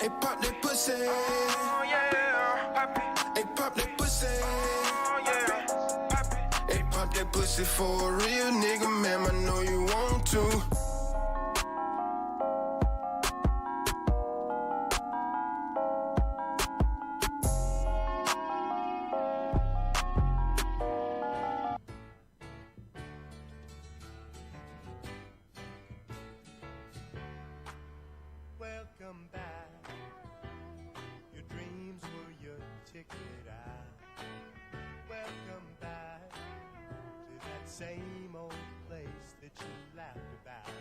Hey, pop that pussy. Oh yeah, pop it. Hey, pop that pussy. Oh yeah, pop it. Hey, pop that pussy for a real nigga, ma'am. I know you want to. Welcome back. Your dreams were your ticket out. Welcome back to that same old place that you laughed about.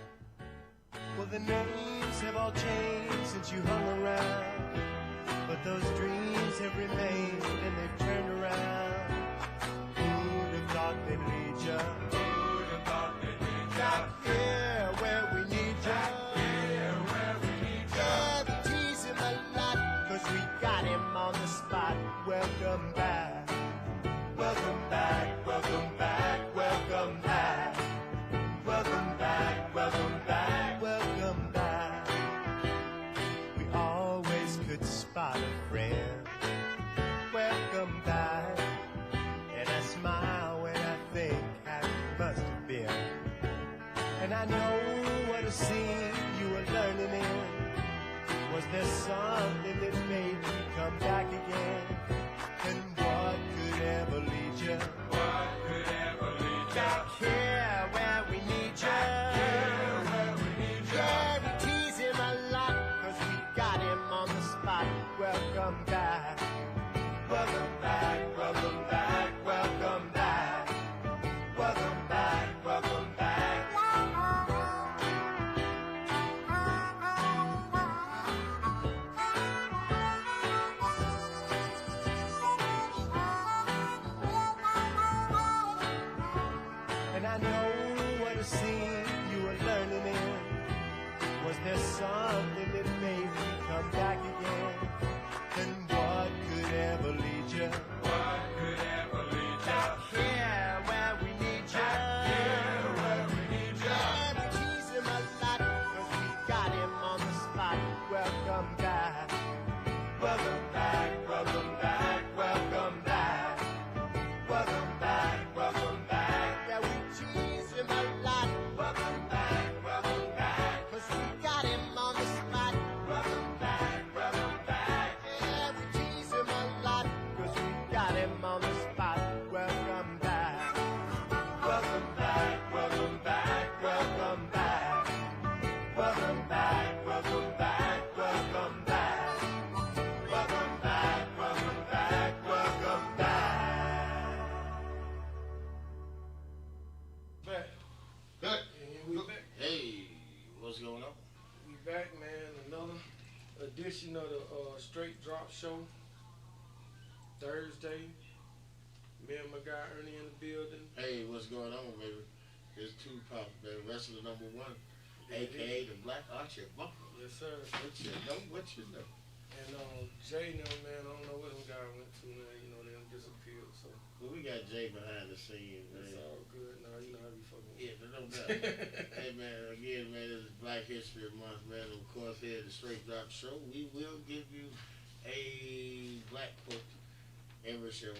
Well, the names have all changed since you hung around, but those dreams have remained and they've turned around. Who'd have thought they'd lead ya? Who'd have thought they'd lead ya? Back here where we need ya. We got him on the spot. Welcome back. Welcome back. Welcome back. Welcome back. Welcome back. Welcome back. Welcome back. We always could spot a friend. Welcome back. And I smile when I think how it must have been. And I know what a scene you were learning in. Was there something that made you come back again? And what could ever lead you? What could ever lead you? Back here where we need you. Back here where we need you. Yeah, we tease him a lot, cause we got him on the spot. Welcome back. Welcome back, welcome back, welcome back. Welcome back, welcome back. Was there something that made you come back again? And what could ever lead you? What could ever lead you? Back here where we need you. Back here where we need you. Yeah, we tease him a lot, cause we got him on the spot. Welcome back. Welcome back, welcome back, welcome back. Welcome back, welcome back. Yeah, we tease him a lot. Welcome back, welcome back. Cause we got him on the spot. Welcome back, welcome back. Yeah, we tease him a lot. Cause we got him on the spot. Welcome back. Welcome back, welcome back, welcome back. Welcome back, welcome back, welcome back. Welcome back, welcome back, welcome back. Back. Back. And we back. Hey, what's going on? We back, man. Another edition of the Straight Drop Show. Thursday. Me and my guy Ernie in the building. Hey, what's going on, baby? It's Tupac, baby, wrestler number one, a.k.a. the Black Archer Buckle. Yes, sir. What you know, what you know. And Jay, man, I don't know where them guys went to, man. You know, they done disappeared, so. Well, we got Jay behind the scenes, man. It's all good. Now, you know how we fucking. Yeah, but no doubt. Hey, man, again, man, this is Black History Month, man. Of course, here at the Straight Drop Show, we will give you a black quote every show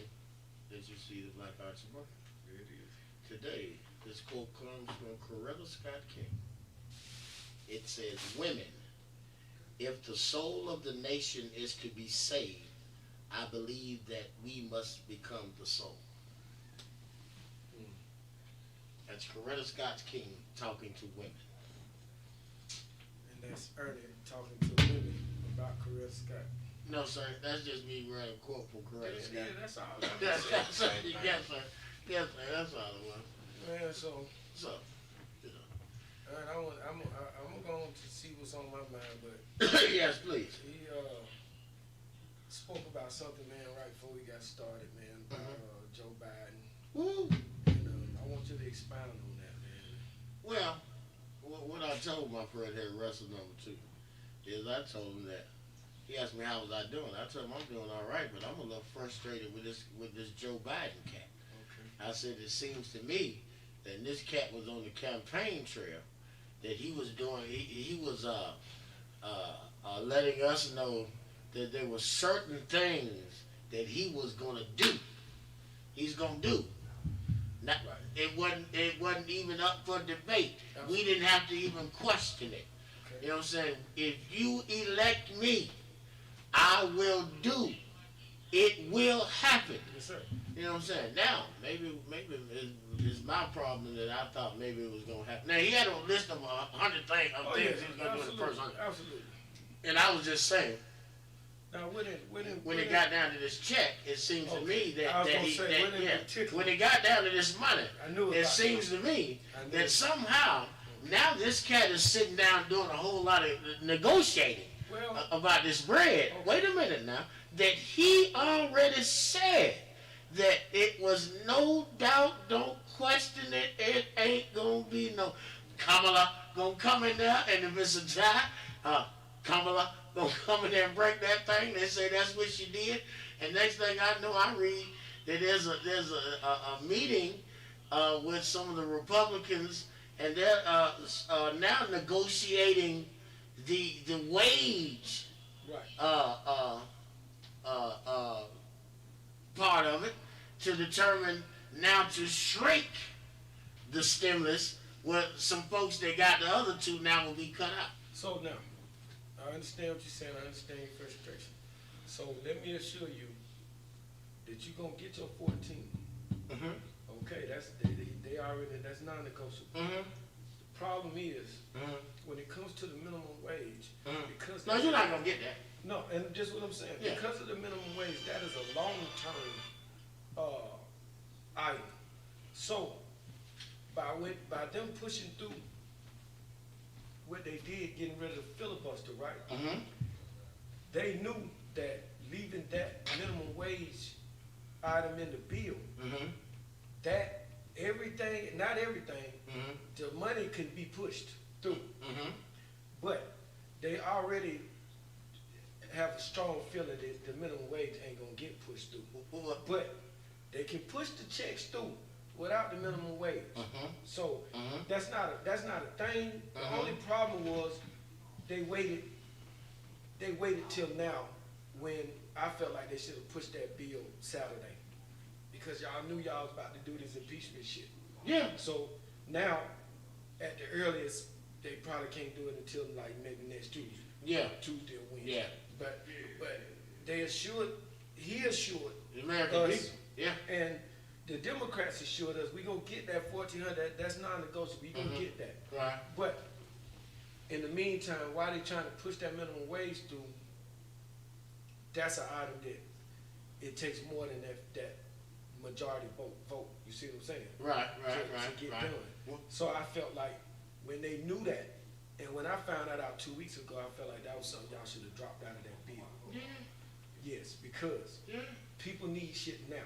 that you see the Black Archer Buckle. It is. Today, this quote comes from Coretta Scott King. It says, "Women, if the soul of the nation is to be saved, I believe that we must become the soul." That's Coretta Scott King talking to women. And that's Ernie talking to women about Coretta Scott. No, sir, that's just me running a quote from Coretta Scott. Yeah, that's all. Yes, sir. Yes, sir. Yes, sir. That's all it was. Man, so. So, you know. All right, I'm going to see what's on my mind, but yes, please. he spoke about something, man, right before we got started, man, about Joe Biden. Woo. And I want you to expound on that, man. Well, what I told my friend here, wrestler number two, is I told him that he asked me how was I doing. I told him I'm doing all right, but I'm a little frustrated with this Joe Biden cat. Okay. I said it seems to me that this cat was on the campaign trail, that he was doing he was letting us know that there were certain things that he was gonna do. He's gonna do. Not, it wasn't even up for debate. We didn't have to even question it. Okay. You know what I'm saying? If you elect me, I will do. It will happen. Yes, sir. You know what I'm saying? Now, maybe it's my problem that I thought maybe it was gonna happen. Now he had a list of 100 things Oh, he yeah, was gonna do in the first 100. absolutely. And I was just saying, Now, when it got down to this check, it seems to me that when it got down to this money, I knew it about seems to me I knew that it. somehow now this cat is sitting down doing a whole lot of negotiating Well, about this bread. Wait a minute now. That he already said that it was no doubt, don't question it, it ain't gonna be no Kamala gonna come in there, and if it's a tie, Kamala gonna come in there and break that thing. They say that's what she did, and next thing I know, I read that there's a meeting with some of the Republicans, and they're now negotiating the wage right. part of it to determine now to shrink the stimulus, where some folks that got the other two now will be cut out. So now, I understand what you're saying. I understand your frustration. So let me assure you that you're gonna get your 14. Mm-hmm. Okay, they already, that's non-negotiable. Mm-hmm. The problem is when it comes to the minimum wage, because No, you're not gonna get that. no, and just what I'm saying, Yeah. because of the minimum wage, that is a long-term item. So by them pushing through what they did, getting rid of the filibuster, right? Mm-hmm. They knew that leaving that minimum wage item in the bill, Mm-hmm. that everything, not everything, Mm-hmm. the money can be pushed through. Mm-hmm. But they already have a strong feeling that the minimum wage ain't gonna get pushed through. But they can push the checks through without the minimum wage. Mm-hmm. So Mhm. that's not a thing. The Mhm. only problem was they waited till now, when I felt like they should have pushed that bill Saturday, because y'all knew y'all was about to do this impeachment shit. Yeah. So now, at the earliest, they probably can't do it until like maybe next Tuesday. Yeah. Tuesday or Wednesday. Yeah. But he assured The American us, people. Yeah. and the Democrats assured us we gonna get that 1,400. That's non-negotiable. We gonna Mhm. get that. Right. But in the meantime, while they trying to push that minimum wage through, that's an item that it takes more than that majority vote. You see what I'm saying? Right. To get done. So I felt like when they knew that, and when I found that out 2 weeks ago, I felt like that was something y'all should have dropped out of that bill. Yeah. Yes, because Yeah. people need shit now.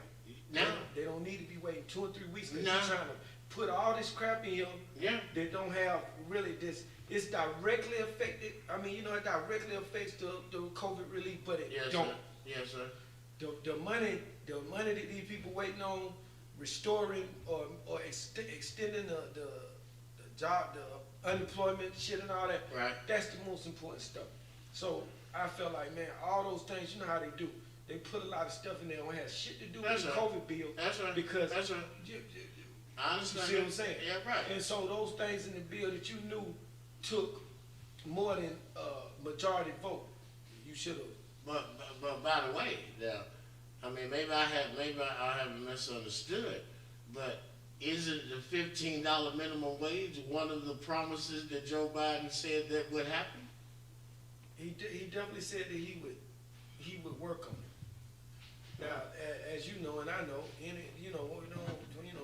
Now. They don't need to be waiting 2 or 3 weeks because No. you're trying to put all this crap in here Yeah. that don't have really this. It's directly affected. I mean, it directly affects the COVID relief, but it Yes, don't. sir. Yes, sir. The money that these people waiting on, restoring or extending the job, the unemployment shit and all that. Right. That's the most important stuff. So I felt like, man, all those things, you know how they do. They put a lot of stuff in there that has shit to do That's with the right. COVID bill. That's right. Because That's right. you I understand. see what I'm saying? Yeah. Right. And so those things in the bill that you knew took more than majority vote, you should have. But by the way, now, I mean, maybe I have misunderstood, but isn't the $15 minimum wage one of the promises that Joe Biden said that would happen? He definitely said that he would work on it. Now, as you know and I know,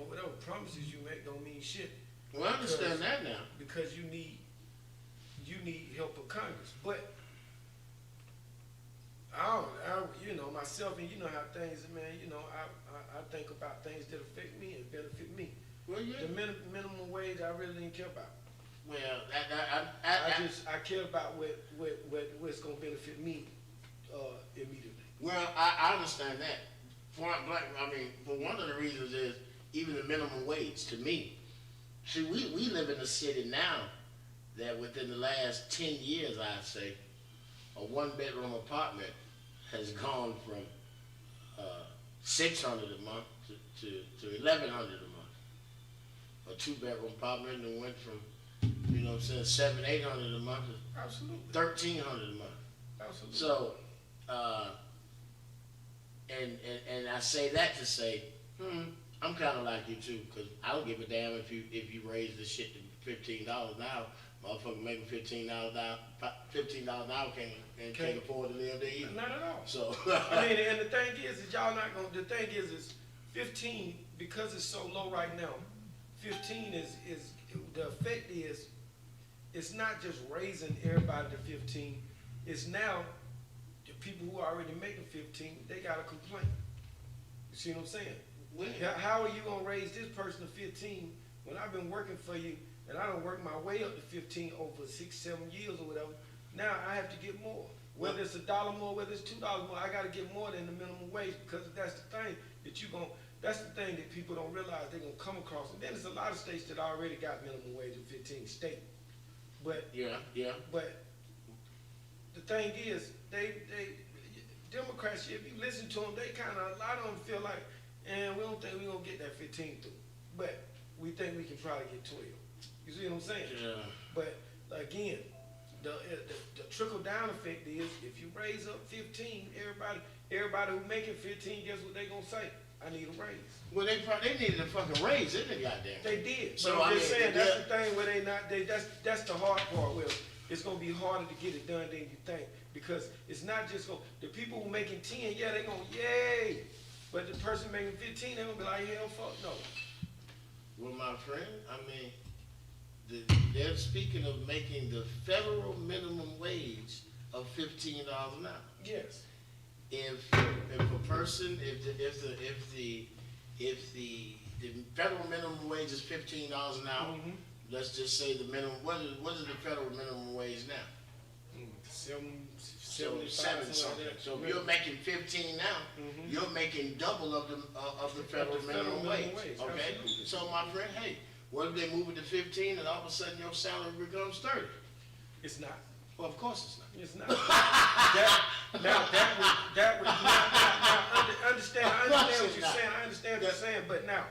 whatever promises you make don't mean shit. Well, I understand that now. Because you need help of Congress. But myself, and you know how things, man. I think about things that affect me and benefit me. Well, yeah. The minimum wage, I really didn't care about. Well, I care about what's gonna benefit me immediately. Well, I understand that. For one of the reasons is even the minimum wage to me. See, we live in a city now that within the last 10 years, I'd say, a one-bedroom apartment has gone from $600 a month to $1,100 a month. A two-bedroom apartment and went from, you know what I'm saying, $700-800 a month to Absolutely. $1,300 a month. Absolutely. So, and I say that to say, I'm kind of like you too, because I don't give a damn if you raise this shit to $15 now. Motherfucker making $15 an hour can't afford to live there either. Not at all. So I mean, and the thing is y'all not gonna. The thing is 15 because it's so low right now. 15 is the effect is, it's not just raising everybody to 15. It's now the people who are already making 15, they got a complaint. You see what I'm saying? When? How are you gonna raise this person to 15 when I've been working for you and I don't work my way up to 15 over 6-7 years or whatever? Now I have to get more. Whether it's $1 more, whether it's $2 more, I gotta get more than the minimum wage, because that's the thing that that's the thing that people don't realize they're gonna come across. And then there's a lot of states that already got minimum wage of 15 state. But But the thing is, they Democrats, if you listen to them, a lot of them feel like, and we don't think we're gonna get that 15 through. But we think we can probably get 12. You see what I'm saying? Yeah. But again, the trickle down effect is if you raise up 15, everybody who making 15, guess what they gonna say? I need a raise. Well, they needed a fucking raise, didn't they? Goddamn. They did. So So I'm I just mean, saying that's the thing where that's the hard part where it's gonna be harder to get it done than you think, because it's not just the people who making 10, yeah, they gonna yay, but the person making 15, they gonna be like, hell, fuck no. Well, my friend, I mean, they're speaking of making the federal minimum wage of $15 an hour. Yes. If a person, if the federal minimum wage is $15 an hour, let's just say the minimum. What is the federal minimum wage now? 7 something. So if you're making 15 now, you're making double of the federal minimum wage. Okay. Absolutely. So my friend, hey, what if they move it to 15 and all of a sudden your salary becomes 30? It's not. Well, of course it's not. It's not. Understand what you're saying. I understand what you're saying. But now,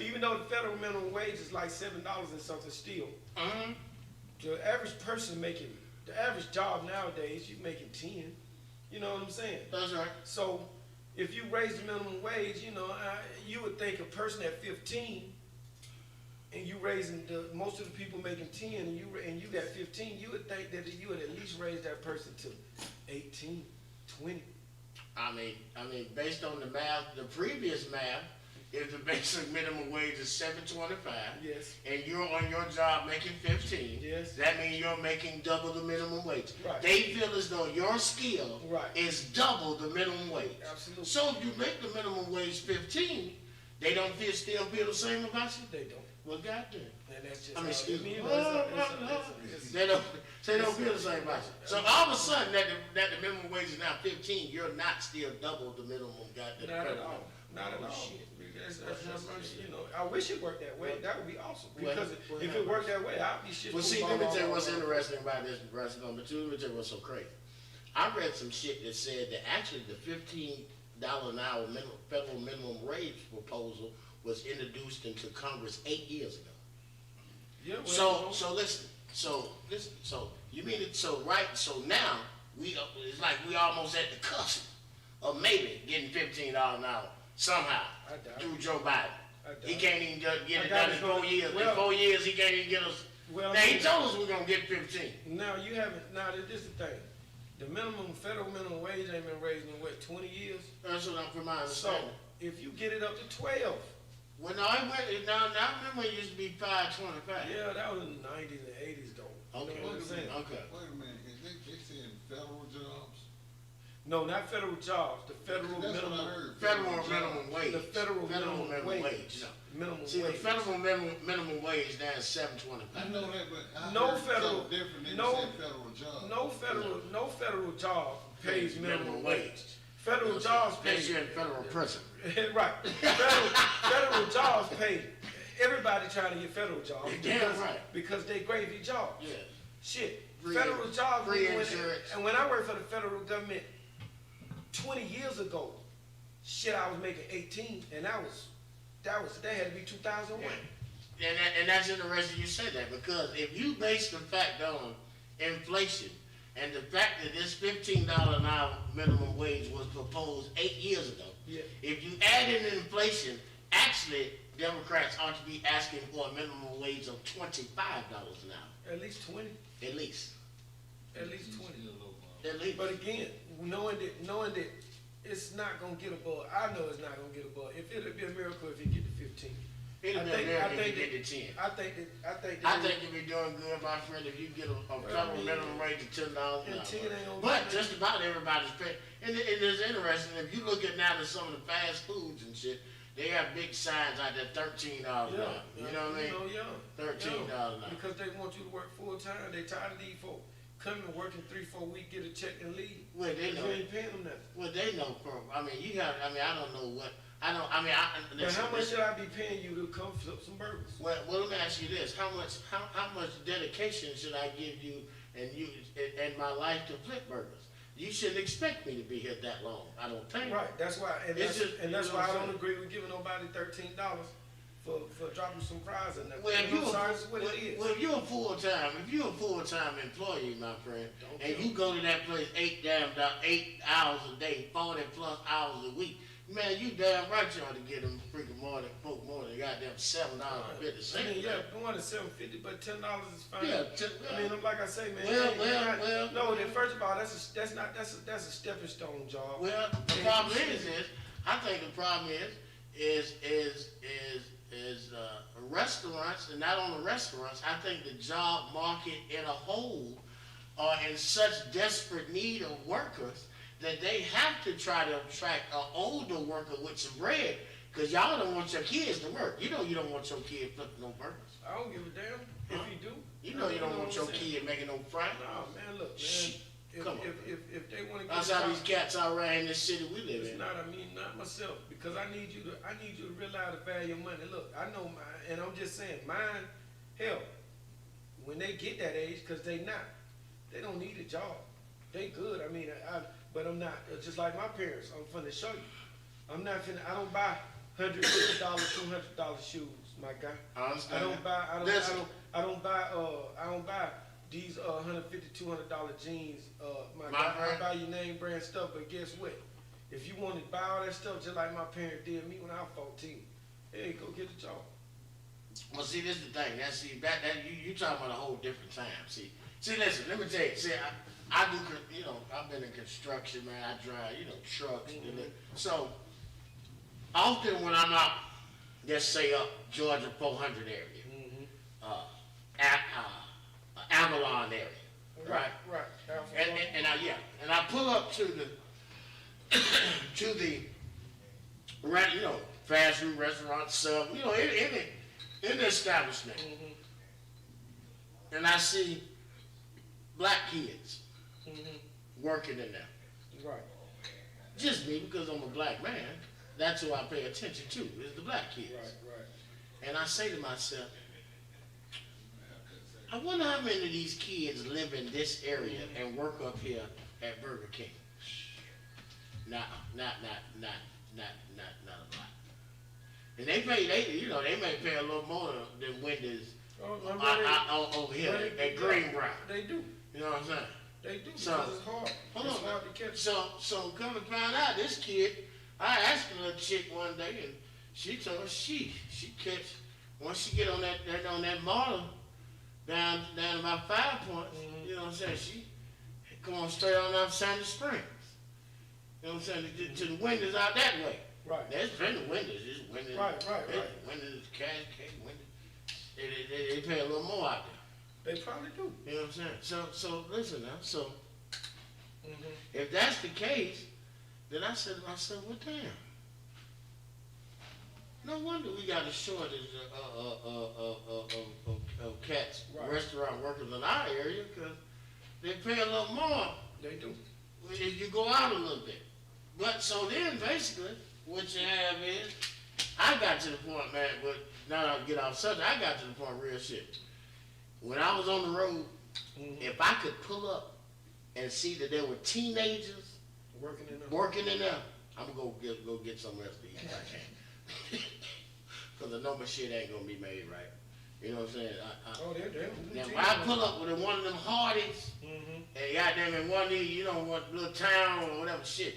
even though the federal minimum wage is like $7 and something still, the average person the average job nowadays, you're making 10. You know what I'm saying? That's right. So if you raise the minimum wage, you would think a person at 15, and you raising most of the people making 10, and you got 15, you would think that you would at least raise that person to 18, 20. I mean, based on the math, the previous math, if the basic minimum wage is $7.25, Yes. and you're on your job making 15, Yes. that means you're making double the minimum wage. Right. They feel as though your skill Right. is double the minimum wage. Absolutely. So if you make the minimum wage 15, they don't still feel the same about you? They don't. Well, goddamn. And that's just I mean, excuse me. it's- They don't feel the same about you. So all of a sudden, that the minimum wage is now 15, you're not still double the minimum goddamn. Not at all. Not at all. Shit. I wish it worked that way. That would be awesome. Well, Because well, if it worked that way, I'd be shit. Well, see, let me tell you what's interesting about this, number two. Let me tell you what's so crazy. I read some shit that said that actually the $15 an hour federal minimum wage proposal was introduced into Congress 8 years ago. Yeah, well, So listen. So you mean it? So now it's like we almost at the cusp of maybe getting $15 an hour somehow I doubt through Joe Biden. I doubt He it. can't even get it doubt done in it's 4 gonna- years. well- In 4 years, he can't even get us. Well, Now he told us we're gonna get 15. Now you haven't. Now this is the thing. The federal minimum wage ain't been raised in what, 20 years? That's what I'm from my So understanding. if you get it up to 12, Well, no, I went. Now I remember it used to be 5.25. yeah, that was in the 90s and 80s though. Okay. You know what I'm saying? Okay. Wait a minute, is they saying federal jobs? No, not federal jobs. The federal That's what I minimum. heard. Federal jobs. minimum wage. The federal minimum wage. No. Minimum See, the wage. federal minimum wage now is I $7.25. know that, but I No heard federal- something different than no- you said federal jobs. No federal job pays minimum wage. wage. Federal jobs pay. Unless you're in federal prison. Right. Federal jobs pay. Everybody trying to get federal jobs Damn right. because they gravy jobs. Yeah. Shit. Federal jobs, free nigga, insurance. and when I worked for the federal government 20 years ago, shit, I was making 18, and that had to be 2001. And that's interesting you say that, because if you base the fact on inflation and the fact that this $15 an hour minimum wage was proposed 8 years ago, Yeah. if you add in inflation, actually Democrats ought to be asking for a minimum wage of $25 an hour, At least 20. at least. At least 20. At least. But again, knowing that it's not gonna get above, I know it's not gonna get above. If it'd be a miracle if it get to 15. It'll be a miracle if you get to 10. I think you'll be doing good, my friend, if you get a federal minimum wage of $10 an and hour. 10 ain't gonna But get just about everybody's paying. And it's interesting, if you look at now to some of the fast foods and shit, they have big signs out there, $13 an hour. You know what I mean? $13 an hour. Because they want you to work full time. They tired of these folks coming and working 3-4 weeks, get a check and leave. Well, they know. You ain't paying them nothing. Well, they know from, I mean, I don't know what, But listen, how much should I be paying you to come flip some burgers? well, let me ask you this, how much dedication should I give you and my life to flip burgers? You shouldn't expect me to be here that long, I don't think. Right, that's why, and It's that's, just- and that's you know why I what I'm don't saying? agree with giving nobody $13 for dropping some fries in there. Well, if I'm sorry, it's what it is. if you're a full-time employee, my friend, Don't and kill you go to that place 8 hours a day, 40 plus hours a week, man, you damn right you ought to get them freaking more than goddamn $7.50. I mean, yeah, going to $7.50, but $10 is fine. Yeah, I mean, like I say, man. Well, No, then first of all, that's a stepping stone job. Well, the Yeah, problem shit. is, I think the problem is restaurants, and not only restaurants, I think the job market in a whole are in such desperate need of workers that they have to try to attract an older worker with some bread, because y'all don't want your kids to work. You know you don't want your kid flipping no burgers. I don't give a damn if you do. You know you don't want your what I'm saying? kid making no fries. No, man, look, man. Shit, come on. If they want to get That's a how job, these cats are around in this city we live it's in. not. I mean, not myself, because I need you to realize the value of money. Look, I know mine, and I'm just saying, mine. Hell, when they get that age, because they don't need a job. They good. I mean, but I'm not. Just like my parents, I'm finna show you. I don't buy $150, $200 shoes, my guy. I understand. Listen. I don't buy these $150, $200 jeans, my My guy. I friend. buy your name brand stuff, but guess what? If you want to buy all that stuff, just like my parents did me when I was 14, hey, go get a job. Well, see, this is the thing. You talking about a whole different time. See, listen. Let me tell you. See, I do. I've been in construction, man. I drive, trucks. Mm-hmm. So often when I'm out, let's say up Georgia 400 area, Avalon area, right? Right. And I pull up to the fast food restaurant, sub, in the establishment. And I see black kids working in there. Right. Just me, because I'm a black man. That's who I pay attention to, is the black kids. Right. And I say to myself, I wonder how many of these kids live in this area and work up here at Burger King. Not a lot. And they may pay a little more than Wendy's over here at Greenbrier. They do. You know what I'm saying? They do, because So, it's hard. Hold It's on. hard to catch. So come to find out, this kid, I asked a little chick one day, and she told me she catch, once she get on that model down about 5 points, you know what I'm saying? She come on straight on up Sandy Springs. You know what I'm saying? To the windows out that way. Right. There's plenty of windows. There's windows. Right. Windows, Cascade, windows. They pay a little more out there. They probably do. You know what I'm saying? So listen now. So if that's the case, then I said to myself, well, damn. No wonder we got a shortage of cats, Right. restaurant workers in our area, because they pay a little more They do. if you go out a little bit. But so then basically, what you have is, I got to the point, man, but now I'll get off subject, I got to the point real shit. When I was on the road If I could pull up and see that there were teenagers Working in there. working in there, I'm gonna go get some rest to eat if I can. Cause I know my shit ain't gonna be made right. You know what I'm saying? Oh, they're Now if I pull up with one of them Hardys, and goddamn in one of these, you know, what little town or whatever shit,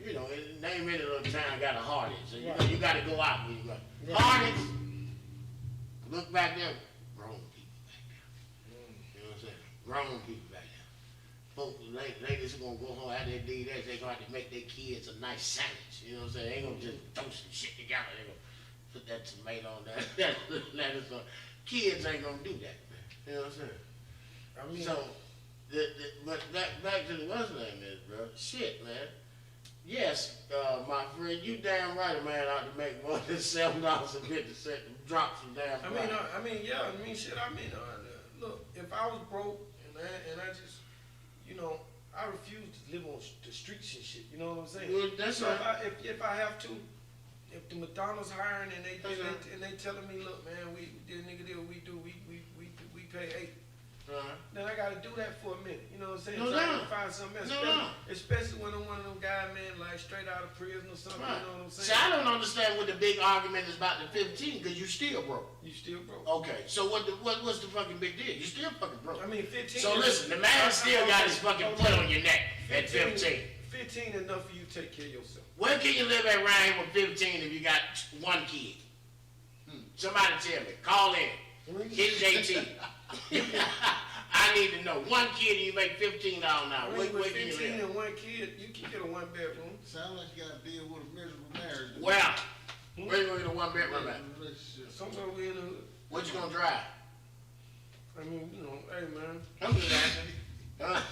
you know, name any little town got a Hardys. So you know, you gotta go out when you go. Right. Hardys, look back there, grown people back there. You know what I'm saying? Grown people back there. Folks, ladies are gonna go home after they do that, they're gonna have to make their kids a nice sandwich. You know what I'm saying? They ain't gonna just throw some shit together. They gonna put that tomato on that lettuce on. Kids ain't gonna do that, man. You know what I'm saying? I mean, So, but back to the Westland is, bro. Shit, man. Yes, my friend, you damn right a man ought to make more than $7.50 to drop some damn price. shit. Look, if I was broke and I just, you know, I refuse to live on the streets and shit. You know what I'm saying? Well, that's so right. if I have to, if the McDonald's hiring and That's right. and they telling me, look, man, we did nigga deal we do we pay 8. Then I gotta do that for a minute. You know what I'm saying? No so I doubt. can find something else. No. Especially when I'm one of them guys, man, like straight out of prison or something. Right. You know what I'm See, saying? I don't understand what the big argument is about the 15, because you still broke. You still broke. Okay, so what's the fucking big deal? You still fucking broke. I mean, 15. So listen, the man still got his fucking foot on your neck at 15. 15 enough for you to take care of yourself. Where can you live at around here with 15 if you got one kid? Somebody tell me. Call in. Hit JT. I need to know. One kid and you make $15 an hour. I mean, Where with can you 15 live? and one kid, you can get a 1-bedroom. Sound like you gotta deal with a miserable marriage. Well, where you gonna get a 1-bedroom at? Relationship. Somewhere we in the hood. What you gonna drive? I mean, you know, hey man. I'm just asking.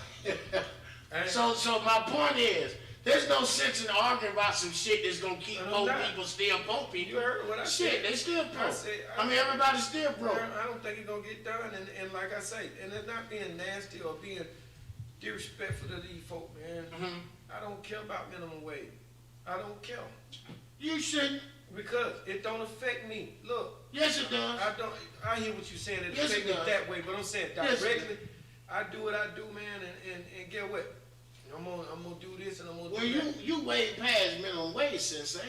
Hey, So my point is, there's no sense in arguing about some shit that's gonna keep I'm poor not. people still poor you people. heard what I Shit, said. they still broke. I I mean, everybody's still broke. I don't think it's gonna get done, and like I say, and it's not being nasty or being disrespectful to these folk, man. I don't care about minimum wage. I don't care You shouldn't. because it don't affect me. Look, Yes, it does. I hear what you're saying. It Yes, affect it me does. that way, but I'm saying Yes, it directly. I do what I do, man, and get what? I'm gonna do this and I'm gonna Well, do that. you way past minimum wage, Sensei,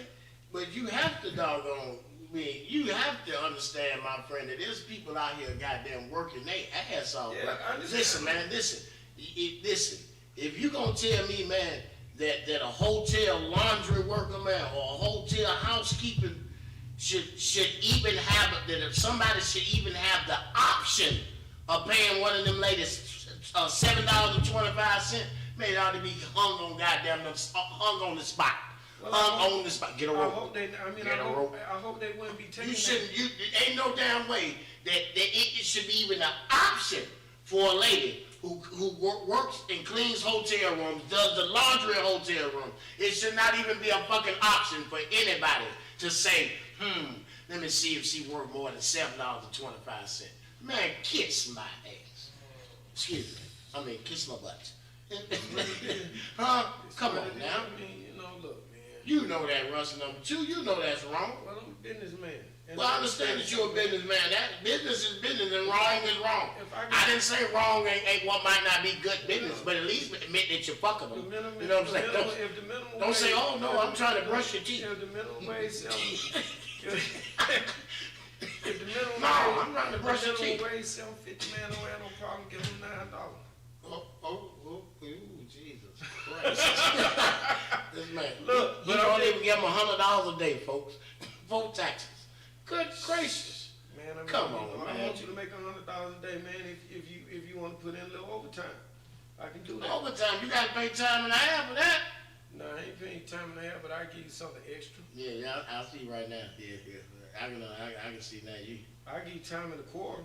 but you have to doggone me. You have to understand, my friend, that there's people out here goddamn working their ass off. Yeah, bro. I understand. Listen, man, listen. Listen. If you gonna tell me, man, that a hotel laundry worker, man, or a hotel housekeeping should even have that if somebody should even have the option of paying one of them ladies $7.25, man, it ought to be hung on goddamn hung on the spot. Well, Hung on the spot. Get a I rope. hope they. I mean, Get a rope. I hope they wouldn't be taking. You shouldn't. Ain't no damn way that it should be even an option for a lady who works and cleans hotel rooms, does the laundry in hotel rooms. It should not even be a fucking option for anybody to say, let me see if she worth more than $7.25. Man, kiss my ass. Excuse me. I mean, kiss my butt. Huh? Come on now. I mean, you know, look, man. You know that, Russell number 2. You know that's wrong. Well, I'm a businessman. And Well, I understand that you're a businessman. That business is business, and wrong is wrong. If I I didn't say wrong ain't what might not be good business, but at least admit that you're fucking The them. minimum, You know what I'm saying? if the minimum Don't say, wage- oh no, I'm trying to brush your teeth. If the minimum wage sell if the minimum No, wage, I'm trying to brush your if the minimum teeth. wage sell 50, man, don't have no problem giving them $9. Ooh, Jesus Christ. This man. Look, you but don't I'm even give them $100 a day, folks. Vote taxes. Good gracious. Man, I mean, Come you on, know, I man. want you to make $100 a day, man. If you want to put in a little overtime, I can do that. Overtime, you gotta pay time and a half for that. No, I ain't paying time and a half, but I give you something extra. Yeah, I see right now. Yeah. I can see now you. I give you time and a quarter.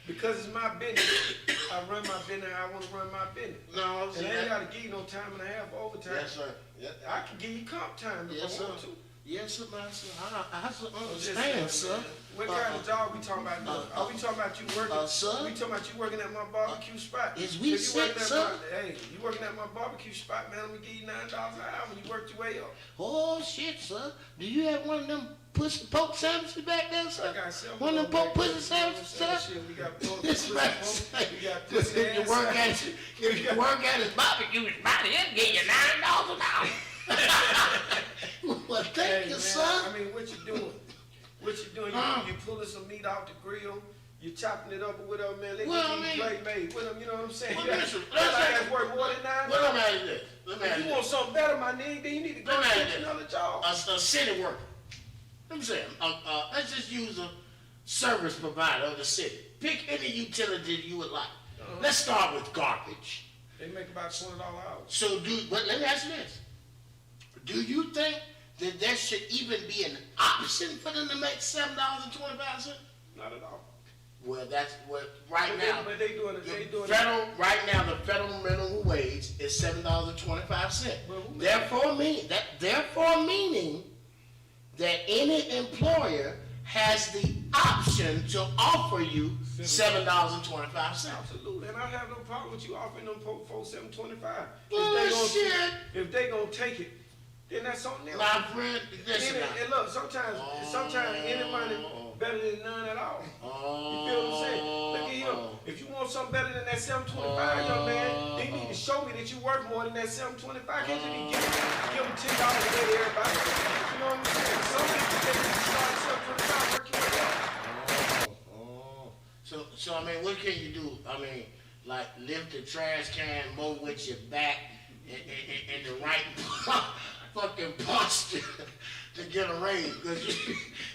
Because it's my business. I run my business. I want to run my business. No, I'm And saying I ain't that. got to give you no time and a half overtime. Yes, sir. Yeah. I can give you comp time if Yes, I want sir. to. Yes, sir, master. I Just understand, saying, sir. man. What kind of job we talking about? Are we talking about you working? Sir? We talking about you working at my barbecue spot? Is we If you sick, working at sir? hey, you working at my barbecue spot, man? Let me give you $9 an hour when you work your way up. Oh, shit, sir. Do you have one of them pussy poke sandwiches back there, sir? I got several. One of them poke back there, pussy you know what I'm sandwiches, saying? sir? Shit, we got pork, This pussy, man pork, say, we got if pussy you ass work sandwich. at if you work at his barbecue spot, he'll give you $9 an hour. Well, thank Hey, you, man, sir. I mean, what you doing? What you doing? You pulling some meat off the grill. You chopping it up or whatever, man. Let Well, me I get Blake made with them. You know what I'm saying? Well, Yeah. listen, That let's ass worth more than $9. Well, let me ask you this. Let me ask If you you want this. something better, my nigga, then you need to go Let me ask get you this. another job. A city worker. Let me say, let's just use a service provider of the city. Pick any utility you would like. Let's start with garbage. They make about $20 hours. So but let me ask you this. Do you think that there should even be an option for them to make $7.25? Not at all. Well, that's what right But now. they doing it. They doing it. Right now the federal minimum wage is $7.25. Well, who made Therefore meaning that any employer has the option to offer you $7.25. Absolutely, and I have no problem with you offering them folks $7.25. Bullshit. If they gonna take it, then that's on them. My friend, listen now. And look, sometimes any money better than none at all. You feel what I'm saying? Look at him. If you want something better than that $7.25, young man, then you need to show me that you work more than that $7.25. Can't you be give them $10 a day to everybody? You know what I'm saying? Some people they need to start at $7.25, work your way up. So I mean, what can you do? I mean, like lift the trash can more with your back in the right fucking posture to get a raise,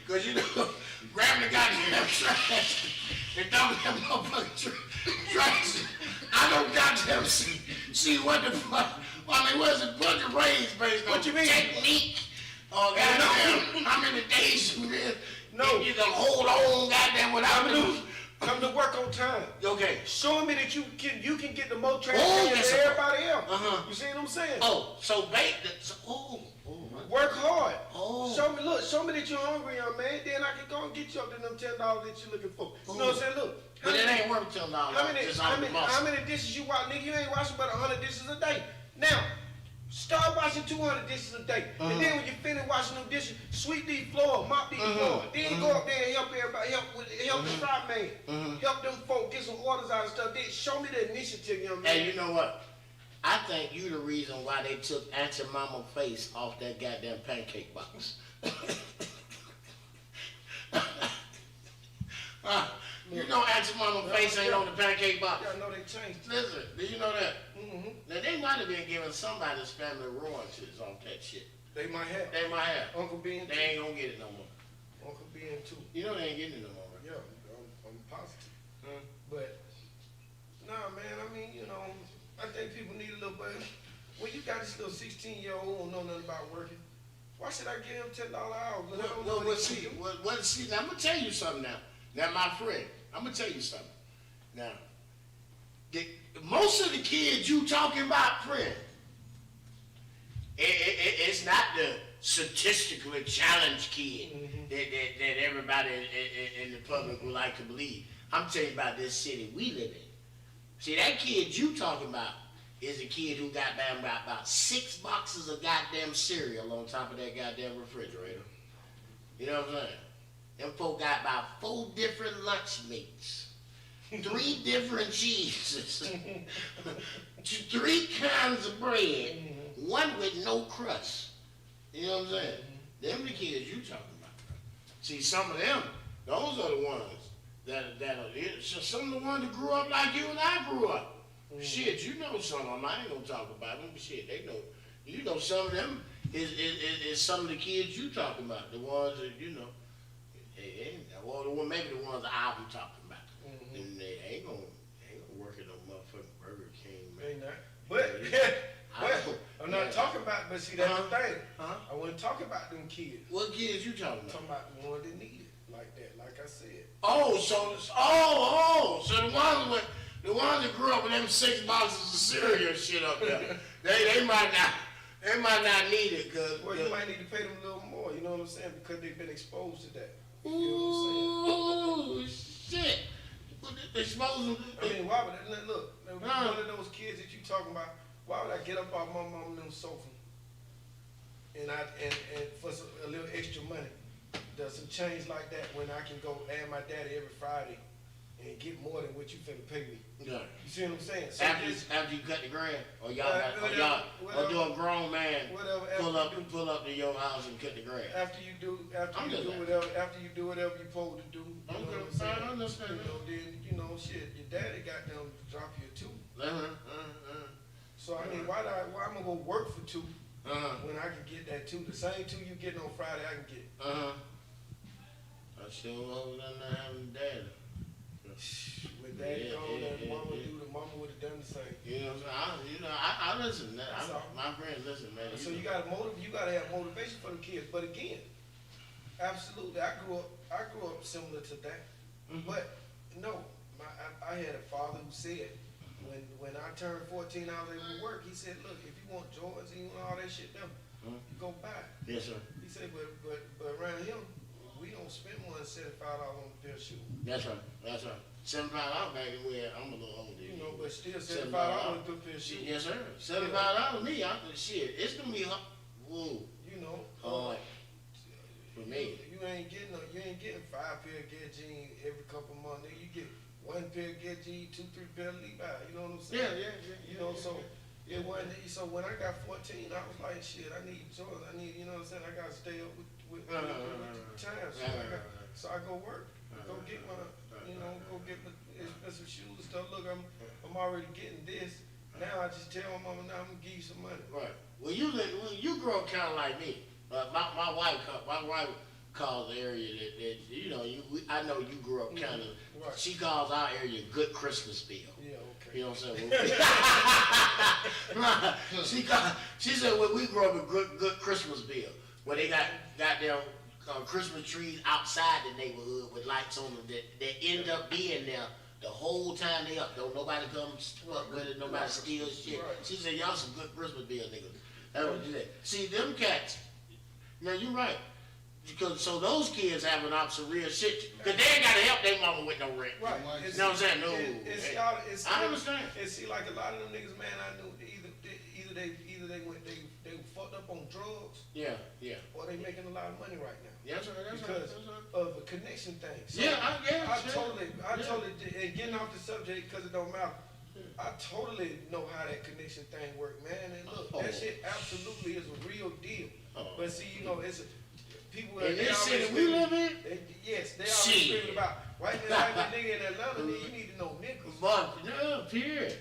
cause you know, grabbing the goddamn trash and dumping that motherfucking trash. I don't goddamn see what the fuck. I mean, what's it? What the raise based on? What you mean? Technique? Or goddamn, how many days you been? No. You can hold on, goddamn, without losing. Come to work on time. Okay. Showing me that you can get the more trash Oh, than yes, sir. everybody else. Uh-huh. You see what I'm saying? Oh, so Work hard. Oh. Show me that you're hungry, young man. Then I can go and get you up to them $10 that you're looking for. You know what I'm saying? Look. But it ain't worth $10. How many dishes you wash? Nigga, you ain't washing but 100 dishes a day. Now, start washing 200 dishes a day. And then when you finish washing them dishes, sweep these floors, mop these floors. Then go up there and help everybody, help the fry man. Help them folk get some orders out of stuff. Then show me the initiative, young man. Hey, you know what? I think you the reason why they took Auntie Mama face off that goddamn pancake box. You know Auntie Mama face ain't on the pancake box. Y'all know they changed it. Listen, do you know that? Mm-hmm. Now they might have been giving somebody's family royalties off that shit. They might have. They might have. Uncle Ben They too. ain't gonna get it no more. Uncle Ben too. You know they ain't getting it no more. Right? Yeah, I'm positive. But, nah, man, I mean, you know, I think people need a little bit. When you got this little 16-year-old who don't know nothing about working, why should I give him $10 hours when I don't know what he do? See, now, I'm gonna tell you something now. Now, my friend, I'm gonna tell you something. Now, most of the kids you talking about, friend, it's not the statistically challenged kid that everybody in the public would like to believe. I'm telling you about this city we live in. See, that kid you talking about is a kid who got down about 6 boxes of goddamn cereal on top of that goddamn refrigerator. You know what I'm saying? Them folk got about 4 different lunch meats, 3 different cheeses, 3 kinds of bread, 1 with no crust. You know what I'm saying? Them the kids you talking about. See, some of them, those are the ones that are, some of the ones that grew up like you and I grew up. Shit, you know some of them. I ain't gonna talk about them, but shit, they know. You know some of them is some of the kids you talking about. The ones that, you know, maybe the ones that I'll be talking about. And they ain't gonna work at no motherfucking Burger King, man. Ain't that? But I'm not talking about, but see, that's the thing. I want to talk about them kids. What kids you talking I'm about? talking about the ones that need it like that, like I said. So the ones that grew up with them 6 boxes of cereal and shit up there, they might not They might not need it, cause. Well, you might need to pay them a little more. You know what I'm saying? Because they've been exposed to that. You know what I'm saying? Ooh, shit. Expose them. I mean, why would I, look, one of those kids that you talking about, why would I get up off my mom and them sofa and for a little extra money, does some change like that when I can go add my daddy every Friday and get more than what you finna pay me? Yeah. You see what I'm saying? So After you cut the grass, or do a grown man pull up to your house and cut the grass. after you do whatever you're supposed to do, you know what I'm saying? I understand. You know, shit, your daddy got them to drop you a two. So I mean, why I'm gonna go work for two when I can get that two? The same two you getting on Friday, I can get. I sure hope I'm not having daddy. With daddy gone, and mama would have done the same. You know what I'm saying? I listen. My friends listen, man. So you gotta have motivation for the kids. But again, absolutely, I grew up similar to that. But no, I had a father who said when I turned 14, I was able to work. He said, look, if you want Jordans and you want all that shit done, you go buy it. Yes, sir. He said, but around him, we don't spend more than $75 on a pair of shoes. That's right. $75 back when I'm a little older. You know, but still $75 on a good pair of shoes. Yes, sir. $75 me. I think shit. It's gonna be woo. You know, Hard for me. You ain't getting 5 pair of Get jeans every couple of months. You get 1 pair of Get jeans, 2, 3 pair of Levi. You know what I'm saying? Yeah. You know, so it wasn't. So when I got 14, I was like, shit, I need Jordan. You know what I'm saying? I gotta stay up with the times. So I go work, go get my, go get my expensive shoes and stuff. Look, I'm already getting this. Now I just tell my mama, now I'm gonna give you some money. Right. Well, you grow up kind of like me. My wife calls the area that I know you grew up kind of. Right. She calls our area Good Christmasville. Yeah, okay. You know what I'm saying? She said when we grew up in good Christmasville, where they got goddamn Christmas trees outside the neighborhood with lights on them that end up being there the whole time they up. Don't nobody come up with it, nobody steals shit. Right. She said, y'all some good Christmasville niggas. That's what she said. See, them cats, now you're right. Because so those kids having up some real shit. Because they ain't got to help their mama with no rent. Right. You know what I'm saying? No. I understand. And see, like a lot of them niggas, man, I knew either they fucked up on drugs. Yeah. Or they making a lot of money right now. That's right. Because of a connection thing. So I totally, and getting off the subject because it don't matter. I totally know how that connection thing work, man. And look, that shit absolutely is a real deal. But see, it's people in this city we live in. Yes, they always screaming about right now. Like the nigga in Atlanta, you need to know niggas. But no, period.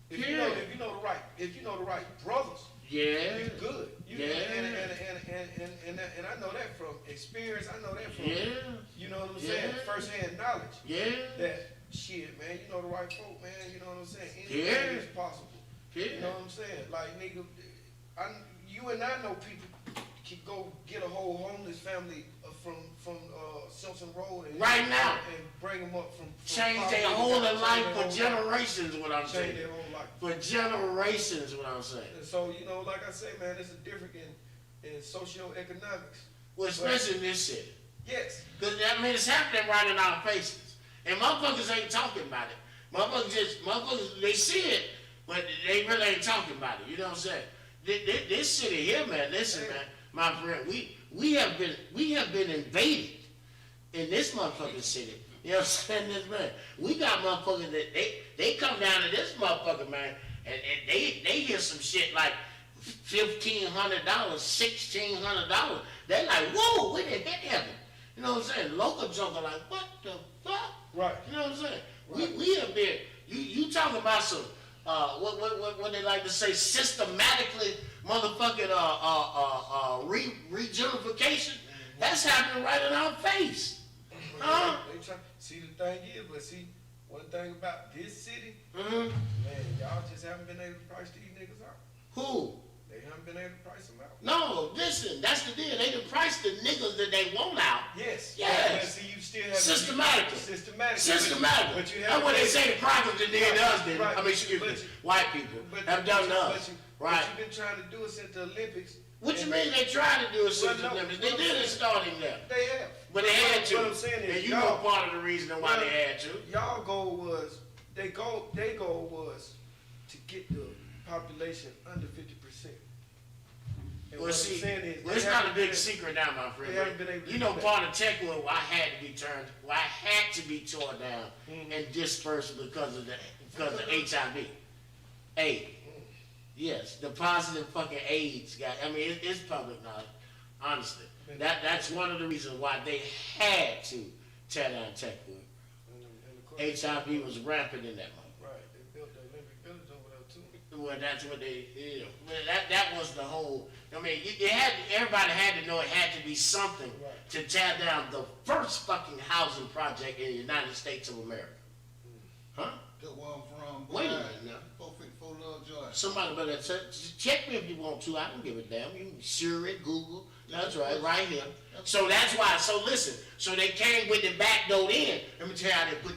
If you know the right brothers. Yeah. You good. And I know that from experience. I know that from you know what I'm saying, first hand knowledge. Yeah. That shit, man, you know the right folk, man, you know what I'm saying? Anything is possible. You know what I'm saying? Like nigga, you and I know people can go get a whole homeless family from Simpson Road and right now and bring them up from change their whole life for generations. What I'm saying. Change their whole life for generations. What I'm saying. And so like I say, man, it's a different in socioeconomics. Well, especially in this city. Yes. Because it's happening right in our faces, and motherfuckers ain't talking about it. Motherfuckers they see it, but they really ain't talking about it. You know what I'm saying? This city here, man. Listen, man, my friend, we have been invaded in this motherfucking city. You know what I'm saying? This man, we got motherfuckers that they come down to this motherfucker, man, and they hear some shit like $1,500, $1,600. They're like, whoa, where did that happen? You know what I'm saying? Local junker like, what the fuck? Right. You know what I'm saying? Right. We have been. You talking about some what they like to say, systematically motherfucking regentrification. That's happening right in our face. See, the thing is, one thing about this city, Mm-hmm. man, y'all just haven't been able to price these niggas out. Who? They haven't been able to price them out. No, listen, that's the deal. They can price the niggas that they want out. Yes. Yes. But see, you still have Systematically. Systematically. But you have. That's what they say the Crackers did to us, did. Right. I mean, excuse me, But you- white people have done to us. But Right. you've been trying to do it since the Olympics. What you mean they tried to do a system Well, no, limits? what They I'm didn't saying- start him there. They have. But they had to. What I'm saying is, and you know part of the reason why Well, they had to. Y'all goal was, their goal was to get the population under 50%. And Well, what see, I'm saying is, well, it's they not a haven't big been- secret now, my friend. they haven't been able to You do know, that. part of Techwood, why I had to be torn down Mhm. and dispersed because of HIV. AIDS. Yes, the positive fucking AIDS guy. I mean, it's public knowledge. Honestly, that's one of the reasons why they had to tear down Techwood. and of course- HIV was rampant in that moment. Right, they built the Olympic Village over there too. Well, that's what they, you know, well, that was the whole. I mean, everybody had to know it had to be something Right. to tear down the first fucking housing project in the United States of America. Huh? The one from. Wait a minute now. 454 Lovejoy. Somebody better check me if you want to. I don't give a damn. You can sure it, Google. That's right here. So that's why. So listen. So they came with the back door in. Let me tell you how they put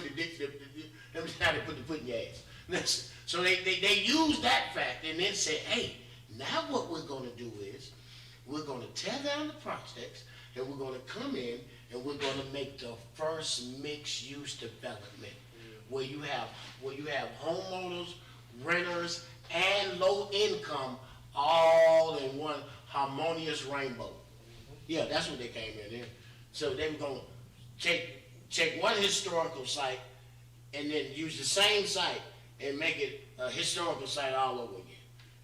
the dick. Let me tell you how they put the foot in your ass. Listen. So they used that fact and then said, hey, now what we're gonna do is we're gonna tear down the projects and we're gonna come in and we're gonna make the first mixed use development where you have homeowners, renters, and low income all in one harmonious rainbow. Yeah, that's what they came in there. So they were gonna take one historical site and then use the same site and make it a historical site all over again.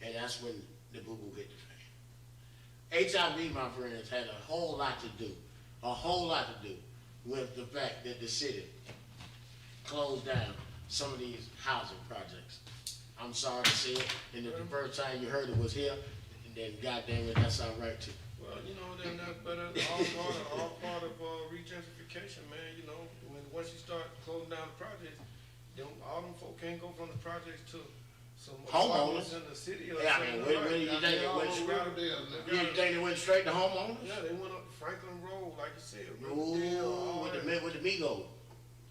And that's when the boo-boo hit the fan. HIV, my friends, had a whole lot to do with the fact that the city closed down some of these housing projects. I'm sorry to say it, and if the first time you heard it was here, then goddamn it, that's all right too. Well, you know, then that's better, all part of regentrification, man. You know, once you start closing down the projects, all them folk can't go from the projects to some Homeowners. apartments in the city or Yeah, I something. mean, where you think it went You think they went straight to homeowners? Yeah, they went up Franklin Road, like you said. Ooh, with the Migos.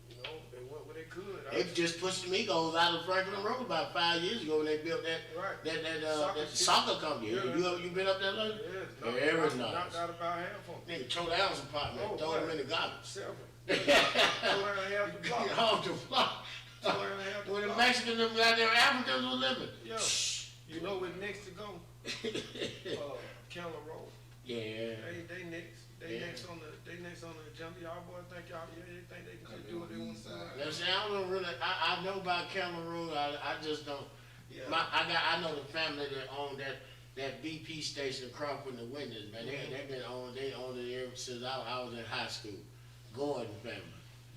You know, they went where they could. They just pushed the Migos out of Franklin Road about 5 years ago when they built that soccer company. Yeah. You been up there lately? Yeah, Very nice. knocked out about half of them. Nigga tore down some apartment, Oh, throw boy. them in the garbage. Several. Tore down half the block. Off the block. Tore down half the Where the block. Mexicans and goddamn Africans were living. Yeah. You know where next to go? Keller Road. Yeah. They next. They next on the agenda. Y'all boys think they think they can just do what they want to do. Now, see, I don't really. I know about Cameroon. I just don't. Yeah. I know the family that owned that BP station across from the windows, man. They owned it ever since I was in high school. Gordon family.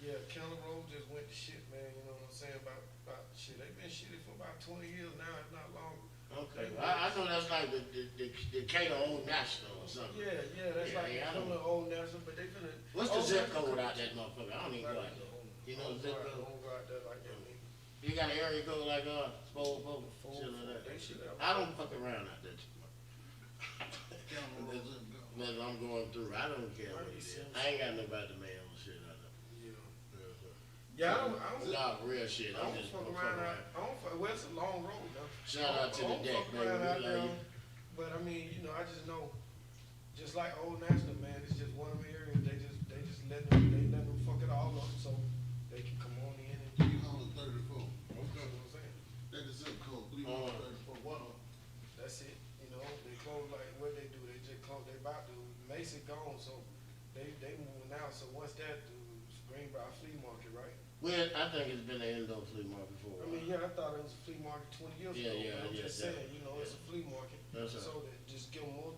Yeah, Keller Road just went to shit, man. You know what I'm saying about shit. They've been shitty for about 20 years now, if not longer. Okay. I know that's like the Cato Old National or something. Yeah, that's Yeah, like I some know. of the old national, but they finna. What's the Old zip National code could- out that motherfucker? I don't even go out there. You know the zip I code? don't go out there like that, man. You got an area code like Bobo, shit like that. They should have. I don't fuck around out there too much. Unless I'm going through, I don't care what it is. I ain't got nobody to mail shit out there. Yeah, I don't. Nah, real shit. I I'm don't just fuck gonna around fuck out. around. I don't fuck. Well, it's a long road though. Shout out to the I don't deck, fuck baby. around We out love there, you. but I mean, you know, I just know, just like Old National, man, it's just one of the areas they just let them fuck it all up so they can come on in and do. 334. You know what I'm saying? That's the zip code. 334. One of them. That's it. You know, they close like what they do. They just close. They about to Mason gone, so they moving out. So once that Greenbrier Flea Market, right? Well, I think it's been an indoor flea market before. I mean, yeah, I thought it was a flea market 20 years ago. Yeah, but I'm yeah, just yeah, saying, you know, it's a flea market. That's right. So that just give more,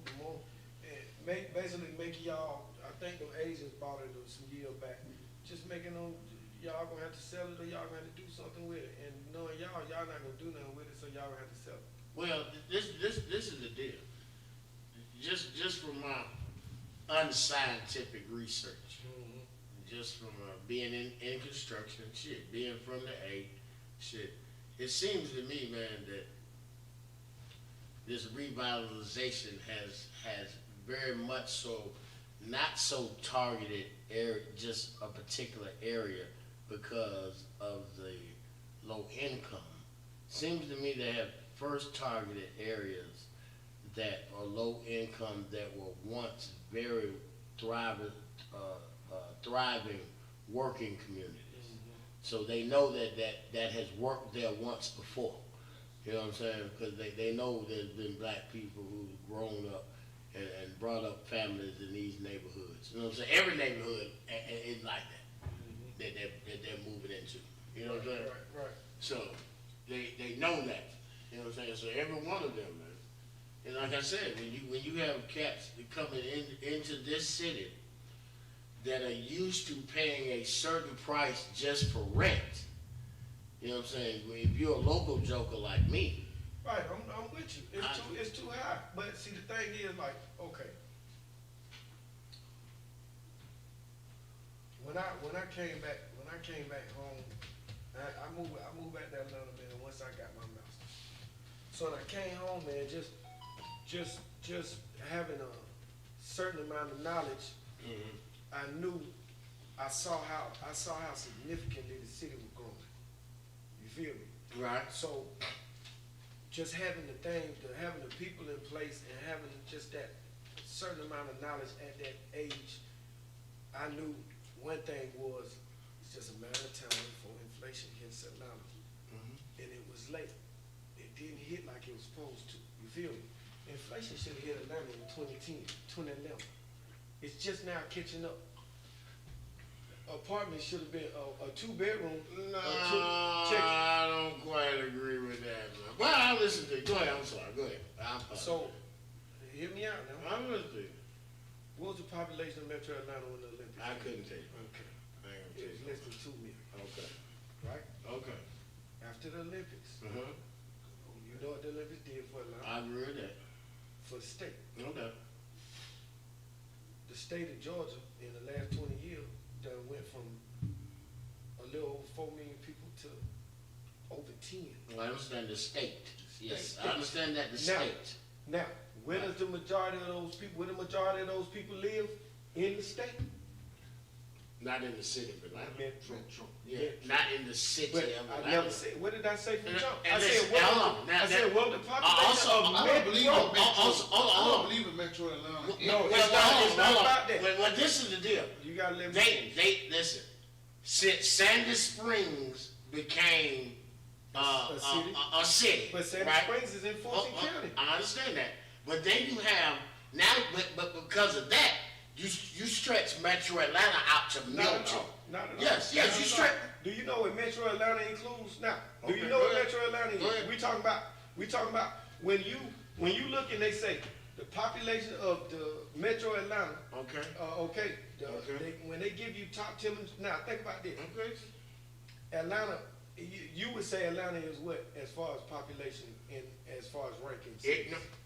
and basically make y'all. I think the Asians bought it some years back. Just making them, y'all gonna have to sell it or y'all gonna have to do something with it. And knowing y'all not gonna do nothing with it, so y'all gonna have to sell it. Well, this is the deal. Just from my unscientific research, just from being in construction, shit, being from the A, shit, it seems to me, man, this revitalization has very much so not so targeted area, just a particular area because of the low income. Seems to me they have first targeted areas that are low income that were once very thriving working communities. So they know that has worked there once before. You know what I'm saying? Because they know there's been black people who've grown up and brought up families in these neighborhoods. You know what I'm saying? Every neighborhood is like that they're moving into. You know what I'm saying? Right. So they know that. You know what I'm saying? So every one of them, man. And like I said, when you have cats coming into this city that are used to paying a certain price just for rent, you know what I'm saying? If you're a local joker like me, Right, I'm with you. It's too high. But see, the thing is, like, okay. When I came back home, I moved back to Atlanta, man. Once I got my master's, so when I came home, man, just having a certain amount of knowledge, I saw how significantly the city was growing. You feel me? right? So just having having the people in place and having just that certain amount of knowledge at that age, I knew one thing was it's just a matter of time before inflation hits Atlanta. And it was late. It didn't hit like it was supposed to. You feel me? Inflation should have hit Atlanta in 2010, 2011. It's just now catching up. Apartment should have been a 2-bedroom. No, Check it. I don't quite agree with that, man. Well, I'll listen to you. Go ahead, I'm sorry. Go ahead. So, hear me out now. I'm listening to you. What was the population of Metro Atlanta when the Olympics? I couldn't tell you. Okay. I ain't It was gonna less than 2 million, tell you. Okay. right? Okay. After the Olympics, Uh-huh. you know what the Olympics did for Atlanta? I agree with that. For the state. Okay. The state of Georgia in the last 20 years done went from a little over 4 million people to over 10. Well, I understand the state. Yes, State. I understand that the Now- state. Now, where does the majority of those people live? In the state. Not in the city of Atlanta. Metro. Yeah, not in the city But of I Atlanta. never said, what did I say from And- jump? and I listen, said, what hold was on. the, Now, I said, what was the population also, of I Metro? don't believe in Metro. hold I on. don't believe in Metro Atlanta. No, Well, it's well, not- it's not hold on. about that. Well, this is the deal. You gotta let me. They listen. Since Sandy Springs became a city, But Sandy right? Springs is in Fulton County. I understand that, but then you have now, but because of that, you stretch Metro Atlanta out to Not at Milton. all. Not at all. Yes, Not you at all. stretch. Do you know what Metro Atlanta includes? Now, do Okay, you know go what ahead. Metro Atlanta Go is? ahead. We talking about when you look and they say the population of the Metro Atlanta. Okay. Okay. Okay. When they give you top 10, now think about this. Okay. Atlanta, you would say Atlanta is what as far as population and as far as rankings?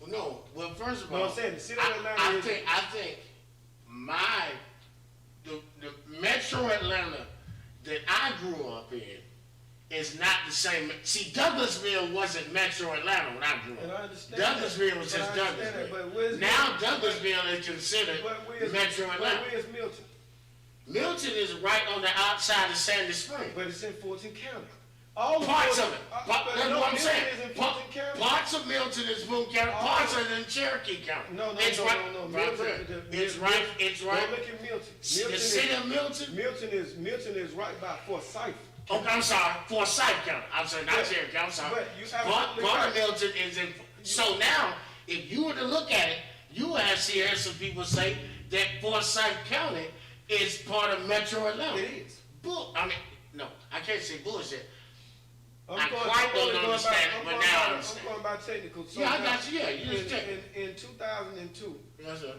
No. Well, first of No, all, I'm saying the city of Atlanta I is. think the Metro Atlanta that I grew up in is not the same. See, Douglasville wasn't Metro Atlanta when I grew And up. I understand Douglasville that, was but just I understand that, but where's Douglasville. Now Milton? Douglasville is considered But where's Metro Atlanta. Where's Milton? Milton is right on the outside of Sandy Springs. But it's in Fulton County. All Parts Fulton- of it. but That's no, what I'm Milton saying. is in Fulton County. Parts of Milton is Fulton County. All Parts of of it in Cherokee County. No. It's right. Milton, It's right. It's Go right. look at Milton. The city of Milton. Milton is right by Forsyth. Okay, I'm sorry. Forsyth County. I'm sorry, not But- Cherokee. I'm sorry. but you Part absolutely of right. Milton is in. So now, if you were to look at it, you would have seen some people say that Forsyth County is part of Metro Atlanta. It is. I mean, no, I can't say bullshit. I'm I going- quite I'm don't only going understand by- it, I'm but going now I by- understand. I'm going by technical. So Yeah, I now, got you. Yeah, you just check. in 2002, Yes, sir.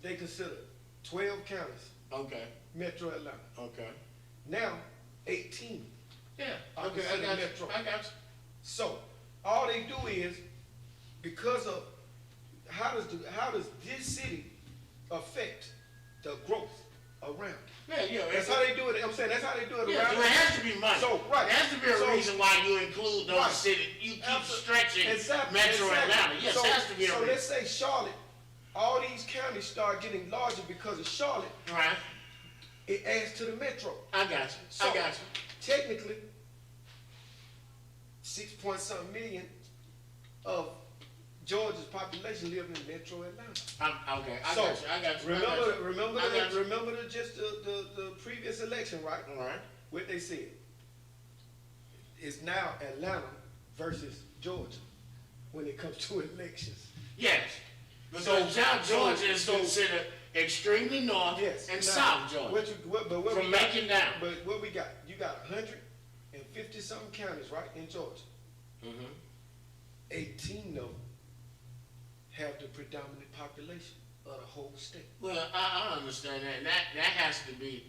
they considered 12 counties Okay. Metro Atlanta. Okay. Now, 18. Yeah. I Okay, I consider got you. Metro. I got you. So all they do is because of how does this city affect the growth around? Yeah. That's how they do it. I'm saying that's how they do it Yeah, around. so it has to be money. So, right. There has to be a So- reason why you include those Right. cities. You keep Absolutely. stretching Exactly. Metro Atlanta. Yes, so, it has to be a So reason. let's say Charlotte, all these counties start getting larger because of Charlotte. Right. It adds to the metro. I got you. So I got you. technically, 6-point-something million of Georgia's population live in Metro Atlanta. Okay. I So, got you. I got you. Remember, I got you. remember, I got you. remember the previous election, right? All right. What they said. It's now Atlanta versus Georgia when it comes to elections. Yes. Because So- now Georgia is so- considered extremely north Yes. and Now, south Georgia. But what From we got, Macon down. But what we got? You got 150 something counties, right, in Georgia. Mm-hmm. 18 of them have the predominant population of the whole state. Well, I understand that. That has to be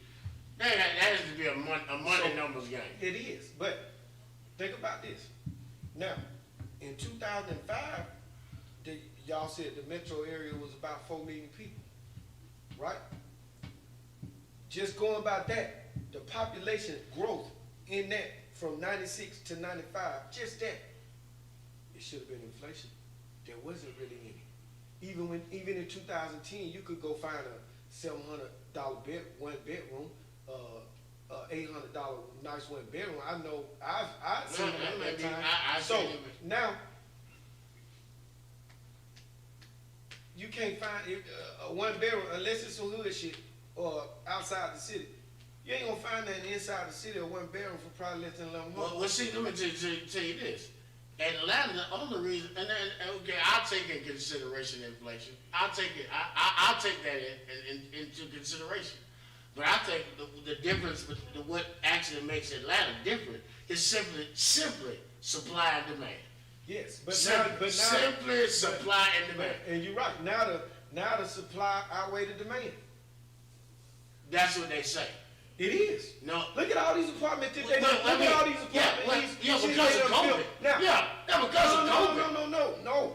a money So- numbers game. It is, but think about this. Now, in 2005, y'all said the metro area was about 4 million people, right? Just going by that, the population growth in that from 96 to 95, just that, it should have been inflation. There wasn't really any. Even in 2010, you could go find a $700 one bedroom, $800 nice one bedroom. I know I've seen them at that time. I So seen them. now you can't find a one bedroom unless it's some hood shit or outside the city. You ain't gonna find that inside the city or one bedroom for probably less than 1100. Well, see, let me tell you this. Atlanta, the only reason, and okay, I'll take in consideration inflation. I'll take it. I'll take that into consideration. But I think the difference with what actually makes Atlanta different is simply supply and demand. Yes, but Simply supply and demand. and you're right. Now the supply outweigh the demand. That's what they say. It is. No. Look at all these apartments that they Well, look I at mean, all these apartments. yeah, these shit because they of done COVID. built. Now, Because of COVID. No,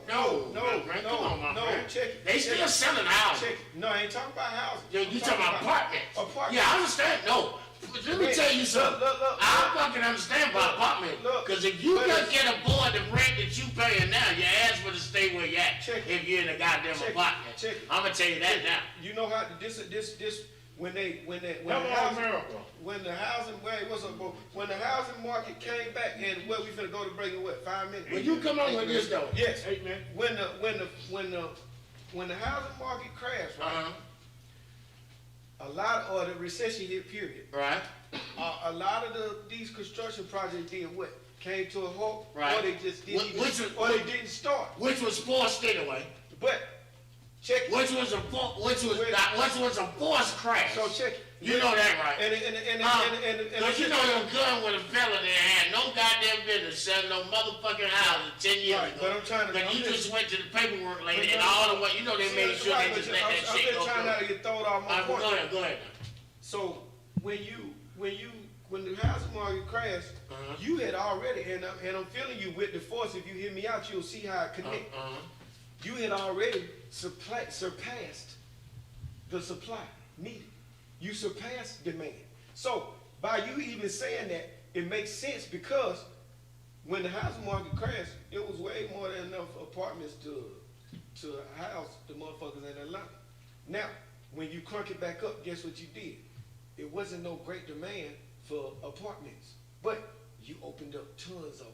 my friend, come on, my friend. check it. They check still it, selling houses. check it. No, I ain't talking about houses. You I'm talking about apartments? Yeah, I understand. No, but let me Wait, tell you something. look, I fucking understand about look, apartment. look, Because if you but can it's- get aboard the rent that you paying now, your ass would stay where you at. Check it. If you're in a goddamn Check it, apartment. check it. I'm gonna tell you that now. You know how this when the housing market came back and what we finna go to break in what 5 minutes. When you come on with this though. Yes. When the housing market crashed, right? Or the recession hit period. Right. A lot of these construction projects did what? Came to a halt, Right. or they just didn't, Which they didn't start. Which was forced anyway. But check it. Which was a forced crash. So check it. You know that, right? And Cause you know your gun with a felony had no goddamn business selling no motherfucking house 10 years Right, ago. but I'm trying to- But I'm you just- just went to the paperwork lady and all the way, you know they made sure they just let that I'm shit just go trying not to through. get thrown off my point. Go ahead. So when the housing market crashed, you had already, and I'm feeling you with the force. If you hear me out, you'll see how it connect. You had already surpassed the supply needed. You surpassed demand. So by you even saying that, it makes sense because when the housing market crashed, it was way more than enough apartments to house the motherfuckers in Atlanta. Now, when you crunk it back up, guess what you did? It wasn't no great demand for apartments, but you opened up tons of them.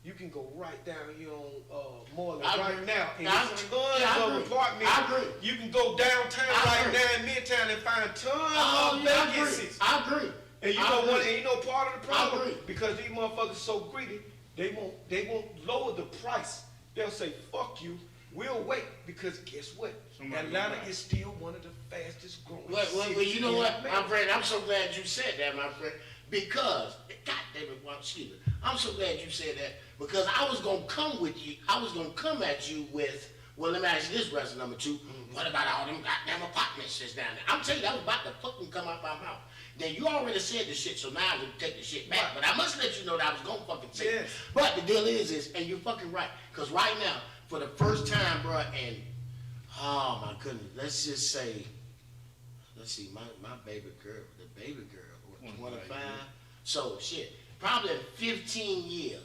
You can go right down here on Moreland I right agree. now and I get agree. tons Yeah, I of agree. apartments. I agree. You can go downtown I right agree. now in Midtown and find tons Oh, of yeah, I vacancies. agree. I agree. And you I know agree. what? And you know part of the problem agree. because these motherfuckers so greedy, they won't lower the price. They'll say fuck you. We'll wait because guess what? Atlanta is still one of the fastest growing. Well, cities you know in what, America. my friend? I'm so glad you said that, my friend. Because, God damn it, well, excuse me. I'm so glad you said that because I was gonna come with you. I was gonna come at you with, well, let me ask you this, wrestler number 2. What about all them goddamn apartments that's down there? I'm telling you, that was about to fucking come out my mouth. Then you already said the shit, so now I can take the shit back. Right. But I must let you know that I was gonna fucking say it. Yes. But the deal is, and you're fucking right. Because right now, for the first time, bro, and oh my goodness, let's just say, let's see, my baby girl, what, 25? So shit, probably in 15 years,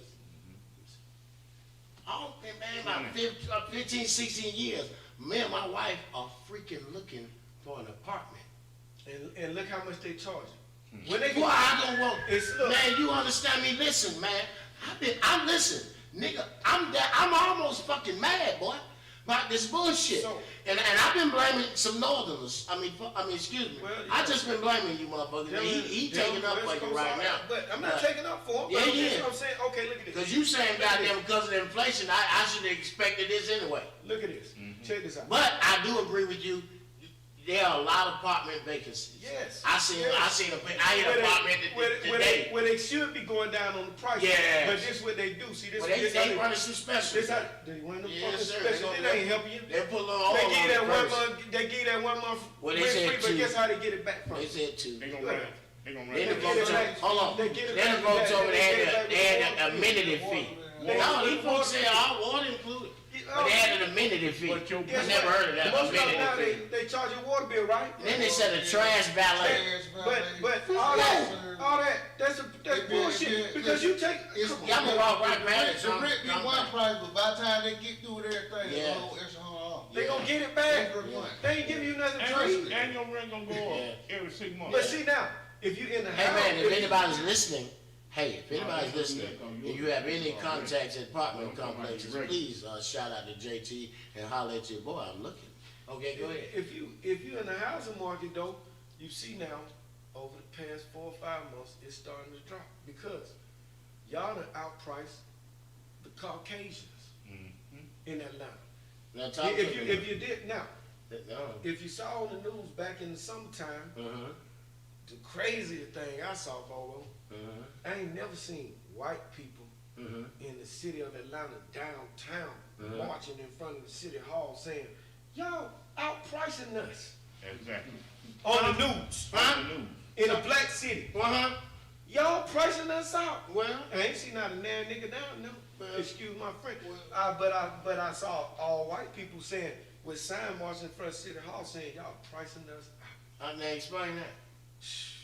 man, about 15, 16 years, me and my wife are freaking looking for an apartment. And look how much they charge you. When they Boy, I don't want, It's- look. man, you understand me? Listen, man, I'm listen, nigga, I'm almost fucking mad, boy, about this bullshit. So- and I've been blaming some northerners. I mean, excuse me. Well, I yeah. just been blaming you, motherfucker. He taking up for you right now. But I'm not taking up for him. Yeah, But yeah. I'm saying, okay, look at this. Cause you saying Look at goddamn this. because of the inflation, I should have expected this anyway. Look at this. Check this out. But I do agree with you. There are a lot of apartment vacancies. Yes. I hit an apartment today. Where they should be going down on the price. Yes. But this is what they do. See, this Well, this they how running some specials. This how they run the Yes, fucking sir. special. They They ain't helping you. They put a little oil They on give it that one first. month. They give that 1 month Well, they rent said free. But two. guess how they get it back from? They said two. They gonna Look. run. They gonna Then the run. get it folks back. hold on. They get it Then the back. folks over They get it there back they had with an amenity fee. They- No, these folks said all water included. But they had an amenity fee. But your- I Guess never what? heard of that Most of them now amenity fee. they charge you a water bill, right? Then they said a trash valet. But all that's They- bullshit they- because you take. It's Y'all can walk right past it. The rent be one price, but by the time they get through with everything, Yeah. it's a whole extra $100. They gonna get it back. Every month. They ain't giving you nothing And free. your rent gonna go up every 6 months. But see now, if you in the Hey house, man, if you- anybody's listening, if anybody's that's listening, okay. and you have any contacts at apartment Well, complexes, right. please shout out to JT and holler at your boy. I'm looking. Okay, go ahead. if you in the housing market though, you see now over the past 4 or 5 months, it's starting to drop because y'all done outpriced the Caucasians in Atlanta. Now talk If to you me. if you did now, No. if you saw on the news back in the summertime, Uh-huh. the craziest thing I saw, Bobo, Uh-huh. I ain't never seen white people Uh-huh. in the city of Atlanta downtown Uh-huh. marching in front of the city hall saying, y'all outpricing us Exactly. on the news Huh? The news. in a black city. Uh-huh. Y'all pricing us out. Well, I ain't seen not a damn nigga down, no. Well, Excuse my French. But I saw all white people saying with sign marching in front of City Hall saying y'all pricing us out. now explain that.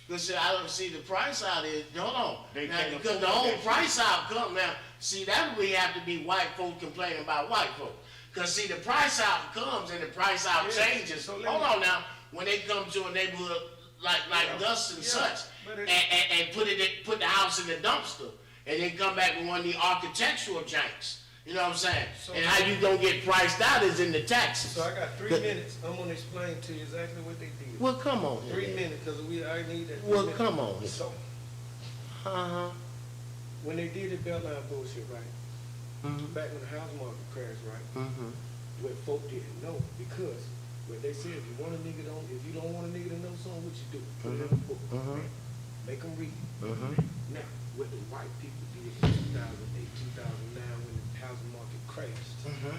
Cause see, I don't see the price out is, hold on. They Now, can't because the afford whole that price out come now, see, that we have to be white folks complaining about white folks. Cause see, the price out comes and the price out Yeah, changes. so Hold let me- on now, when they come to a neighborhood like Yeah, Gus and yeah, such, but and, it- put the house in the dumpster, and then come back with one of the architectural janks. You know what I'm saying? So- And how you gonna get priced out is in the taxes. So I got 3 minutes. I'm gonna explain to you exactly what they did. Well, come on. 3 here. minutes, because I need that. 3 Well, minutes. come on. So Uh-huh. when they did the Beltline bullshit, right? Mhm. Back when the house market crashed, right? Mhm. What folk didn't know because what they said, if you want a nigga if you don't want a nigga to know something, what you do? Put it in a book. Mhm. Make them read. Mhm. Now, what the white people did in 2008, 2009 when the housing market crashed, Mhm.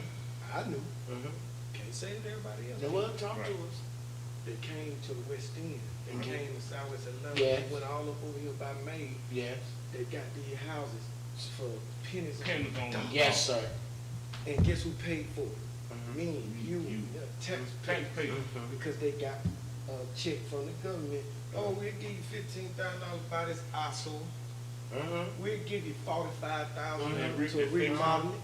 I knew. Mhm. Can't say it to everybody else. Now, well, talk Right. to us. They came to the West End. They Mhm. came to Southwest Atlanta. Yeah. They went all up over here by May. Yes. They got these houses for pennies. Pennies on the Yes, sir. And guess who paid for it? Mhm. Me, you, You. the taxpayer. Taxpayer. Because they got a check from the government. Oh, we'll give you $15,000 by this ISO. Mhm. We'll give you $45,000 Mhm. to remodel it.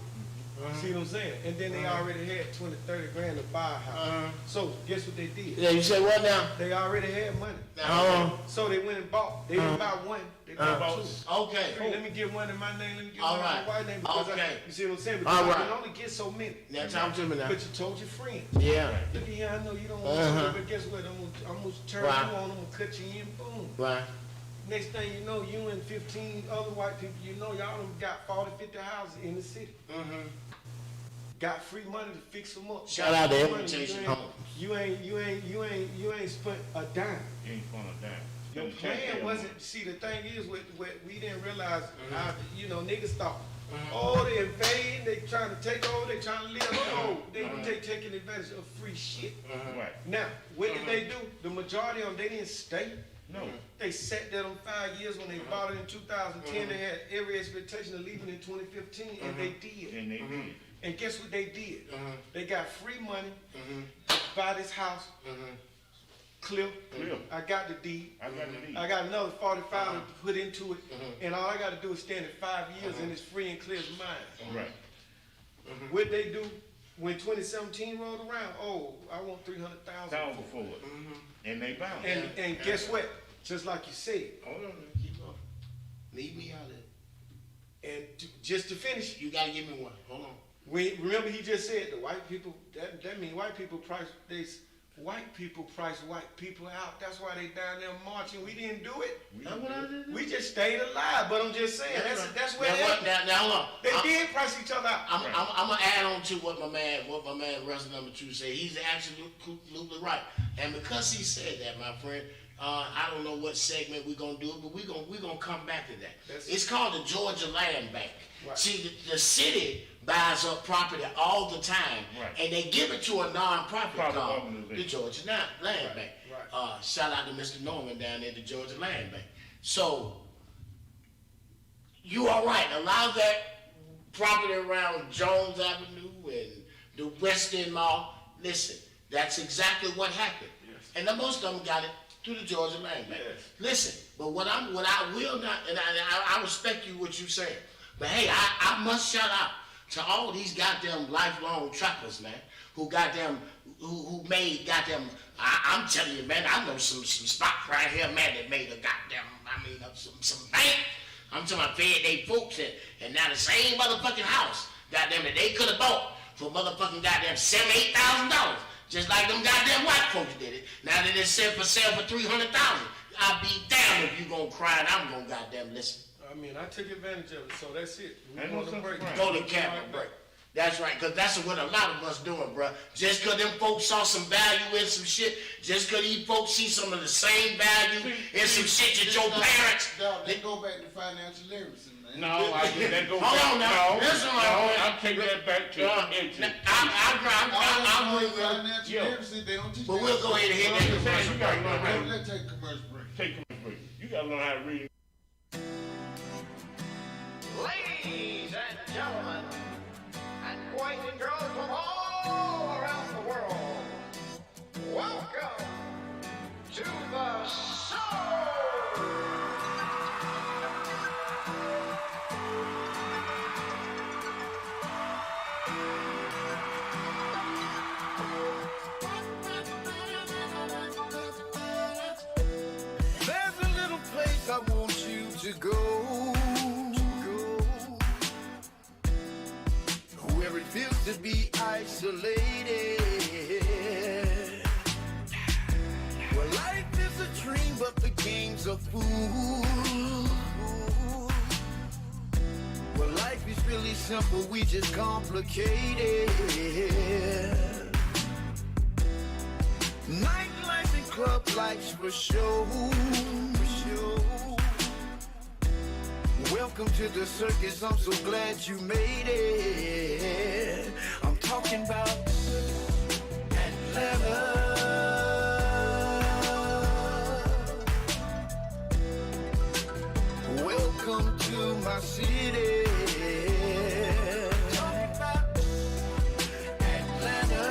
Mhm. See what I'm saying? And then they already had 20, 30 grand to buy a house. Uh-huh. So guess what they did? Yeah, you say what now? They already had money. So they went and bought. They didn't buy one. They bought two. Okay. Hey, let me get one in my name. Let me get All one in right. my wife's name. Because Okay. you see what I'm saying? All Because I right. can only get so many. Now talk to me now. But you told your friends. Yeah. Look here, I know you don't want Uh-huh. to, but guess what? I'm gonna turn Right. you on. I'm gonna cut you in. Boom. Right. Next thing you know, you and 15 other white people, you know, y'all done got 40, 50 houses in the city. Mhm. Got free money to fix them up. Shout Got out to free money. Invitation You Homes. You ain't spent a dime. You ain't fun of that. Your plan wasn't. See, the thing is, what we didn't realize. Niggas thought, oh, they invading, they trying to take over, they trying to live. No, they taking advantage of free shit. Right. Now, what did they do? The majority of them, they didn't stay. No. They sat there on 5 years when they bought it in 2010. They had every expectation of leaving in 2015, and they did. And they did. And guess what they did? They got free money to buy this house. Clip. Clip. I got the deed. I got the deed. I got another 45 to put into it, and all I got to do is stand at 5 years, and it's free and clear as mine. Right. What they do when 2017 rolled around? Oh, I want 300,000 $1,000 for it. And they bound. And guess what? Just like you said, Hold on, keep on. Leave me out of it. and just to finish, You gotta give me one. Hold on. remember he just said the white people. That means white people price white people out. That's why they down there marching. We didn't do it. That's what I did. We just stayed alive. But I'm just saying that's where Now, hold on. they did price each other out. I'm gonna add on to what my man Wrestler number 2 said. He's absolutely right. And because he said that, my friend, I don't know what segment we're gonna do, but we're gonna come back to that. It's called the Georgia Land Bank. Right. See, the city buys up property all the time, Right. and they give it to a non-profit Private called organization. the Georgia Land Bank. Right. Shout out to Mr. Norman down there at the Georgia Land Bank. So, you are right. A lot of that property around Jones Avenue and the West End Mall, listen, that's exactly what happened. Yes. And the most of them got it through the Georgia Land Bank. Yes. Listen, but what I will not, and I respect you what you saying, but hey, I must shout out to all these goddamn lifelong trappers, man, who made goddamn, I'm telling you, man, I know some spots right here, man, that made a goddamn, some bank. I'm talking about fed they folks, and now the same motherfucking house, goddamn, that they could have bought for motherfucking goddamn $7,000, $8,000, just like them goddamn white folks did it. Now that it's set for sale for $300,000, I'll be damned if you gonna cry and I'm gonna goddamn listen. I mean, I took advantage of it, so that's it. We Ain't going no to break. sense Go to camera break. That's right, because that's what a lot of us doing, bro. Just because them folks saw some value in some shit, just because these folks see some of the same value in some shit that your parents... They go back to financial literacy, man. No, that goes Hold back. on now. Listen, I'll take that back to education. I'm All with you. financial Yo. literacy, they don't teach But that. we'll go ahead and hit that commercial You gotta break. learn how to Let's take a commercial break. take a break. You gotta learn how to read. Ladies and gentlemen, and boys and girls from all around the world, welcome to the show! There's a little place I want you to go, where it feels to be isolated, where life is a dream but the game's a fool, where life is really simple, we just complicate it. Nightlife and club lights for show. Welcome to the circus, I'm so glad you made it. I'm talking about Atlanta. Welcome to my city. Talking about Atlanta.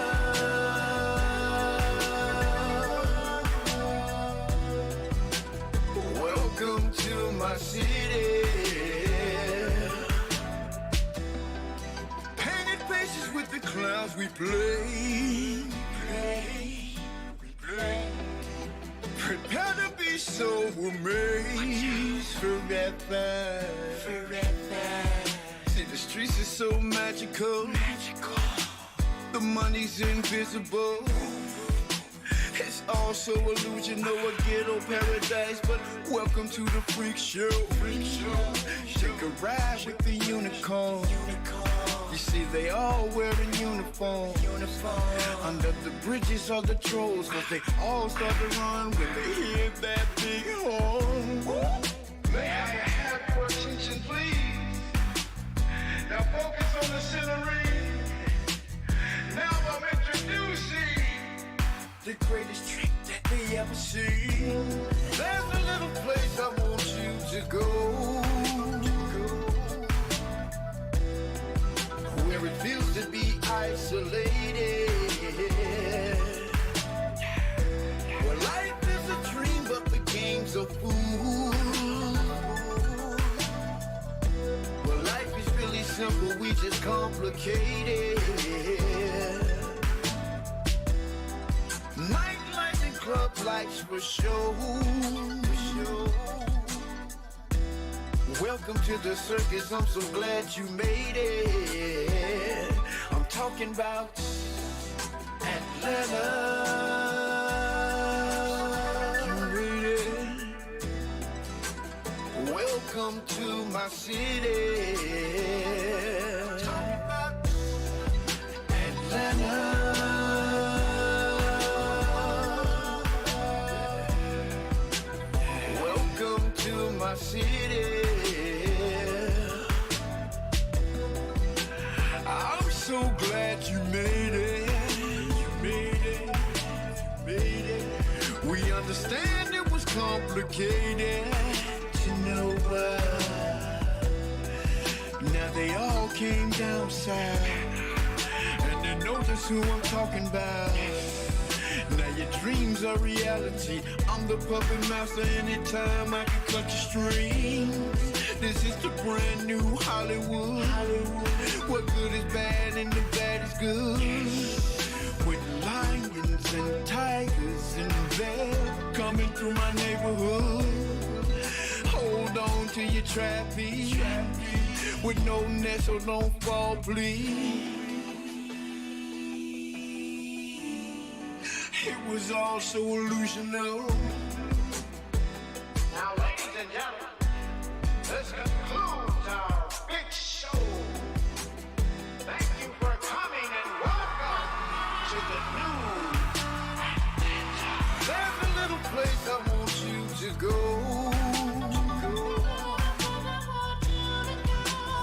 Welcome to my city. Painted faces with the clowns we play. Prepare to be so amazed forever. See, the streets are so magical. The money's invisible. It's also illusional, a ghetto paradise, but welcome to the freak show. Take a ride with the unicorn. You see, they all wearing uniform. Under the bridges are the trolls, cause they all start to run when they hear that big horn. May I have your attention, please? Now focus on the scenery. Now I'm introducing The greatest trick that they ever seen. There's a little place I want you to go, where it feels to be isolated, where life is a dream but the game's a fool, where life is really simple, we just complicated. Nightlife and club lights for show. Welcome to the circus, I'm so glad you made it. I'm talking about Atlanta. Welcome to my city. Talking about Atlanta. Welcome to my city. I'm so glad you made it. You made it. You made it. We understand it was complicated. You know what? Now they all came down south, and they know just who I'm talking about. Now your dreams are reality. I'm the puppet master. Anytime I can cut your strings. This is the brand new Hollywood. What good is bad and the bad is good. With lions and tigers and bears coming through my neighborhood. Hold on to your trapeze with no net, so don't fall, please. It was all so illusional. Now, ladies and gentlemen, this concludes our big show. Thank you for coming and welcome to the new Atlanta. There's a little place I want you to go.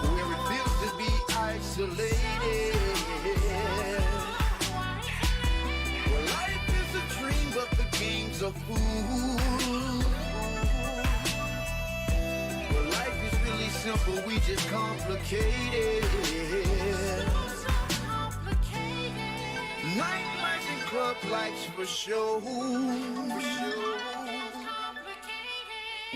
Where it feels to be isolated. Where life is a dream, but the game's a fool. Where life is really simple, we just complicated. Nightlife and club lights for show.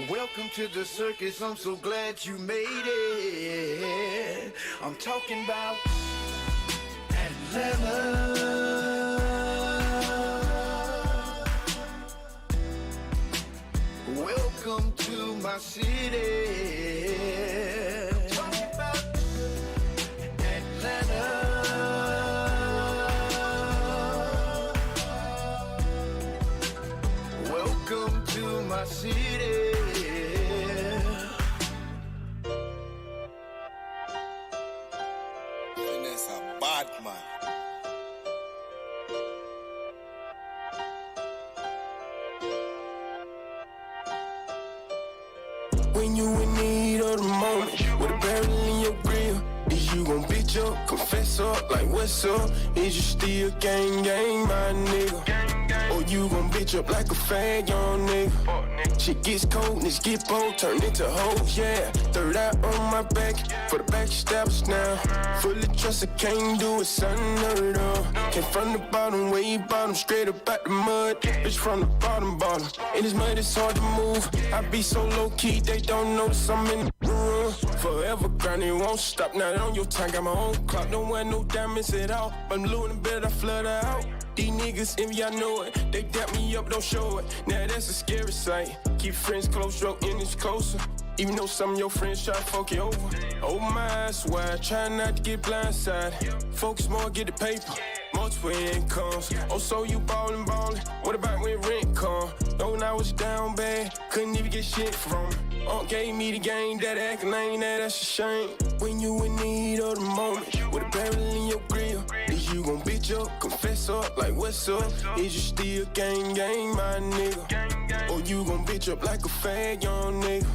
Welcome to the circus, I'm so glad you made it. I'm talking about Atlanta. Welcome to my city. I'm talking about Atlanta. Welcome to my city. Finesse a bad man. When you in need of the moment, with a barrel in your grill, is you gon' bitch up, confess up, like what's up? Is you still gang, my nigga? Or you gon' bitch up like a fag, young nigga? Shit gets cold, niggas get bold, turn into hoes, yeah. Third eye on my back, for the backstabbers now. Fully trust, I can't do it, son, unheard of. Came from the bottom, way bottom, straight up out the mud. Bitch from the bottom. In this mud, it's hard to move. I be so low-key, they don't notice I'm in the room. Forever grinding, won't stop, now on your time, got my own clock. Don't wear no diamonds at all, but I'm blue in the bed, I flood out. These niggas envy, I know it. They dap me up, don't show it. Now that's a scary sight. Keep friends close, your enemies closer. Even though some of your friends try to fuck you over. Oh my, I swear, try not to get blindsided. Focus more, get the paper. Multiple incomes. Oh, so you ballin'. What about when rent come? Oh, when I was down bad, couldn't even get shit from it. Aunt gave me the game, that actin' ain't that's a shame. When you in need of the moment, with a barrel in your grill, is you gon' bitch up, confess up, like what's up? Is you still gang, my nigga? Or you gon' bitch up like a fag, young nigga?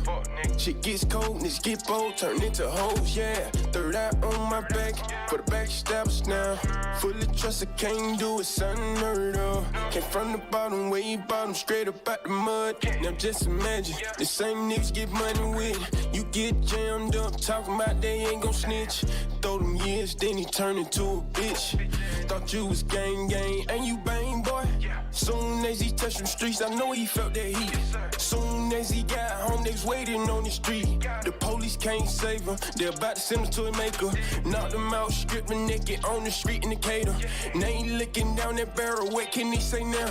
Shit gets cold, niggas get bold, turn into hoes, yeah. Third eye on my back, for the backstabbers now. Fully trust, I can't do it, son, unheard of. Came from the bottom, way bottom, straight up out the mud. Now just imagine, the same niggas get money with. You get jammed up, talking about they ain't gon' snitch. Throw them years, then he turned into a bitch. Thought you was gang, ain't you bang, boy? Soon as he touched them streets, I know he felt that heat. Soon as he got home, they was waiting on the street. The police can't save him, they're about to send him to a maker. Knocked him out, stripped him naked on the street in Decatur. Now he looking down that barrel, what can he say now?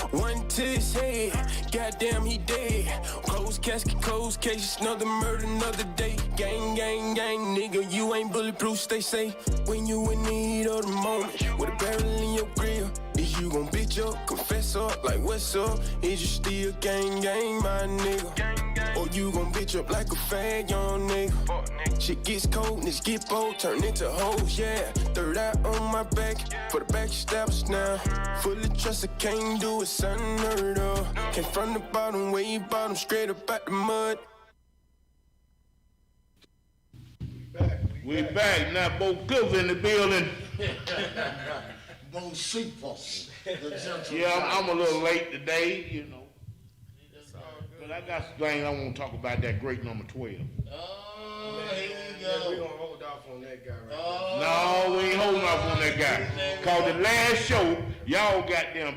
One to his head, goddamn he dead. Closed casket, closed case, another murder, another day. Gang, gang, gang, nigga, you ain't bulletproof, stay safe. When you in need of the moment, with a barrel in your grill, is you gon' bitch up, confess up, like what's up? Is you still gang, gang, my nigga? Or you gon' bitch up like a fag, young nigga? Shit gets cold, niggas get bold, turn into hoes, yeah. Third eye on my back, for the back steps now. Full of trust, I can't do it, son, unheard of. Came from the bottom, way bottom, straight up out the mud. We back now. Bobo in the building. Bon Seafolks. Yeah, I'm a little late today, you know. But I got some things I want to talk about that great number 12. Oh, here we Yeah, go. we gonna hold off on that guy right No, we ain't holding off on that guy. Cause the last show, y'all got them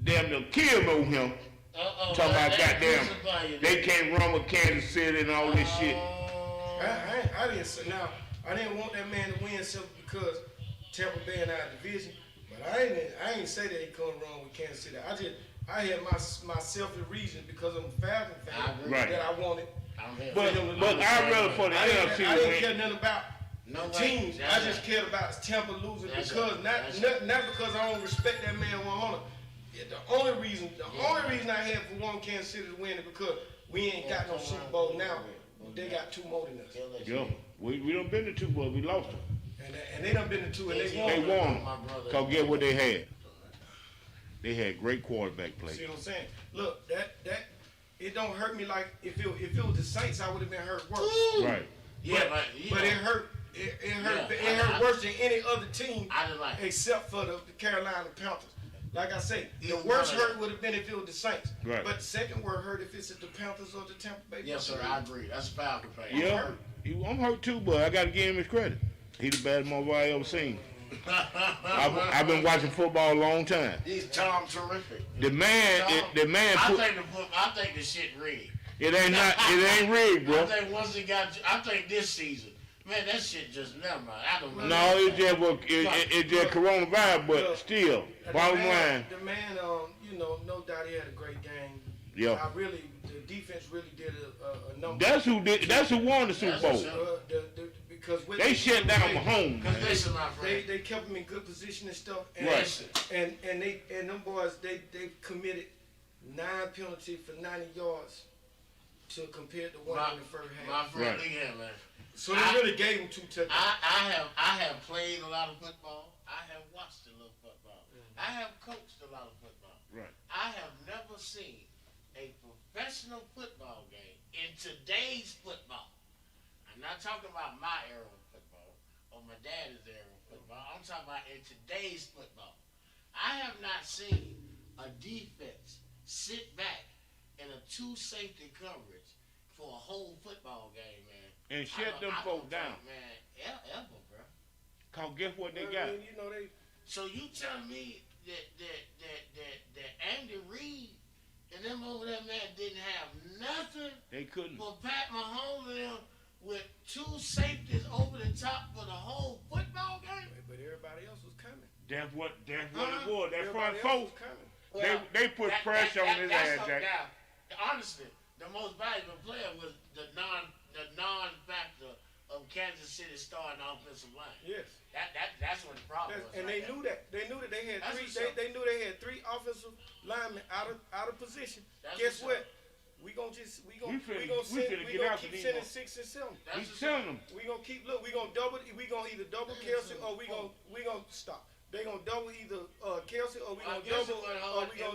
damn killed on him. Talking about goddamn, they can't run with Kansas City and all this shit. I didn't say now. I didn't want that man to win simply because Tampa Bay in our division. But I ain't say that he couldn't run with Kansas City. I had my selfish reason because I'm a Falcon fan Right. that I wanted. But I'd rather for the NFC I to didn't win. care nothing about the teams. I just cared about Tampa losing because not because I don't respect that man 100. Yeah, the only reason I had for one Kansas City to win is because we ain't got no Super Bowl now. They got 2 more than us. Yeah, we done been to 2, but we lost them. And they done been to 2 and they They won. won. Cause get what they had. They had great quarterback play. See what I'm saying? Look, that it don't hurt me like if it was the Saints, I would have been hurt worse. Right. But it hurt. It hurt worse than any other team I didn't like it. except for the Carolina Panthers. Like I say, the worst hurt would have been if it was the Saints. Right. But the second word hurt if it's at the Panthers or the Tampa Bay. Yes, sir, I agree. That's a Falcon fan. Yeah, I'm hurt too, but I gotta give him his credit. He the baddest motherfucker I ever seen. I've been watching football a long time. He's Tom terrific. The man put. I think the shit rigged. It ain't rigged, bro. I think once it got, I think this season, man, that shit just never mind. I don't know. No, it just coronavirus, but still, bottom line. The man, no doubt he had a great game. Yeah. The defense really did a number. That's who won the Super Bowl. Because They shut down Mahomes. Because listen, my friend. they kept him in good position and stuff. And, Right. And them boys, they committed 9 penalties for 90 yards to compare to one in the first half. My friend, Right. look here, man. So they really gave him 2 touchdowns. I have played a lot of football. I have watched a little football. I have coached a lot of football. Right. I have never seen a professional football game in today's football. I'm not talking about my era of football or my dad's era of football. I'm talking about in today's football. I have not seen a defense sit back in a 2 safety coverage for a whole football game, man. And shut them folks down. Man, ever, bro. Cause guess what they got? So you telling me that Andy Reid and them over there, man, didn't have nothing They couldn't. for Pat Mahomes and them with 2 safeties over the top for the whole football game? But everybody else was coming. That's what it was. That Everybody front else folks, was coming. they put pressure on his ass, that's Jack. now, honestly, the most valuable player was the non-factor of Kansas City starting offensive line. Yes. That's what the problem was. And right they there. knew that. They knew that they had That's 3. what's up. They knew they had 3 offensive linemen out of position. That's Guess what's what? We gonna finna get out keep to these sending mo- 6 and 7. That's He's what's telling up. them. We gonna keep we gonna either double Kelsey or we gonna stop. They gonna double either Kelsey or we gonna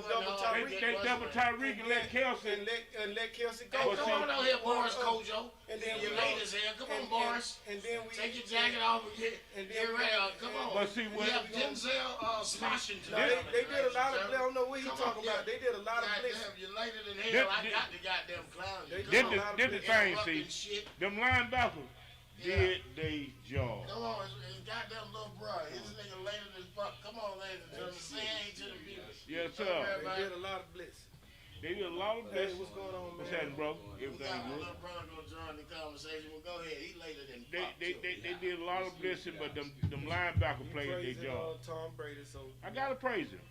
double Tyreek. They double Tyreek and let Kelsey. and let Kelsey go. Hey, come on out here, Boris Kojo. And then you we late go- as hell. Come and- on, Boris. And then we Take your jacket off and get ready. Come on. But see, we what- have Denzel Washington. No, they did a lot of. I don't know what he talking about. They did a lot of blitz. Goddamn, you later than hell. I got the goddamn clown. They Come did on. the- Did the thing, see. Interrupting shit. Them linebackers did they job. Come on, it's goddamn little bro. His nigga later than fuck. Come on, ladies and gentlemen. Say hey to the viewers. Yes, Tell sir. everybody did a lot of blitzing. They did a lot of Hey, blitzing. what's going on, man? What's happening, bro? We Everything got my good. little brother gonna join the conversation. Well, go ahead. He later than They did a lot of blitzing, but them linebacker played their Praising, job. Tom Brady, so I gotta praise him.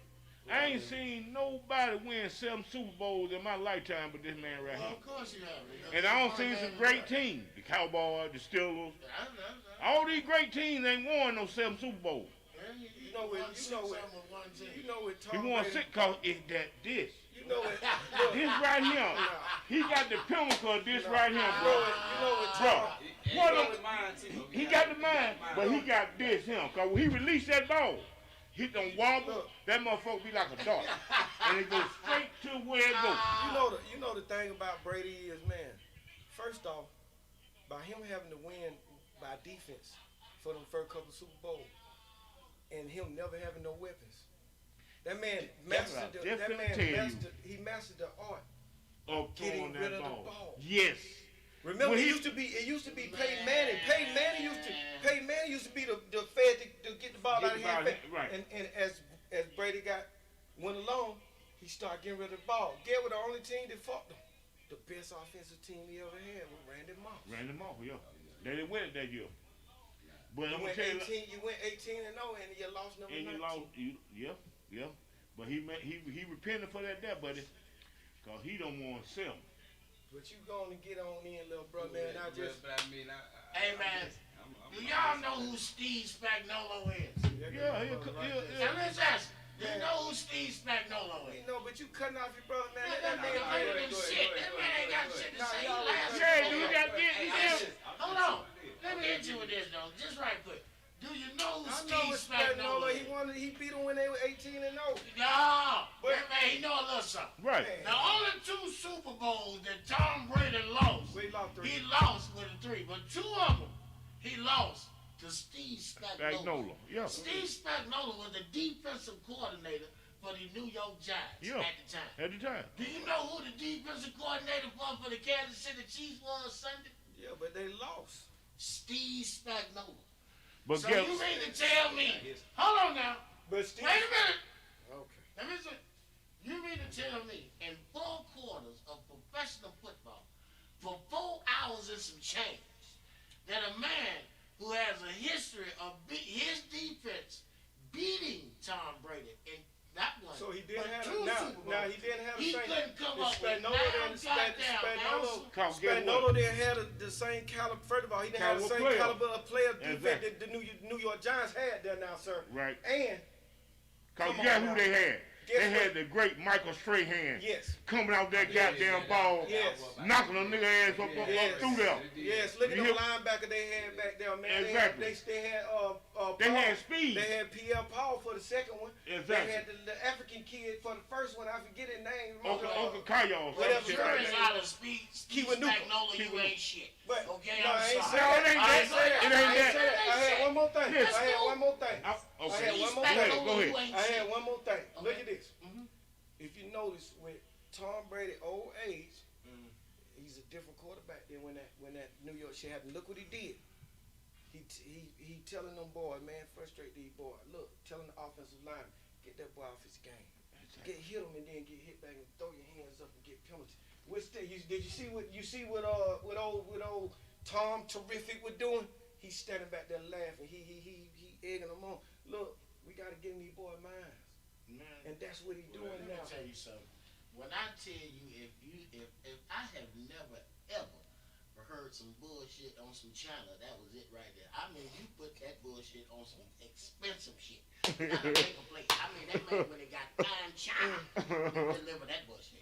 I ain't seen nobody win 7 Super Bowls in my lifetime but this man right Well, here. of course you have. And I don't see some great teams. The Cowboys, the Steelers. All these great teams ain't won no 7 Super Bowls. you know what He Tom won Brady. 6 cause it's this. You know what? Look, This right here. He got the pinnacle of this right here, you bro. know what Bro, Tom. he got the mind, but he got this him. Cause when he released that ball, he don't wobble, that motherfucker be like a dart. And it goes straight to where it goes. You know the thing about Brady is, man. First off, by him having to win by defense for them first couple Super Bowls, and him never having no weapons, that man mastered the, he mastered the art Of getting throwing rid that of the ball. ball. Yes. Remember, When it he- used to be Peyton Manning. Peyton Manning used to be the fed to get the ball Get out of the ball, hand. right. And as Brady went along, he started getting rid of the ball. Get with the only team that fucked him. The best offensive team he ever had was Randy Moss. Ran them off, yeah. They didn't win it that year. But I'm You gonna went tell you, 18. You went 18-0, and you lost number and 19. you lost, yeah. But he repented for that, buddy. Cause he don't want to sell. But you going to get on in, little bro, man. I just. Hey, man. Do y'all know who Steve Spagnuolo is? Yeah, Now, let's ask. Do you know who Steve Spagnuolo is? You know, but you cutting off your brother, man. That man ain't shit. That man ain't got shit to say. Last Yeah, week. dude, you got this. Hold on. Let me hit you with this, though. Just right quick. Do you know who I know Steve it's Spagnuolo Spagnuolo. is? He beat him when they were 18-0. No. That man, he know a little something. Right. The only 2 Super Bowls that Tom Brady lost, We lost 3. he lost with a 3. But 2 of them, he lost to Steve Spagnuolo. Spagnuolo, yeah. Steve Spagnuolo was the defensive coordinator for the New York Giants Yeah. at the time. At the time. Do you know who the defensive coordinator for the Kansas City Chiefs was Sunday? Yeah, but they lost. Steve Spagnuolo. But So guess, you mean to tell me, hold on now, But Steve. wait a minute. Okay. Let me say, you mean to tell me in 4 quarters of professional football, for 4 hours and some change, that a man who has a history of his defense beating Tom Brady in not one, So he didn't but have 2 now. Super Bowls. Now he didn't have the He same. couldn't come the up with Spagnuolo 9 didn't- goddamn answers. Cause guess Spagnuolo what? didn't have the same caliber. First of all, he didn't have the Caliber same player. caliber of player defense Exactly. that the New York Giants had there now, sir. Right. And Cause Come guess on who now. they had? Guess They what? had the great Michael Strahan yes, coming out that goddamn ball, yes, knocking a nigga ass up through there. yes. Look at You the hear- linebacker they had back there, man. Exactly. They had They Paul. had speed. They had Pierre Paul for the second one. Exactly. They had the African kid for the first one. I forget his name. Uncle Kyle. Whatever. Shit Sure like is that. out of speed. Steve Kiwanuka. Spagnuolo, you Kiwanuka. ain't shit. But Okay, no, I'm I ain't sorry. say No, it that. ain't I ain't that. say that. It ain't I ain't that. say that. I had one more thing. Yes. I had one more thing. Okay. I had Steve one more Go ahead, Spagnuolo, go ahead. you ain't I shit. had one more thing. Look Okay. at this. If you notice, with Tom Brady old age, he's a different quarterback than when that New York shit happened. Look what he did. He telling them boys, man, frustrate these boys. Look, telling the offensive line, get that boy off his game. Get hit him and then get hit back and throw your hands up and get penalties. Did you see what old Tom Terrific was doing? He's standing back there laughing. He egging them on. Look, we gotta get in these boys' minds. Man, And that's what he's doing let me now. tell you something. When I tell you, if I have never ever heard some bullshit on some China, that was it right there. I mean, you put that bullshit on some expensive shit. You gotta make a plate. I mean, that man when it got fine China, he deliver that bullshit.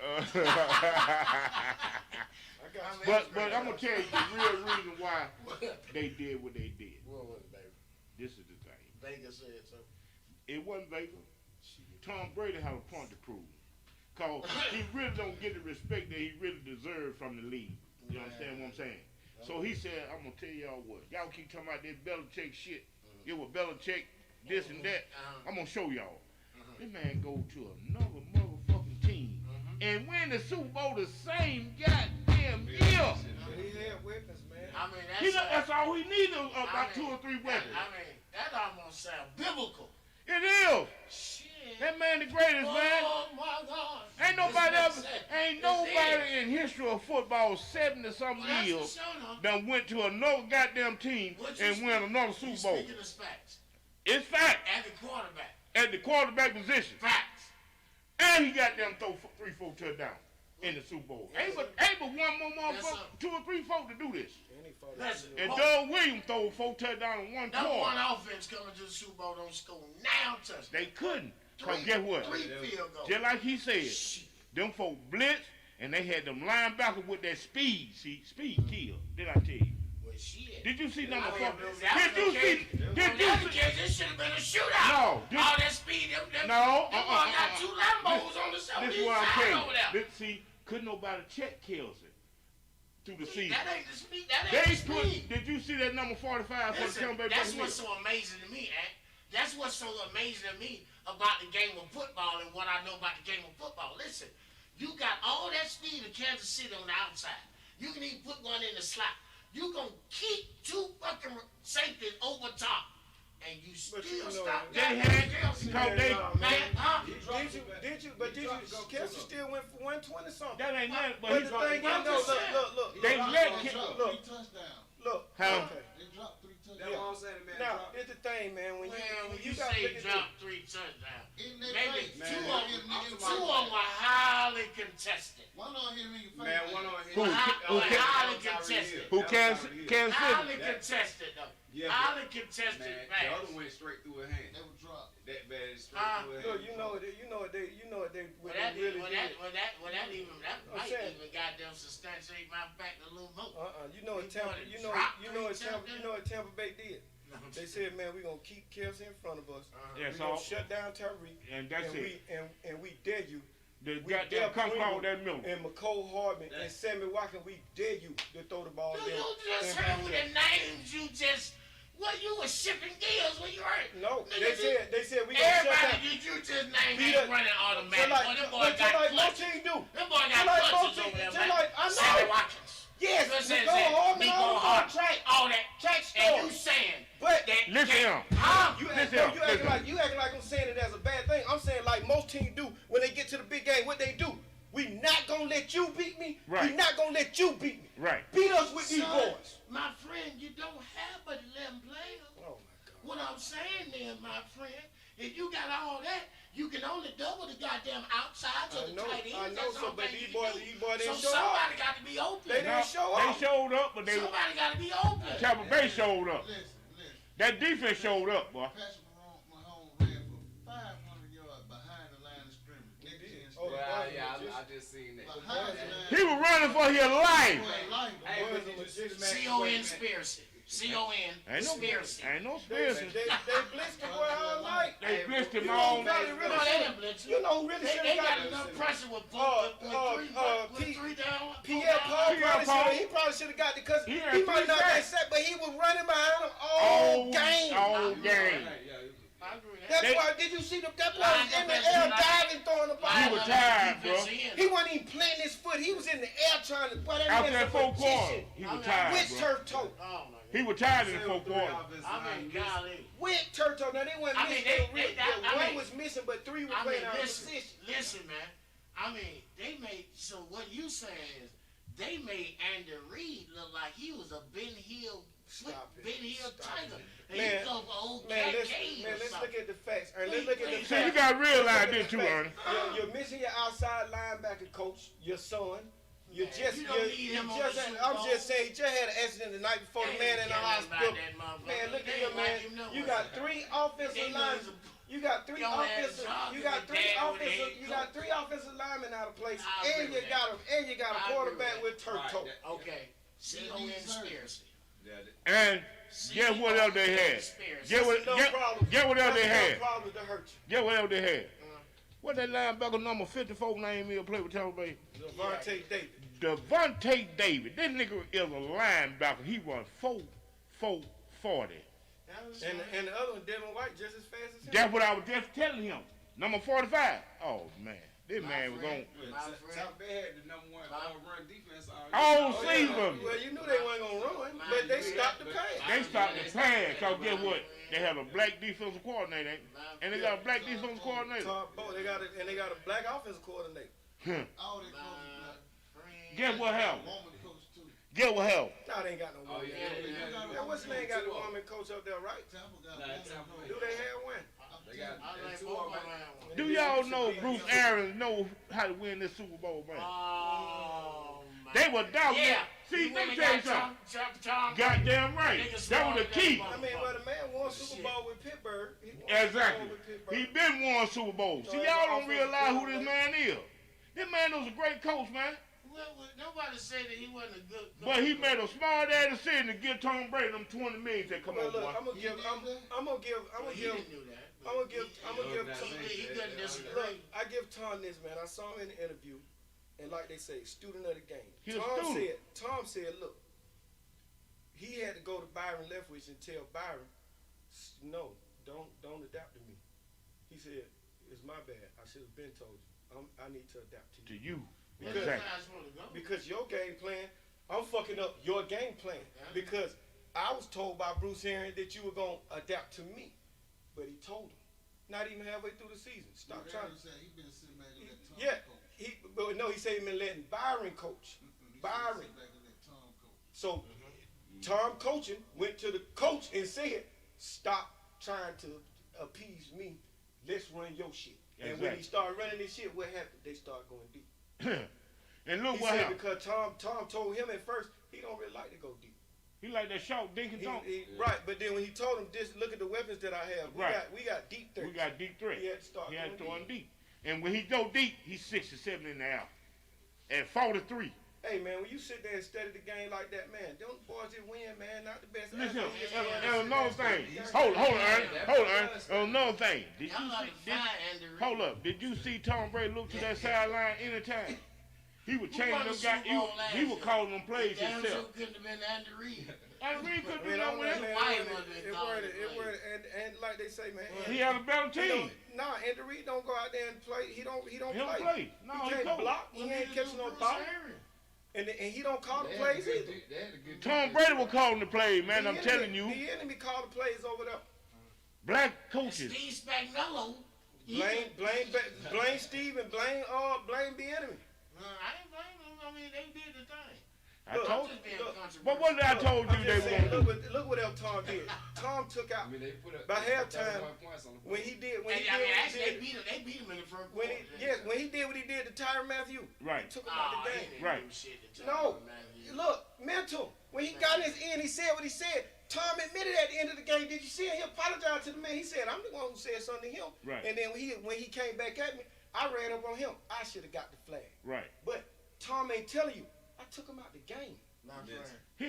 I got you. But I'm gonna tell you the real reason why they did what they did. What was it, baby? This is the thing. Vegas said so. It wasn't Vegas. Tom Brady had a point to prove. Cause he really don't get the respect that he really deserves from the league. You understand what I'm saying? So he said, I'm gonna tell y'all what. Y'all keep talking about this Belichick shit. It was Belichick, this and that. I'm gonna show y'all. This man go to another motherfucking team and win the Super Bowl the same goddamn year. He had weapons, man. I mean, That's all he needed, about 2 or 3 weapons. I mean, that almost sounds biblical. It is. Shit. That man the greatest, man. Oh my God. ain't nobody in history of football 70-something years done went to another goddamn team and win another Super Bowl. Speaking of facts. It's fact. At the quarterback position. Facts. And he got them throw 3-4 touchdowns in the Super Bowl. Ain't but one more motherfucker, 2 or 3 folk to do this. Listen, And Doug Williams threw 4 touchdowns in one that quarter. one offense coming to the Super Bowl don't score now touchdowns. They couldn't. Cause guess what? 3 field goals. Just like he said, them folk blitz and they had them linebackers with that speed. See, speed kill. Did I tell you? Well, shit. Did you see number 4? Did you see? This should have been a shootout. No. All that speed. Them got 2 Lambos on the side. This is what I'm saying. See, couldn't nobody check Kelsey through the season. That ain't the speed. That ain't the speed. Did you see that number 45 for the comeback? That's what's so amazing to me, That's what's so amazing to me about the game of football and what I know about the game of football. Listen, you got all that speed of Kansas City on the outside. You can even put one in the slot. You gonna keep 2 fucking safeties over top, and you still stop. They had Kelsey. Did you? Kelsey still went for 120 something. That ain't nothing. But the thing is, look. They let Three touchdowns. Look. How? They dropped 3 touchdowns. That's what I'm saying, man. Now, here's the thing, man. When You got say look at drop 3 touchdowns. In their Maybe face. 2 Man, of them were highly contested. One on him in your face. Man, one on him. Highly contested. Who Kansas City? Highly contested, though. Yeah, Highly contested man, the match. other went straight through her hand. They were dropped. That bad straight through her hand. Look, you know what they Well, really did. that might saying. even goddamn substantiate my fact a little more. You know what Tampa Bay did. They said, man, we're gonna keep Kelsey in front of us. Yes, We're gonna so shut down Tyreek. and that's it. And we dare you. The We goddamn dare come Pringle call that middle. and McCole Hardman and Sammy Watkins, we dare you to throw the ball You there. just heard the names you just. Well, you were shipping deals when you heard. No, Nigga, they said we gonna shut everybody down. you just named Peter- ain't running automatic. Just Boy, them boys like got most clutches. teams do. Them boys got Just like clutches most over there, teams- man. just like- I know. Sammy Watkins. Yes, Listen, McCole Hardman, Miko all the Hart, track. all that. Track And stars. you saying But that? Listen here. You Listen, acting like I'm saying it as a bad thing. I'm saying like most teams do when they get to the big game. What they do? We not gonna let you beat me. Right. We not gonna let you beat me. Right. Beat us with these Son, boys. my friend, you don't have but 11 players. Oh my God. What I'm saying then, my friend, if you got all that, you can only double the goddamn outsides of the tight ends. I know. That's So, all but thing these you boys do. didn't So show up. somebody got to be open. They didn't show up. They showed up, but they Somebody got to be open. Tampa Bay showed up. Listen. That defense showed up, boy. Patrick Mahomes ran for 500 yards behind the line of scrimmage. Next gen Oh, Well, yeah, I just seen that. Behind the line. He was running for his life. Hey, but did you see the match? C-O-N conspiracy. C-O-N Ain't no conspiracy. Ain't no They conspiracy. blitzed the boy all night. They blitzed him You all know, night. really No, they didn't blitz You know who really They should got have enough got pressure with three down. Pierre Paul Pierre Paul. he probably should have got it because He he had might three not been sacks. set, but he was running behind him all game. All game. I agree with that. That's They- why, did you see that boy Line was in up the as air United. diving, throwing the ball? He was tired, bro. He wasn't even planting his foot. He was in the air trying to, boy, that After man's that a four quarters, magician. he was tired, With bro. turf toe. Oh, my God. He was tired in the four quarters. I mean, golly. With turf toe. Now, they wasn't I mean, missing. I One mean- was missing, but 3 were I playing mean, out of listen, position. listen, man. I mean, they made, so what you saying is, they made Andy Reid look like he was a Ben Hill, Stop it. Ben Hill Stop tiger. Man, And he go for old Man, Cat let's, Cave man, or let's something. look at the facts. All right, let's look at the See, facts. See, you gotta realize Let's this look too, at the Ernie. facts. You're missing your outside linebacker coach, your son. You Man, just, you don't need him on the Super I'm Bowl. just saying, he just had an accident the night before. The They man ain't in the care nothing hospital. about that motherfucker. Man, look They at you, ain't man. like him no You way. got 3 offensive They know linemen. he's a- You got 3 Your ass offensive. job You is got a 3 dad with a offensive. head You got coach. 3 offensive linemen out of place, I agree and you with got that. a I agree quarterback with with turf toe. Okay. C-O-N conspiracy. And guess what else they had? Get what, No problem. get what else they That's no had? problem to hurt you. Get what else they had? What that linebacker number 54 name is play with Tampa Bay? Devontae Davis. Devontae Davis. This nigga is a linebacker. He run 4.40. And the other one, Devin White, just as fast as him. That's what I was just telling him. Number 45. Oh man, this man was going South Bay had the number 1 run defense all Oh, season. yeah. Well, you knew they weren't gonna run, but they stopped the pass. They stopped the pass. Cause guess what? They have a black defensive coordinator, and they got a black defensive coordinator. Todd Bowe, they got a black offensive coordinator. All their coaches black. Guess what happened? Woman coach too. Guess what happened? Nah, they ain't got no woman. Yeah, what's the name got the woman coach up there, right? Tampa got Nah, one Tampa. coach. Do they have one? They got I like two Bobo of them. around one. Do y'all know Bruce Arians know how to win this Super Bowl, man? Oh, man. They were doubting. Yeah. See, He let went me and tell you got something. Tom Goddamn right. Niggas That was the key. smarter I mean, but the man won Super Bowl with Pittsburgh. He won Exactly. Super Bowl with Pittsburgh. He been won Super Bowl. See, y'all don't realize who this man is. This man was a great coach, man. Well, nobody said that he wasn't a good coach. But he made a smart ass decision to give Tom Brady them 20 million that come Well, on, look, boy. I'm gonna give Tom. He didn't do that. He couldn't disagree. Look, I give Tom this, man. I saw him in the interview, and like they say, student of the game. He a student. Tom said, look, he had to go to Byron Leftwich and tell Byron, no, don't adapt to me. He said, it's my bad. I should have been told you. I need to adapt to To you. you. Because, because your game plan, I'm fucking up your game plan. Because I was told by Bruce Arians that you were going to adapt to me. But he told him, not even halfway through the season. Stop trying to. He been sitting back and let Tom Yeah, coach. but no, he said he been letting Byron coach. Byron. Sit back and let Tom coach. So Tom coaching went to the coach and said, stop trying to appease me. Let's run your shit. And when he started running this shit, what happened? They started going deep. And look He what said happened. because Tom told him at first he don't really like to go deep. He like that short dinking dunk. Right, but then when he told him this, look at the weapons that I have. We got deep threats. We got deep threat. He had to start He had to going throw deep. And when he go deep, he's 67 in the air. At 43. Hey man, when you sit there and study the game like that, man, them boys that win, man, not the best. Listen, athletes. and another thing. Hold on. Another thing. Did you see, hold up. Did you see Tom Brady look to that sideline anytime? He would change them guys. He would call them plays Damn sure himself. couldn't have been Andy Reid. And Reed couldn't do Man, nothing with him. and like they say, man, He had a better team. Nah, Andy Reid don't go out there and play. He don't He don't play. play. No, He he can't don't. block. He ain't catching no ball. And he don't call the plays either. Tom Brady was calling the play, man. The I'm enemy- telling you. The enemy call the plays over there. Black coaches. Steve Spagnuolo. Blame Steve and blame the enemy. I ain't blame them. I mean, they did the thing. I told you. Just being controversial. But what did I told you I'm they just were saying, going to do? look what else Tom did. Tom took out by halftime when he did Actually, they beat him in the first quarter. when he did what he did to Tyrann Mathieu. Right. He took him out the game. Right. No, look, mental. When he got in his end, he said what he said. Tom admitted at the end of the game. Did you see him? He apologized to the man. He said, "I'm the one who said something to him." Right. And then when he came back at me, I ran up on him. I should have got the flag. Right. But Tom ain't telling you. I took him out the game. He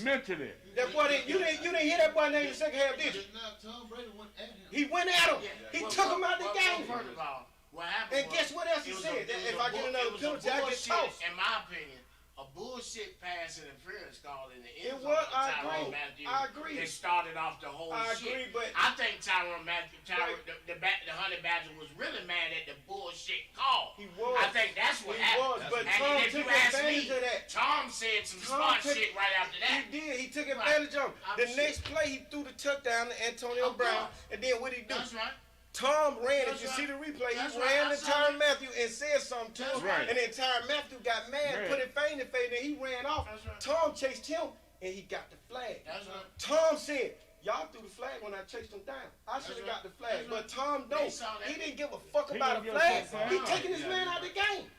mentally. That boy you didn't hear that boy name in the second half, did you? Tom Brady went at him. He went at him. He took him out the game. First of all, what happened And guess what else he said? That if I get another penalty, I get tossed. In my opinion, a bullshit pass interference call in the end It zone. was. of I Tyrann agree. Mathieu. I agree. It started off the whole I shit. agree, but I think Tyrann Mathieu, the Honey Badger was really mad at the bullshit call. He was. I think that's what He happened. was, but And Tom if took you ask advantage me, of that. Tom said some Tom smart took- shit right after that. He did. He took advantage of him. I'm The sure. next play, he threw the touchdown to Antonio Of Brown. course. And then what did he do? That's right. Tom ran. That's If you right. see the replay, That's he right. ran I to saw Tyrann it. Mathieu and said something to That's him. right. And then Tyrann Mathieu got mad, Right. put it fade in fade, and he ran off. That's right. Tom chased him, and he got the flag. That's right. Tom said, y'all threw the flag when I chased him down. I should have right. got the flag. That's But right. Tom They don't. saw that. He didn't give a fuck He about a didn't give a flag. fuck. He taking his man out the game.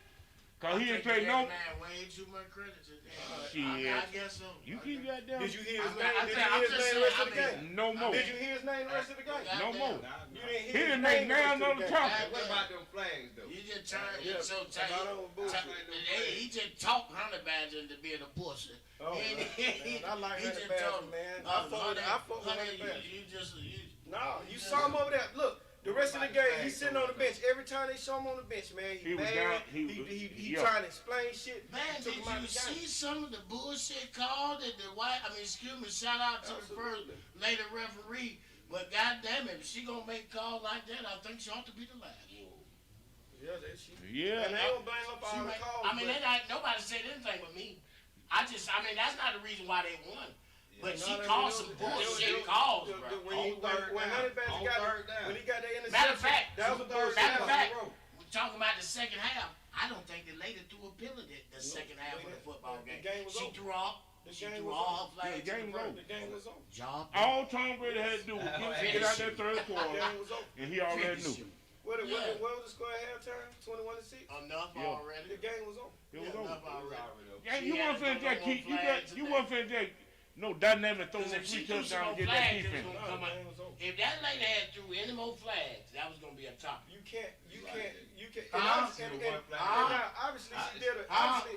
Because he didn't I play think no. that man way too much credit to that. Shit. I guess so. You keep that down. Did you hear his I'm name? not- Did you I'm hear his just name the saying, rest of the I mean- game? No more. Did you hear his name the rest of the game? No more. You didn't He hear his didn't make name the rest now of the another game. talking. What about them flags though? You just turn Yeah, so I tight. don't bullshit. He just talked Honey Badger into being a pussy. Oh, man, I like He Honey just Badger, told- man. I fuck with Honey, Honey Badger. you No, you saw him over there. Look, the rest of the game, he's sitting on the bench. Every time they show him on the bench, man, He was mad. down- He yeah. trying to explain shit. Man, He took did him out you the game. see some of the bullshit call that the white, excuse me, shout out to the first Absolutely. lady referee, but goddamn it, if she gonna make calls like that, I think she ought to be the last. Yeah, that shit. Yeah. And they don't blame her for She all the make- calls. I mean, but- they not, nobody said anything but me. That's not the reason why they won. But she called some bullshit calls, bro. When Honey Badger got it, when he got that interception, Matter of fact, that was a bullshit. Matter of call. fact, we're talking about the second half. I I don't think the lady threw a penalty the second half of the football game. The game was She over. threw all. The She game threw was all over. flags. The game was over. The game was over. Job. All Tom Brady had to do was get out that third The quarter, game was over. and he already knew. What Yeah. was the score at halftime? 21-6. Enough Yeah. already. The game was over. It was Enough over. already. Yeah, She you had want to to throw just no keep flags you and want to just no dynamic throw Because no if she free threw some touchdown, more get that flags, it was defense. gonna come The out. game was over. If that lady had threw any more flags, that was gonna be a topic. You can't. And Huh? now,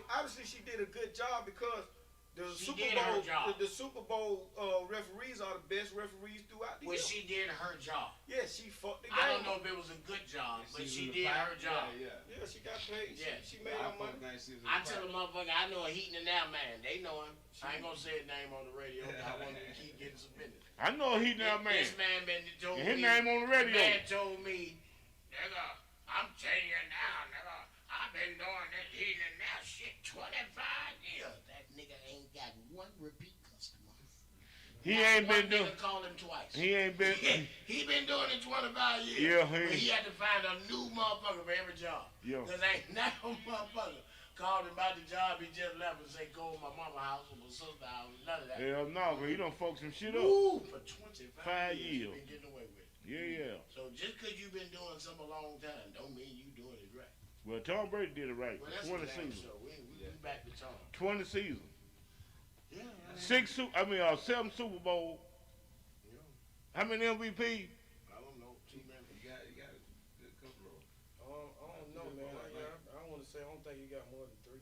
obviously she did a good job because the She Super did her Bowl, job. the Super Bowl referees are the best referees throughout the Well, year. she did her job. Yeah, she fucked the game. I don't know if it was a good job, but she did her job. Yeah, she got paid. Yeah. She made her money. I tell a motherfucker, I know a heating and now man. They know him. I ain't gonna say his name on the radio. 'Cause I want him to keep getting some business. I know he now man. This man been told And his me. name on the radio. Man told me, nigga, I'm telling you now, nigga, I've been doing this heating and now shit 25 years. That nigga ain't got one repeat customer. He ain't One been doing. nigga called him twice. He ain't been. He been doing it 25 years. Yeah, But he had to find a new motherfucker for every job. Yeah. Because ain't no motherfucker called him about the job he just left and say, go to my mama's house or my sister's house. None of that. Hell no, cause he done fucked some shit up. Ooh, for 25 5 years. years. You been getting away with it. Yeah. So just because you've been doing something a long time, don't mean you doing it right. Well, Tom Brady did it right. Well, that's 20 a damn seasons. show. We back to Tom. 20 seasons. Yeah. 7 Super Bowl. Yeah. How many MVP? I don't know. Too many. You got a good couple of I don't know, man. I don't want to say. I don't think he got more than 3.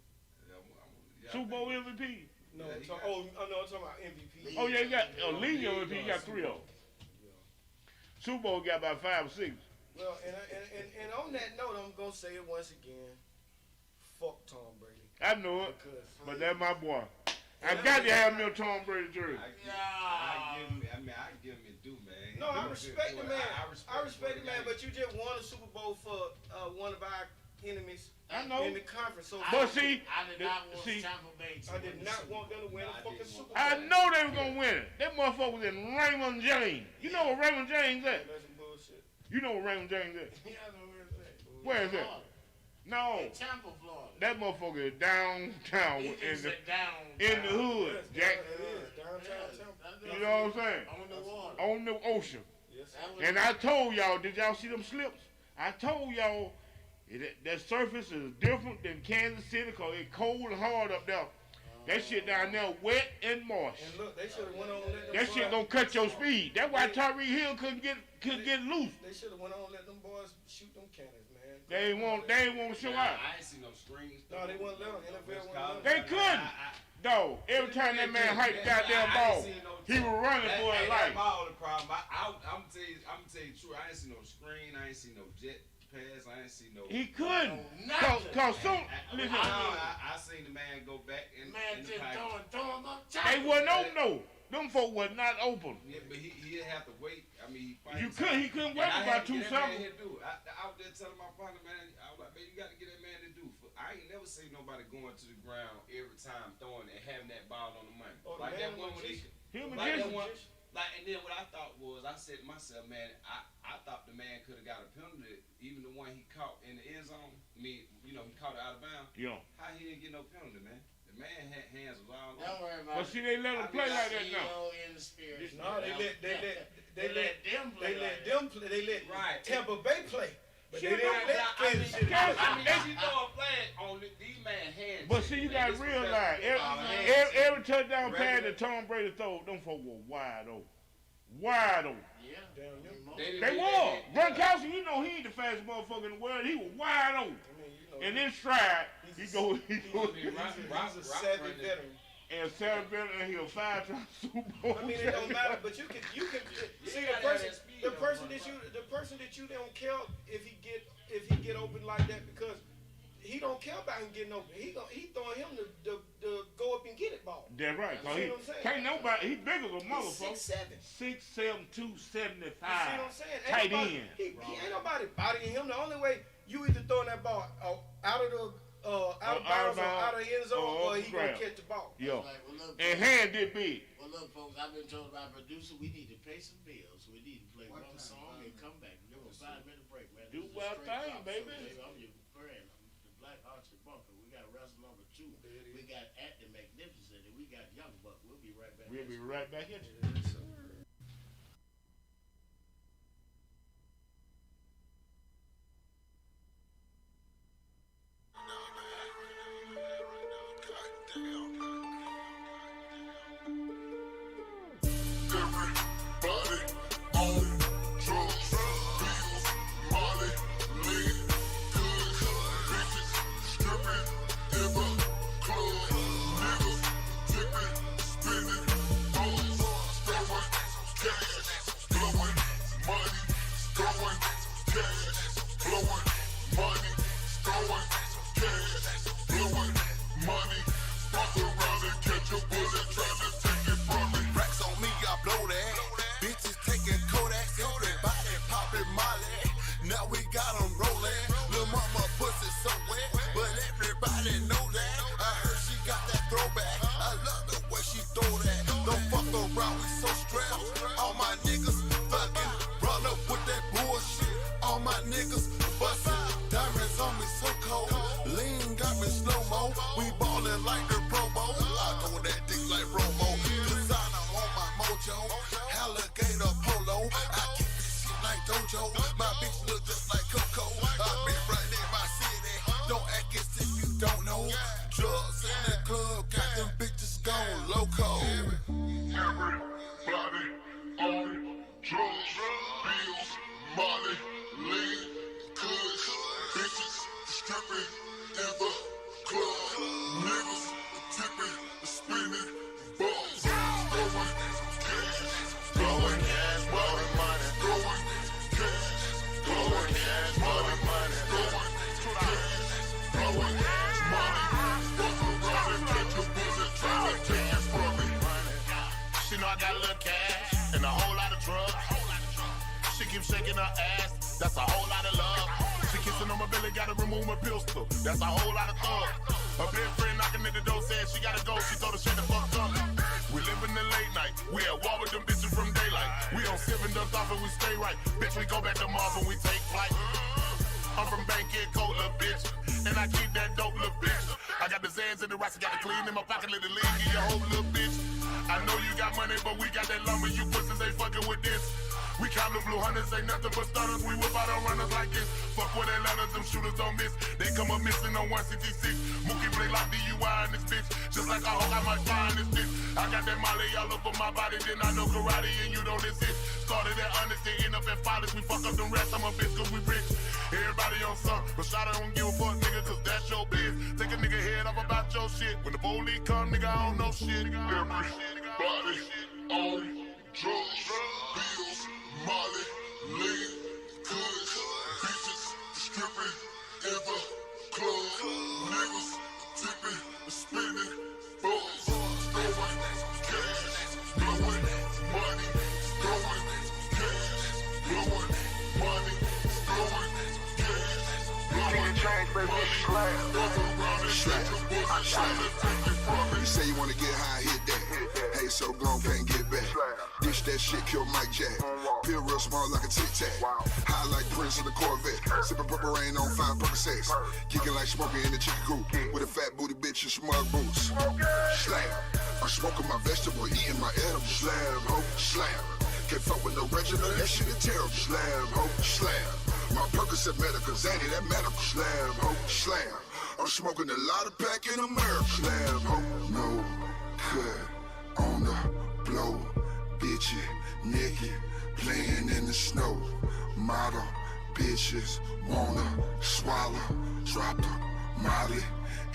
Super Bowl MVP. No, Yeah, I'm he talking. I'm talking about MVP. Oh yeah, he got league MVP. He got 3 of them. Super Bowl got about 5 or 6. Well, and on that note, I'm gonna say it once again. Fuck Tom Brady. I know it, Because but that's my boy. I got to have me a Tom Brady jersey. I give him his due, man. no, I respect the man. I respect the man, but but you just won a Super Bowl for one of our enemies I know. in the conference. So But see, I did not want see, Tampa Bay to I did win the not Super want them to win Nah, a I fucking didn't Super want- Bowl. I know they were gonna win it. That motherfucker was in Raymond James. You know what Raymond James at? That's some bullshit. You know what Raymond James at? Yeah, I know where it's at. Where is that? Florida. No, In Tampa, Florida. that motherfucker is downtown He in just the said down. in the hood, Yes, Jack. it is downtown Tampa. You know what I'm saying? On the water. On the ocean. Yes, That was- And I told y'all, did y'all see them slips? I told y'all that surface is different than Kansas City because it's cold and hard up there. That shit down there wet and moist. And look, they should have went on and let them That boys, shit gonna cut your speed. That's why Tyree Hill couldn't get loose. They should have went on and let them boys shoot them cannons, man. They ain't want to show out. I ain't seen no screens. No, they wouldn't let them. NFL wouldn't let them. They couldn't. Dog, every time that man hiked the goddamn ball, he was running for his That's life. my only problem. I'm gonna tell you the truth. I ain't seen no screen. I ain't seen no jet pass. I ain't seen no. He couldn't. Nothing. Cause soon, listen, I seen the man go back in Man the just pocket. throwing up. they wasn't open though. Them folk was not open. Yeah, but he'd have to wait. I mean, He couldn't wait about 2 seconds. I was there telling my partner, man, I was like, man, you got to get that man to do. I ain't never seen nobody going to the ground every time throwing and having that ball on the money. Oh, the Like man that one when magician. He was like that magician. one, like, and then what I thought was, I said to myself, man, I thought the man could have got a penalty, even the one he caught in the end zone. I mean, he caught it out of bounds. Yeah. How he didn't get no penalty, man? The man had hands was all Don't on. worry about But it. see, they let him play like that now. CEO in the spirit. No, they let them play. them play. They let Right. Tampa Bay play. But they Shit, didn't let Kansas City Kansas- play. I mean, if you throw a flag on these man hands. But see, you gotta realize, every touchdown pass that Tom Brady throw, them folk were wide open. Wide open. Yeah. Damn, you. They were. Gronkowski, you know he ain't the fastest motherfucker in the world. He was wide open. I mean, you know. And then stride, he He's go, He's a savvy veteran. and Sarah Bennett, and he a 5-time Super Bowl. I mean, it don't matter, but you can see the person that you don't care if he get open like that because he don't care about him getting open. He throwing him the go up and get it ball. That's right. Cause You see he what I'm saying? can't nobody. He bigger than a motherfucker. 6'7". 6'7", 275. You see what I'm saying? Tight nobody, end. He ain't nobody bodying him. The only way you either throwing that ball out of the out of bounds or out of the end zone, or he gonna catch the ball. Yo. Like, well, look, And hand did big. well, look, folks, I've been told by a producer we need to pay some bills. We need to play one song and come back. Give a 5-minute break, man. Do This is wild straight thing, talk, baby. So, I'm your friend. I'm the Black Archer We got Acting Magnificent and we got Young Buck. We'll be right back. We'll be right back here. That's a whole lot of thug. Her best friend knocking at the door said she gotta go. She told her shut the fuck up. We live in the late night. We at war with them bitches from daylight. We on 7 ducks off and we stay right. Bitch, we go back to Mars when we take flight. I'm from Bankhead Coat, little bitch. And I keep that dope, little bitch. I got the Zans in the rocks, I got the clean in my pocket, let the lean in your whole little bitch. I know you got money, but we got that lumber. You pussies ain't fucking with this. We count the blue hunters, ain't nothing but stunners. We whip out our runners like this. Fuck with Atlanta, them shooters don't miss. They come up missing on 166. Mookie play like DUI in this bitch. Just like I hope I might find this bitch. I got that Molly all over my body, then I know karate and you don't exist. Started at honesty, end up at fathers. We fuck up them rats, I'm a bitch cause we rich. Everybody on some, but shot I don't give a fuck, nigga, cause that's your biz. Take a nigga head off about your shit. When the police come, nigga, I don't know shit. Everybody on drugs, pills, Molly, lean, kush, bitches, stripping, ever, club, niggas, tipping, spinning, balls, throwing, cash, blowing, money, throwing, cash, blowing, money, throwing, cash, blowing, You say you wanna get high, hit that. Hey, so gone, can't get back. Dish that shit, kill Mike Jack. Peel real small like a Tic Tac. High like Prince in the Corvette. Sipping purple rain on 5 Percocets. Kicking like smoking in the chicken coop. With a fat booty bitch and smug boots. Slam. I'm smoking my vegetable, eating my edible. Slam, ho, slam. Can't fuck with no Reginald, that shit is terrible. Slam, ho, slam. My Percocet medical, Zanny, that medical. Slam, ho, slam. I'm smoking a lot of pack in America. Slam, ho, no cut on the blow. Bitchy, naked, playing in the snow. Model bitches wanna swallow. Drop the Molly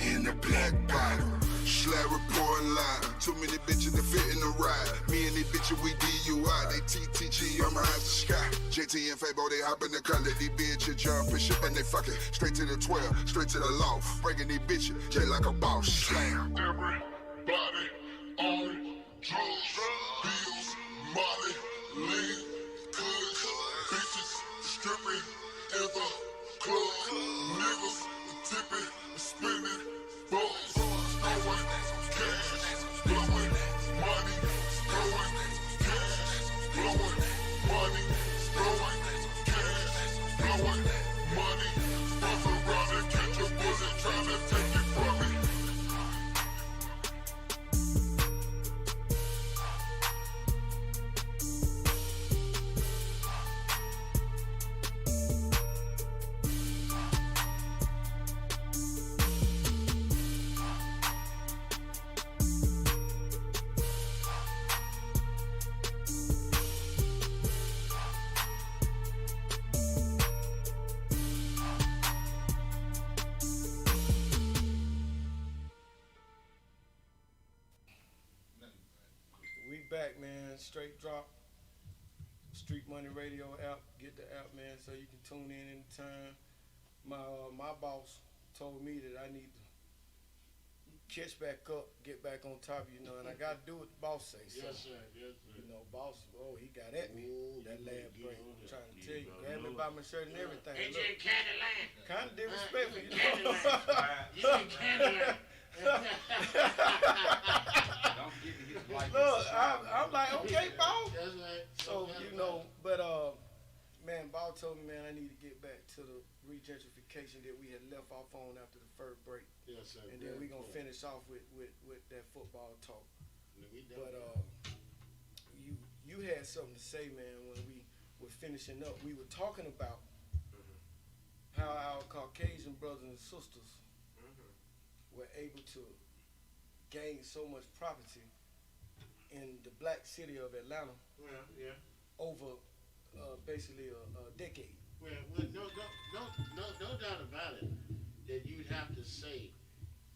in the black bottle. Slap report line. Too many bitches to fit in the ride. Me and these bitches, we DUI. They TTG, I'm high as the sky. JT and Fabo, they hop in the car. Let these bitches jump and shit, and they fucking straight to the 12, straight to the loft. Breaking these bitches, just like a boss. Slam. Everybody on drugs, pills, Molly, lean, kush, bitches, stripping, ever, club, niggas, tipping, spinning, balls, throwing, cash, blowing, money, throwing, cash, blowing, money, throwing, cash, blowing, money, fuck around and catch a bullet trying to take it from me. straight drop. Street Money Radio app. Get the app, man, so you can tune in anytime. My boss told me that I need to catch back up, get back on top, and I got to do what the boss say. So, Yes, sir. Yes, sir. Boss, he got at me. That last break. I'm trying to tell you, grabbed me by my shirt and everything. Ain't you in Candyland? Kind of disrespectful, You in Candyland? Don't get me his life. Look, I'm like, okay, boss. That's right. So, but man, Bob told me, man, I need to get back to the regentrification that we had left off on after the first break. Yes, sir. And then we're going to finish off with that football talk. But you had something to say, man, when we were finishing up. We were talking about how our Caucasian brothers and sisters were able to gain so much property in the black city of Atlanta over basically a decade. Well, no doubt about it that you'd have to say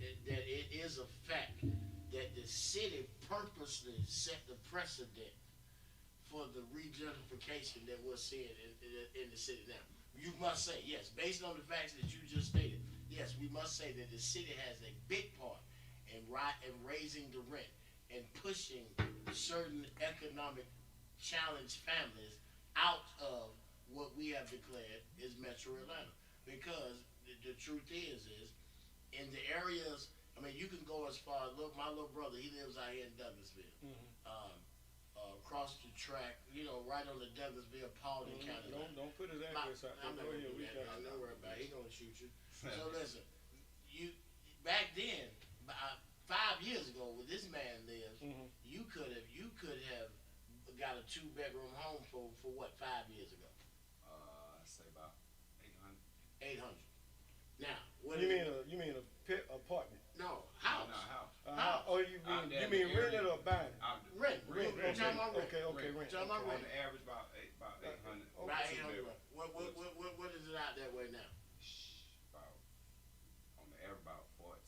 that it is a fact that the city purposely set the precedent for the regentrification that we're seeing in the city now. You must say, yes, based on the facts that you just stated, yes, we must say that the city has a big part in raising the rent and pushing certain economic challenged families out of what we have declared is Metro Atlanta. Because the truth is in the areas, I mean, you can go as far. Look, my little brother, he lives out here in Douglasville. Across the track, right on the Douglasville, Paulding County. Don't put his address out there. I'm not worried about it. He gonna shoot you. So listen, back then, 5 years ago, where this man lives, you could have got a 2-bedroom home for what, 5 years ago? I'd say about 800. Now, what you mean a pit apartment? No, house. House. Oh, you mean rented or buying? Rent. Rent. Okay, rent. rent. On the average, about 800. About 800. What is it out that way now? About on the average about 14.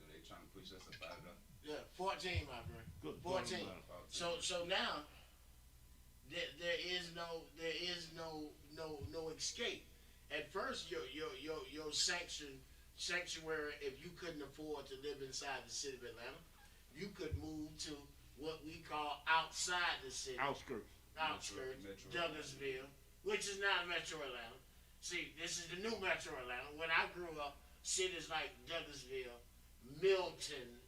They trying to push us up out of there. Yeah, 14, my friend. Good. 14. So now there is no escape. At first, your sanctuary, if you couldn't afford to live inside the city of Atlanta, you could move to what we call outside the city. Outskirts. Douglasville, which is not Metro Atlanta. See, this is the new Metro Atlanta. When I grew up, cities like Douglasville, Milton,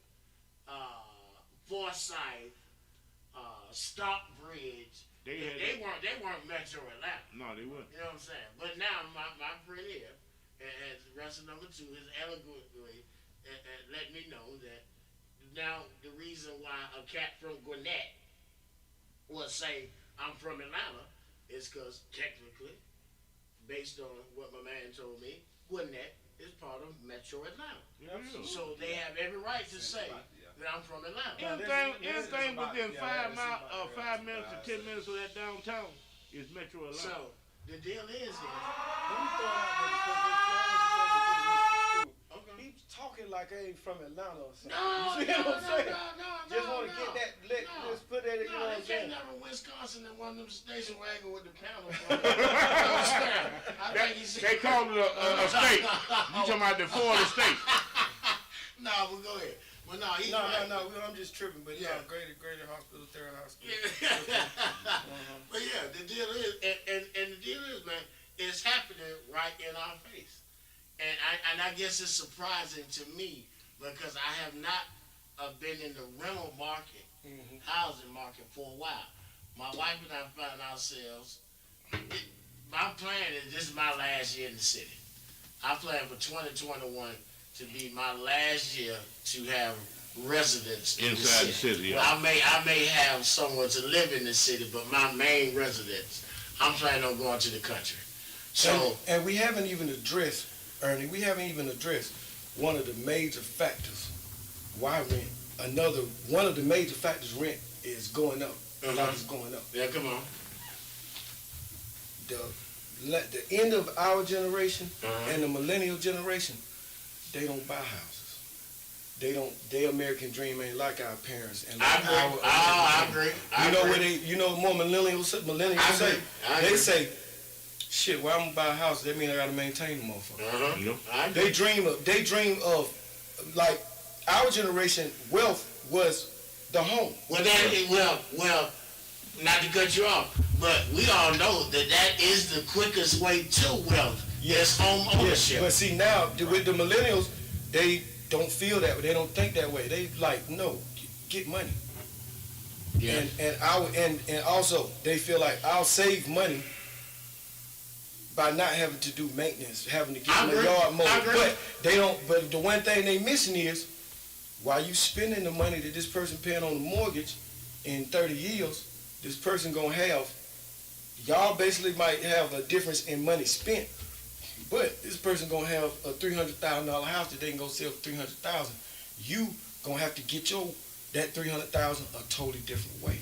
Forsyth, Stockbridge, they weren't Metro Atlanta. No, they weren't. You know what I'm saying? But now my friend here, as wrestler number 2, has eloquently let me know that now the reason why a cat from Gwinnett will say I'm from Atlanta is because technically, based on what my man told me, Gwinnett is part of Metro Atlanta. So they have every right to say that I'm from Atlanta. Anything within 5 minutes to 10 minutes of that downtown is Metro Atlanta. So the deal is He's talking like I ain't from Atlanta or something. No, you see what I'm saying? Just want to no. get that, let's put that in, you know what I'm saying? They came down from Wisconsin and one of them station wagon with the panel. They called it a state. You talking about the Florida state? No, but go ahead. Well, no, I'm just tripping, but yeah, greater hospital, third hospital. But yeah, the deal is, and the deal is, man, it's happening right in our face. And I guess it's surprising to me because I have not been in the rental market, housing market for a while. My wife and I found ourselves, my plan is this is my last year in the city. I plan for 2021 to be my last year to have residence inside the city. Yeah. I may have somewhere to live in the city, but my main residence, I'm planning on going to the country. So and we haven't even addressed, Ernie, one of the major factors why rent. One of the major factors rent is going up. It's going up. Yeah, come on. The end of our generation and the millennial generation, they don't buy houses. Their American dream ain't like our parents. And I like agree. I agree. You know what more millennials say? They say, shit, well, I'm gonna buy a house, that mean I gotta maintain the motherfucker. They dream of, like, our generation, wealth was the home. Well, not to cut you off, but we all know that is the quickest way to wealth. Yes, home ownership. Yes. But see, now, with the millennials, they don't feel that way. They don't think that way. They like, no, get money. Yeah. And also, they feel like I'll save money by not having to do maintenance, having to get my yard mowed. But they don't. But the one thing they missing is, while you spending the money that this person paying on the mortgage in 30 years, this person gonna have, y'all basically might have a difference in money spent, but this person gonna have a $300,000 house that they can go sell for $300,000. You gonna have to get that $300,000 a totally different way.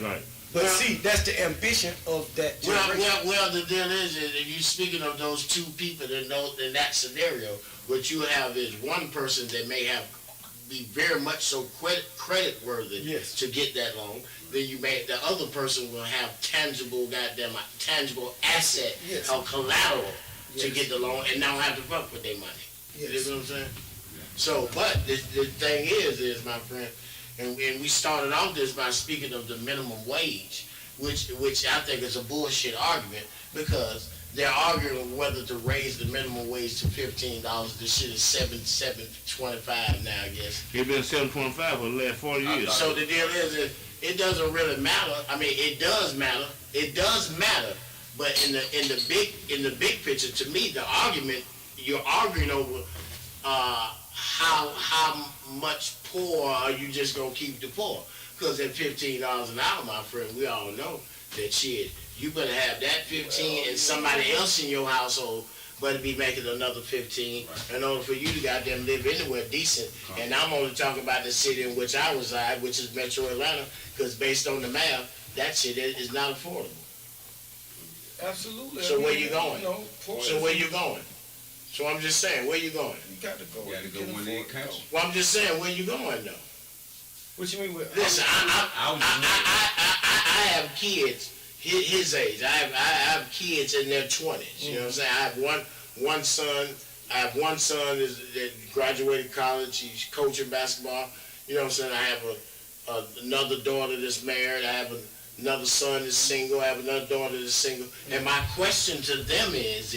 Right. But see, that's the ambition of that generation. Well, the deal is if you're speaking of those two people in that scenario, what you have is one person that may be very much so credit worthy to get that loan. Then the other person will have tangible asset or collateral to get the loan and not have to fuck with their money. You know what I'm saying? So, but the thing is my friend, and we started off this by speaking of the minimum wage, which I think is a bullshit argument, because they're arguing whether to raise the minimum wage to $15. This shit is $7.25 now, I guess. It's been $7.25 for the last 40 years. So the deal is it doesn't really matter. I mean, it does matter. It does matter. But in the big picture, to me, the argument you're arguing over how much poor are you just gonna keep the poor? Because at $15 an hour, my friend, we all know that shit. You better have that 15 and somebody else in your household better be making another 15 in order for you to goddamn live anywhere decent. And I'm only talking about the city in which I reside, which is Metro Atlanta, because based on the math, that shit is not affordable. Absolutely. So where you going? So where you going? So I'm just saying, where you going? You got to go. You got to go when they country. Well, I'm just saying, where you going though? What you mean with? Listen, I have kids his age. I have kids in their 20s. You know what I'm saying? I have one son. I have one son that graduated college. He's coaching basketball. You know what I'm saying? I have another daughter that's married. I have another son that's single. I have another daughter that's single. And my question to them is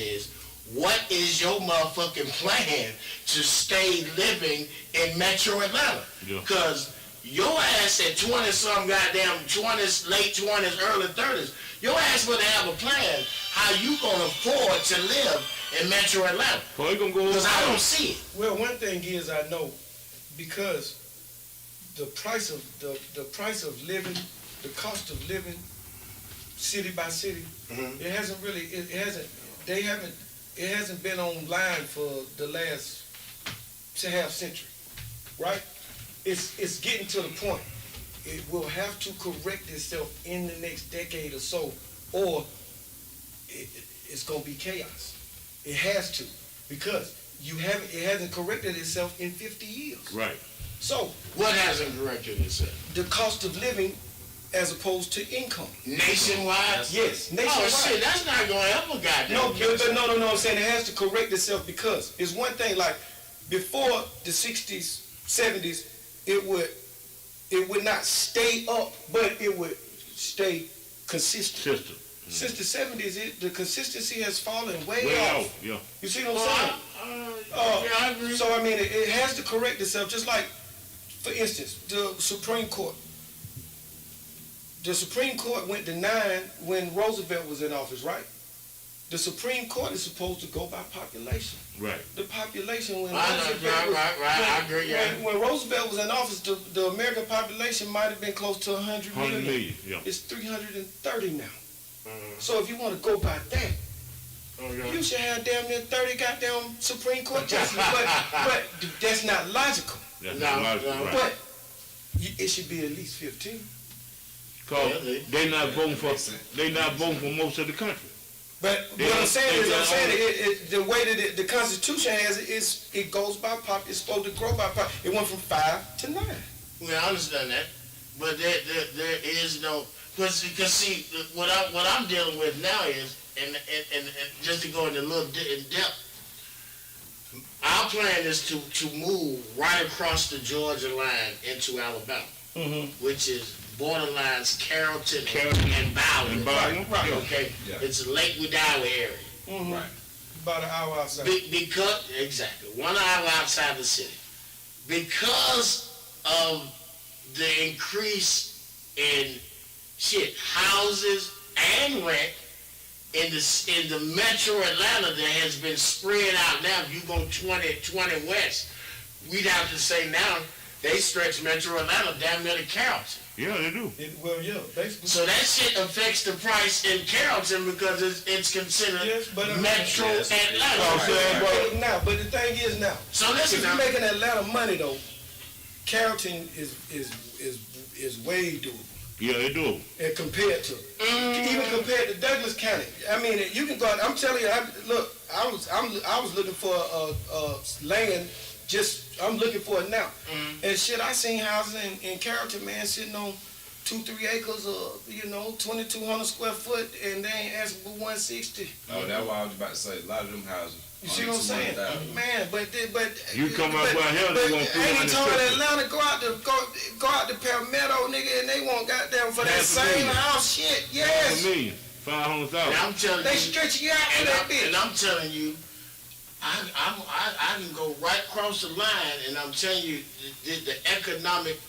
what is your motherfucking plan to stay living in Metro Atlanta? Because your ass at 20-some goddamn 20s, late 20s, early 30s, your ass would have a plan how you gonna afford to live in Metro Atlanta. Because I don't see it. Well, one thing is I know, because the price of living, the cost of living, city by city, it hasn't been online for the last half century, right? It's getting to the point. It will have to correct itself in the next decade or so, or it's gonna be chaos. It has to, because it hasn't corrected itself in 50 years. Right. So what hasn't corrected itself? The cost of living as opposed to income. Nationwide? Yes, nationwide. Oh shit, that's not gonna help a goddamn. No, I'm saying it has to correct itself, because it's one thing, like before the 60s, 70s, it would not stay up, but it would stay consistent. Since the 70s, the consistency has fallen way off. Yeah. You see what I'm saying? Yeah, I agree. So I mean, it has to correct itself. Just like, for instance, the Supreme Court. The Supreme Court went to 9 when Roosevelt was in office, right? The Supreme Court is supposed to go by population. Right. The population when Roosevelt Roosevelt was in office, the American population might have been close to 100 million. Yeah. It's 330 now. So if you want to go by that, you should have damn near 30 goddamn Supreme Court justices. but that's not logical. That's not logical, right. But it should be at least 15. Cause they not voting for most of the country. But what I'm saying is, the way that the Constitution has it is it goes by pop. It's supposed to grow by pop. It went from 5 to 9. Well, I understand that, but there is no because see what I'm dealing with now is and just to go into a little in depth. Our plan is to move right across the Georgia line into Alabama, which is borderlines Carrollton and Bowling. Right. Okay. Yeah. It's a Lake Wedowee area. Right. About an hour outside. Because exactly 1 hour outside the city. Because of the increase in houses and rent in the metro Atlanta that has been spread out now. If you go 20 west, we'd have to say now they stretch metro Atlanta down near to Carrollton. Yeah, they do. Basically. So that shit affects the price in Carrollton because it's considered metro Atlanta. Now, but the thing is now. So listen, if you're making Atlanta money though, Carrollton is way doable. Yeah, they do. And compared to, even compared to Douglas County, I mean, you can go out. I'm telling you, I was looking for land. I'm looking for it now. And shit, I seen houses in Carrollton, man, sitting on 2-3 acres of 2,200 square foot, and they ain't asking for 160. Oh, that's what I was about to say. A lot of them houses. You see what I'm saying, man? But you come out by here, they want 300. Ain't told Atlanta go out to Palmetto, nigga, and they want goddamn for that same house shit. Yes. 500,000. I'm telling they you, stretch you out for that bitch. And I'm telling you, I can go right across the line, and I'm telling you, the economic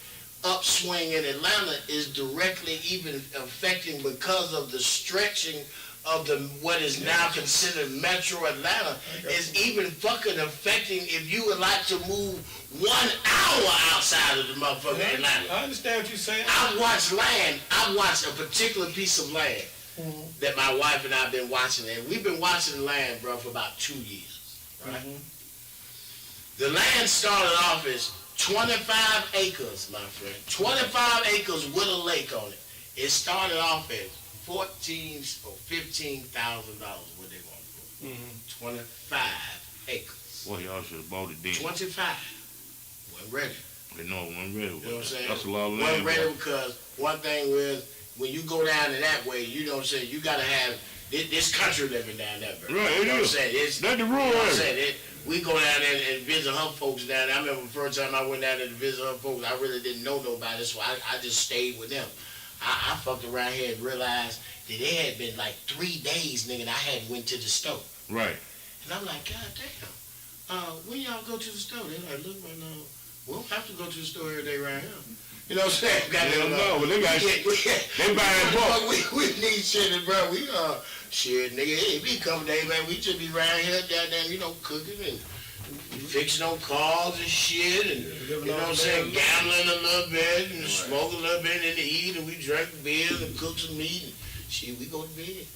upswing in Atlanta is directly even affecting because of the stretching of what is now considered Metro Atlanta is even fucking affecting if you would like to move 1 hour outside of the motherfucking Atlanta. I understand what you're saying. I watched a particular piece of land that my wife and I have been watching, and we've been watching the land, bro, for about 2 years. Right? The land started off as 25 acres, my friend. 25 acres with a lake on it. It started off as $14,000 or $15,000 what they want for. 25 acres. Well, y'all should have bought it then. 25. Wasn't ready. They know it wasn't ready. You know what I'm saying? That's a lot of land. Wasn't ready because one thing was when you go down in that way, you know what I'm saying, you gotta have this country living down there, bro. Right, you know what I'm saying? That's the rule. You know what I'm saying? We go down there and visit her folks down there. I remember the first time I went down there to visit her folks, I really didn't know nobody, so I just stayed with them. I fucked around here and realized that it had been like 3 days, nigga, and I hadn't went to the store. Right. And I'm like, God damn, when y'all go to the store? They're like, look, man, we don't have to go to the store every day right here. You know what I'm saying? Goddamn, no, but they got they buying bulk. We need shit, bro. Shit, nigga, hey, if we come today, man, we just be around here, goddamn, cooking and fixing on cars and shit, and, you know what I'm saying, gambling a little bit, and smoke a little bit, and eat, and we drink beer and cook some meat, and shit, we go to bed.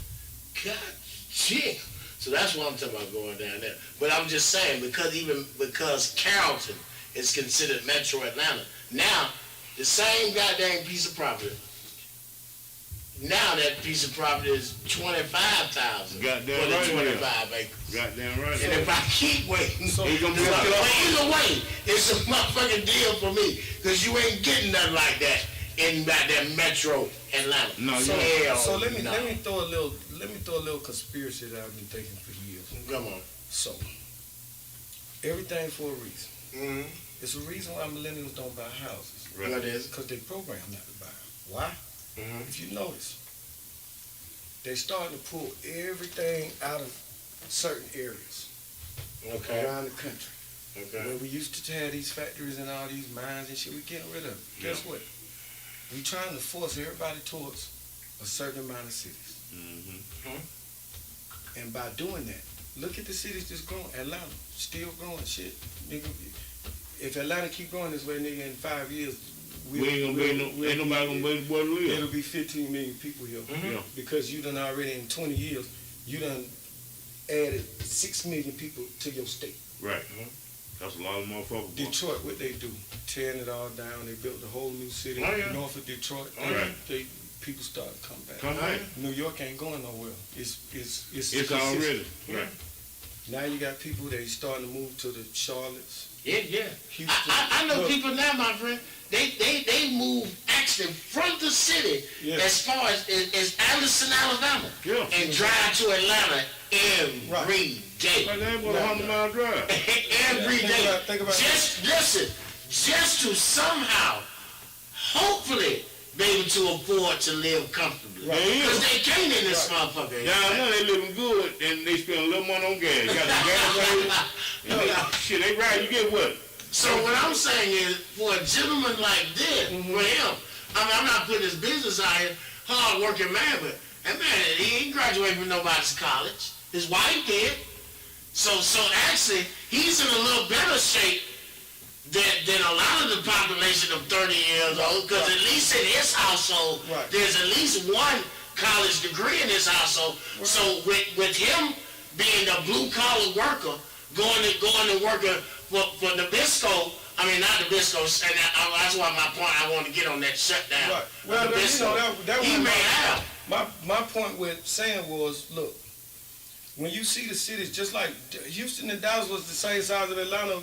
God, shit. So that's what I'm talking about going down there. But I'm just saying, because Carrollton is considered Metro Atlanta, now, the same goddamn piece of property, now that piece of property is 25,000 Goddamn for right. 25 acres. Goddamn right. And if I keep waiting, either way, it's a motherfucking deal for me, because you ain't getting nothing like that in goddamn Metro Atlanta. No, so let me throw a little conspiracy that I've been thinking for years. Come on. So everything for a reason. Mm-hmm. It's a reason why millennials don't buy houses. Right. What is? Because they programmed not to buy them. Why? Mm-hmm. If you notice, they starting to pull everything out of certain areas around the country. Okay. Where we used to have these factories and all these mines and shit, we getting rid of them. Guess what? We trying to force everybody towards a certain amount of cities. Mm-hmm. And by doing that, look at the cities that's growing. Atlanta, still growing shit. Nigga, if Atlanta keep growing this way, nigga, in 5 years, ain't nobody gonna be able to live. It'll be 15 million people here. Mm-hmm. Because you done already, in 20 years, you done added 6 million people to your state. Right. Mm-hmm. That's a lot of motherfuckers. Detroit, what they do? Tearing it all down. They built a whole new city north of Detroit. Right. They people start to come back. Come back. New York ain't going nowhere. It's already right. Now you got people that starting to move to the Charlottes. Yeah. Houston. I know Look, people now, my friend. They move actually from the city as far as Anderson, Alabama, and drive to Atlanta every day. Right, they want a 100-mile drive. Every day. Think about just listen, just to somehow, hopefully, be able to afford to live comfortably. Because they can't in this motherfucker. Yeah, I know they living good and they spend a little money on gas. Got the gas rate. Shit, they ride. You get what? So what I'm saying is, for a gentleman like this, for him, I mean, I'm not putting his business out here, hard-working man, but that man, he ain't graduated from nobody's college. His wife did. So actually, he's in a little better shape than a lot of the population of 30 years old, because at least in his household, there's at least one college degree in his household. So with him being a blue-collar worker, going to work for Nabisco, I mean, not Nabisco, and that's why my point, I want to get on that shutdown. Right. Well, Nabisco, that he was may have. My point with saying was, look, when you see the cities, just like Houston and Dallas was the same size of Atlanta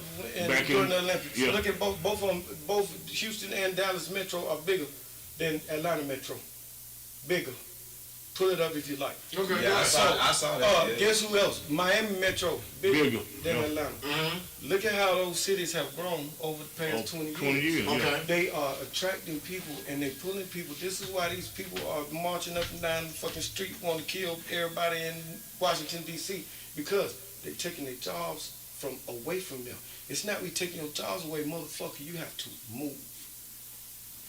during the Olympics. Yeah. Look at both of them, both Houston and Dallas Metro are bigger than Atlanta Metro. Bigger. Pull it up if you like. Okay, Yeah, I saw that. Guess who else? Miami Metro, bigger than Atlanta. Mm-hmm. Look at how those cities have grown over the past 20 years. Okay. They are attracting people and they pulling people. This is why these people are marching up and down the fucking street, want to kill everybody in Washington, D.C. because they're taking their jobs from away from them. It's not we taking your jobs away, motherfucker. You have to move.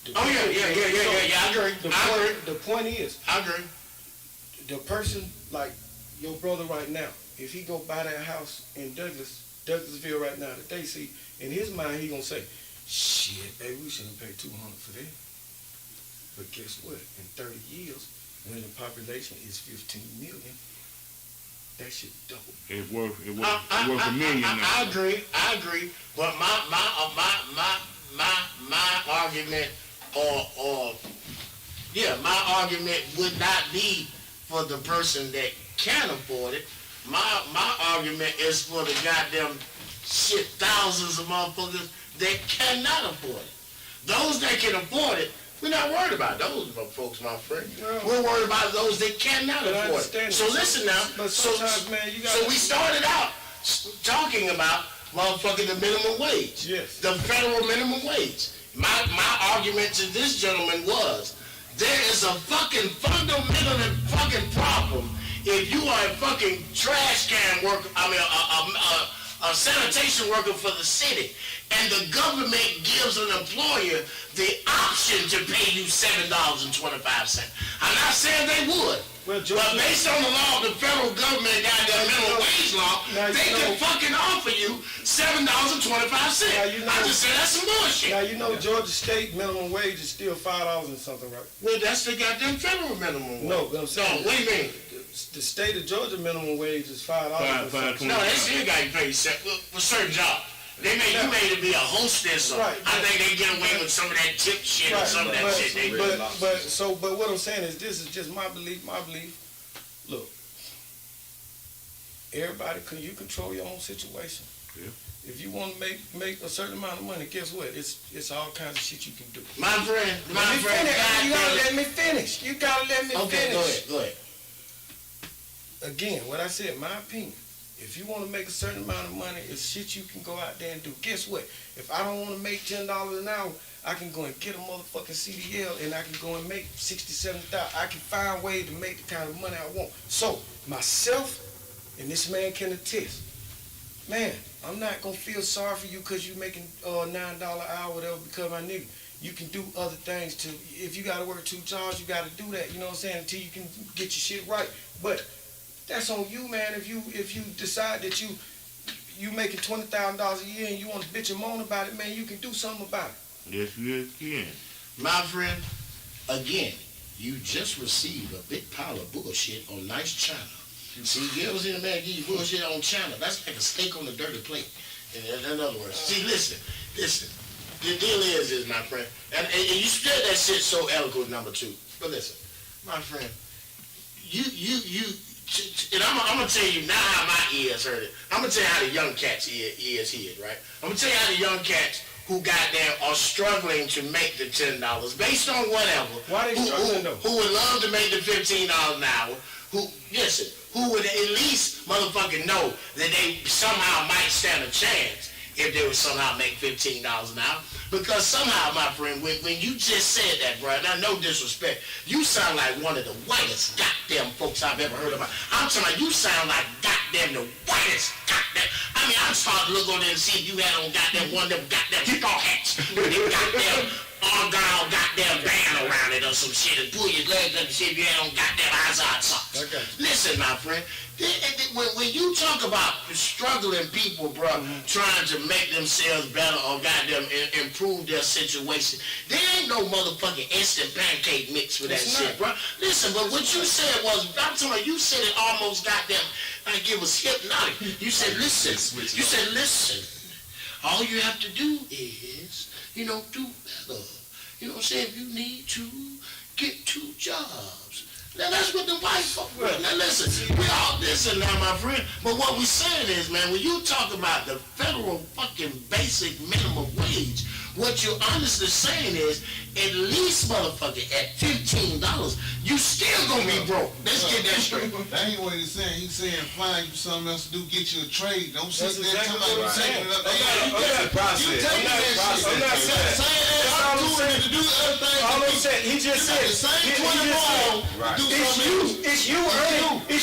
Yeah, I agree. The point is, I agree. the person like your brother right now, if he go buy that house in Douglasville right now that they see, in his mind he gonna say, shit, baby, we shouldn't pay $200 for that. But guess what? In 30 years, when the population is 15 million, that shit double. It's worth $1 million now. I agree. But my argument my argument would not be for the person that can afford it. My argument is for the goddamn shit thousands of motherfuckers that cannot afford it. Those that can afford it, we're not worried about those folks, my friend. We're worried about those that cannot afford it. So listen now. But sometimes, man, you so we started out talking about motherfucking the minimum wage. Yes. The federal minimum wage. My argument to this gentleman was, there is a fucking fundamental fucking problem if you are a fucking trash can worker, a sanitation worker for the city, and the government gives an employer the option to pay you $7.25. I'm not saying they would. But based on the law of the federal government, goddamn minimum wage law, they can fucking offer you $7.25. I just said that's some bullshit. Now you know Georgia State minimum wage is still $5 and something, right? Well, that's the goddamn federal minimum wage. No, but I'm saying. No, what do you mean? The state of Georgia minimum wage is $5. No, they still got you paid for certain jobs. They may you may be a hostess, or I think they get away with some of that tip shit or some of that shit. But what I'm saying is, this is just my belief. Look, everybody, you control your own situation. Yeah. If you want to make a certain amount of money, guess what? It's all kinds of shit you can do. My friend, you gotta let me finish. You gotta let me finish. Okay, go ahead. Again, what I said, my opinion. If you want to make a certain amount of money, it's shit you can go out there and do. Guess what? If I don't want to make $10 an hour, I can go and get a motherfucking CDL and I can go and make $60,000, $70,000. I can find ways to make the kind of money I want. So, myself, and this man can attest, man, I'm not going to feel sorry for you because you're making $9 an hour, whatever, because my nigga. You can do other things too. If you got to work 2 jobs, you got to do that, you know what I'm saying, until you can get your shit right. But that's on you, man. If you decide that you making $20,000 a year and you want to bitch and moan about it, man, you can do something about it. Yes, you can. My friend, again, you just received a big pile of bullshit on nice china. See, you ever seen a man give you bullshit on china? That's like a steak on a dirty plate. In other words, see, listen. The deal is my friend, and you said that shit so eloquent, number 2. But listen, my friend, you, and I'm gonna tell you now how my ears heard it. I'm gonna tell you how the young cats ears heard, right? I'm gonna tell you how the young cats who goddamn are struggling to make the $10 based on whatever. Why they struggling though? Who would love to make the $15 an hour? Who would at least motherfucking know that they somehow might stand a chance if they would somehow make $15 an hour? Because somehow, my friend, when you just said that, bro, and I no disrespect, you sound like one of the whitest goddamn folks I've ever heard about. I'm talking about you sound like goddamn the whitest goddamn. I mean, I'm starting to look on there and see if you had on goddamn one of them goddamn kick-off hats with them goddamn argyle goddamn band around it or some shit and pull your legs up and see if you had on goddamn Izod socks. Okay. Listen, my friend, when you talk about struggling people, bro, trying to make themselves better or goddamn improve their situation, there ain't no motherfucking instant pancake mix for that shit, bro. Listen, but what you said was, I'm talking about, you said it almost goddamn like it was hypnotic. You said, listen. You said, listen. All you have to do is, do better. You know what I'm saying? If you need to, get 2 jobs. Now that's what the white folk were. Now listen, we all listen now, my friend. But what we saying is, man, when you talk about the federal fucking basic minimum wage, what you're honestly saying is, at least motherfucker, at $15, you still gonna be broke. Let's get that straight. That ain't what he's saying. He's saying find you something else to do, get you a trade. Don't sit there exactly talking about what taking it up. I'm not saying. All I'm saying, he just said, it's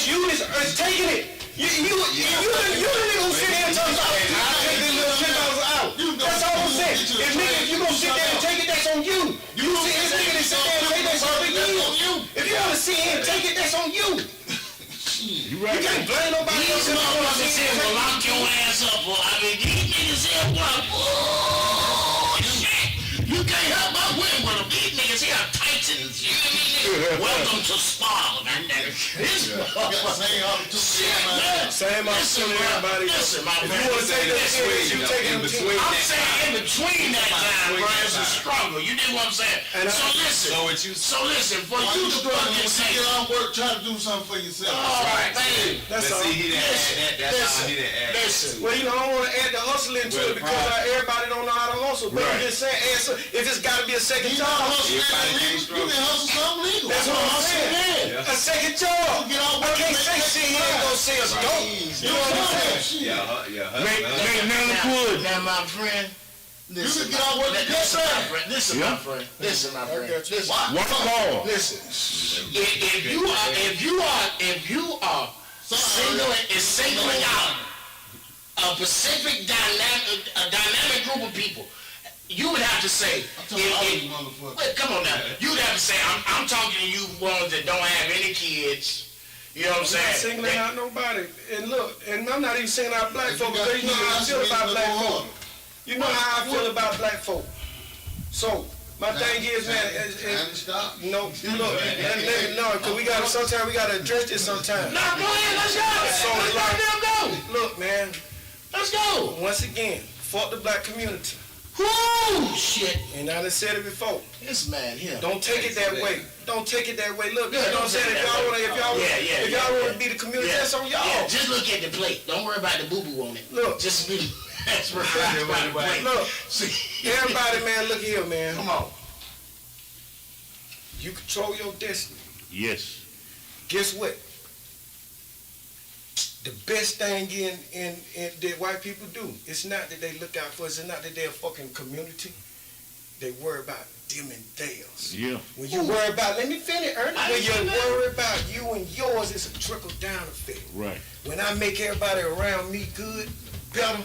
you that's taking it. You the nigga who sit there and talk about, I'll take this little $10 out. That's all I'm saying. If you gonna sit there and take it, that's on you. You see this nigga that sit there and take that's on you. If you wanna sit here and take it, that's on you. You can't blame nobody else. These motherfuckers here will lock your ass up. I mean, these niggas here like, oh, shit. You can't help but win with them. These niggas here are titans. You know what I mean? Welcome to Sparta, man. This motherfucker. Same opportunity, everybody. Listen, my if you want to take that switch, you take it in between. I'm saying in between that time, bro, it's a struggle. You know what I'm saying? So listen, for you to fucking say, get on work, try to do something for yourself. All right, man. That's all. Listen. Well, I don't want to add the hustling to it because everybody don't know how to hustle. But I'm just saying, if it's got to be a second job, you can hustle something legal. That's what I'm saying. A second job. I can't say shit here and go say a dope. You know what I'm saying? Now, my friend. Listen, my friend. Listen, my friend. Listen. If you are singling out a specific dynamic group of people, you would have to say, come on now. You would have to say, I'm talking to you ones that don't have any kids. You know what I'm saying? I'm not singling out nobody. And look, and I'm not even singling out black folk because you know how I feel about black folk. You know how I feel about black folk. So, my thing is, man, no, look, because sometimes we gotta address this sometimes. No, go ahead, let's go. So, look, man, let's go. Once again, fuck the black community. Whoo, shit. And I done said it before. This man here. Don't take it that way. Don't take it that way. Look, you know what I'm saying? If y'all want to be the community, that's on y'all. Yeah, just look at the plate. Don't worry about the boo-boo on it. Look. Just me. That's right. Look, everybody, man, look here, man. Come on. You control your destiny. Yes. Guess what? The best thing in that white people do, it's not that they look out for us, it's not that they're a fucking community. They worry about them and theirs. Yeah. When you worry about, let me finish, Ernie. When you worry about you and yours, it's a trickle-down effect. Right. When I make everybody around me good, better,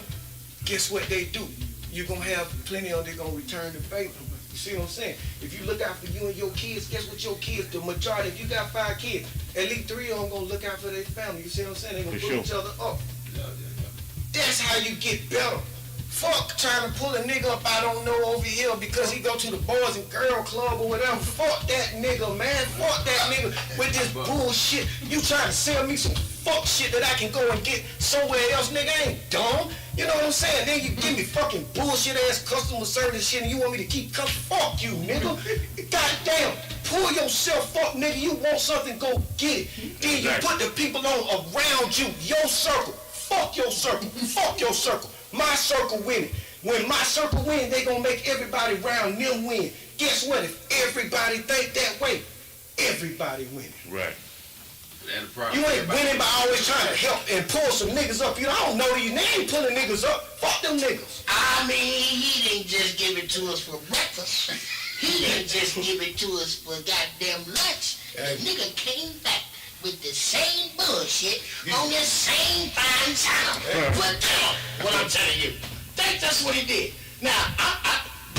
guess what they do? You're going to have plenty of them, they're going to return the favor. You see what I'm saying? If you look out for you and your kids, guess what your kids, the majority, if you got 5 kids, at least 3 of them going to look out for their family. You see what I'm saying? They're going to put each other up. That's how you get better. Fuck trying to pull a nigga up I don't know over here because he go to the boys and girl club or whatever. Fuck that nigga, man. Fuck that nigga with this bullshit. You trying to sell me some fuck shit that I can go and get somewhere else, nigga. I ain't dumb. You know what I'm saying? Then you give me fucking bullshit ass customer service shit and you want me to keep coming. Fuck you, nigga. Goddamn. pull yourself up, nigga. You want something, go get it. Then you put the people on around you, your circle. Fuck your circle. Fuck your circle. My circle winning. When my circle win, they gonna make everybody around them win. Guess what? If everybody think that way, everybody winning. Right. You ain't winning by always trying to help and pull some niggas up. You know, I don't know these. They ain't pulling niggas up. Fuck them niggas. I mean, he didn't just give it to us for breakfast. He didn't just give it to us for goddamn lunch. The nigga came back with the same bullshit on the same fine channel. What I'm telling you. That's what he did. Now,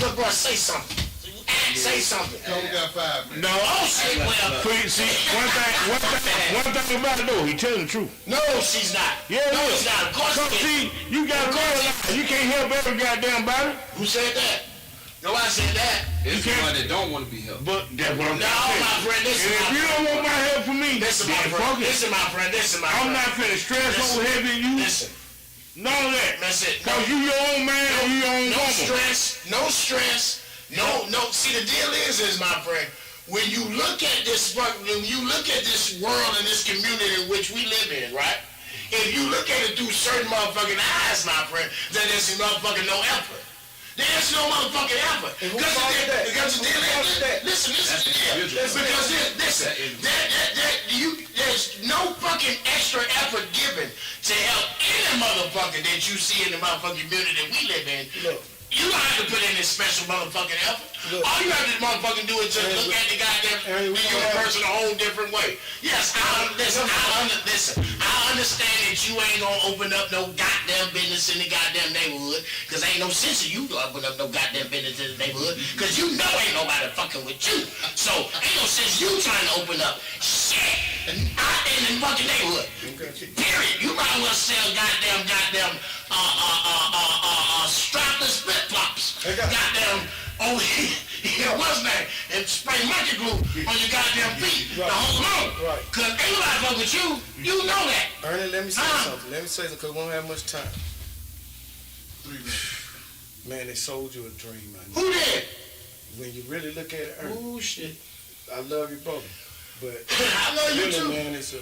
look, bro, say something. Say something. No, we got 5 minutes. No. Oh, shit, well. See, one thing about it though, he telling the truth. No, she's not. Yeah, no, she's not. Of course she see, you gotta realize, you can't help every goddamn body. Who said that? Nobody said that. There's somebody that don't want to be helped. But that's what I'm saying. No, my friend, listen. And if you don't want my help from me, listen, my friend. Listen, my friend. Listen, my friend. I'm not finna stress over heavy you. Listen. None of that. That's it. Cause you your own man or you your own woman. No stress. No. See, the deal is my friend, when you look at this world and this community in which we live in, right? If you look at it through certain motherfucking eyes, my friend, then there's motherfucking no effort. There's no motherfucking effort. Because the deal is, listen, there's no fucking extra effort given to help any motherfucker that you see in the motherfucking community that we live in. Look. You don't have to put in this special motherfucking effort. Look. All you have to motherfucking do is just look at the goddamn universe in a whole different way. Yes, I understand that you ain't gonna open up no goddamn business in the goddamn neighborhood, cause ain't no sense of you to open up no goddamn business in the neighborhood, cause you know ain't nobody fucking with you. So ain't no sense you trying to open up shit in the fucking neighborhood. Period. You might as well sell goddamn strapless flip-flops. Goddamn, what's that? And spray monkey glue on your goddamn feet. Right. To hold on. Right. Cause ain't nobody fuck with you. You know that. Ernie, let me say something. Cause we don't have much time. 3 minutes. Man, they sold you a dream, man. Who did? When you really look at it, Ernie. Oh shit. I love you, brother. But I love you too. Man, it's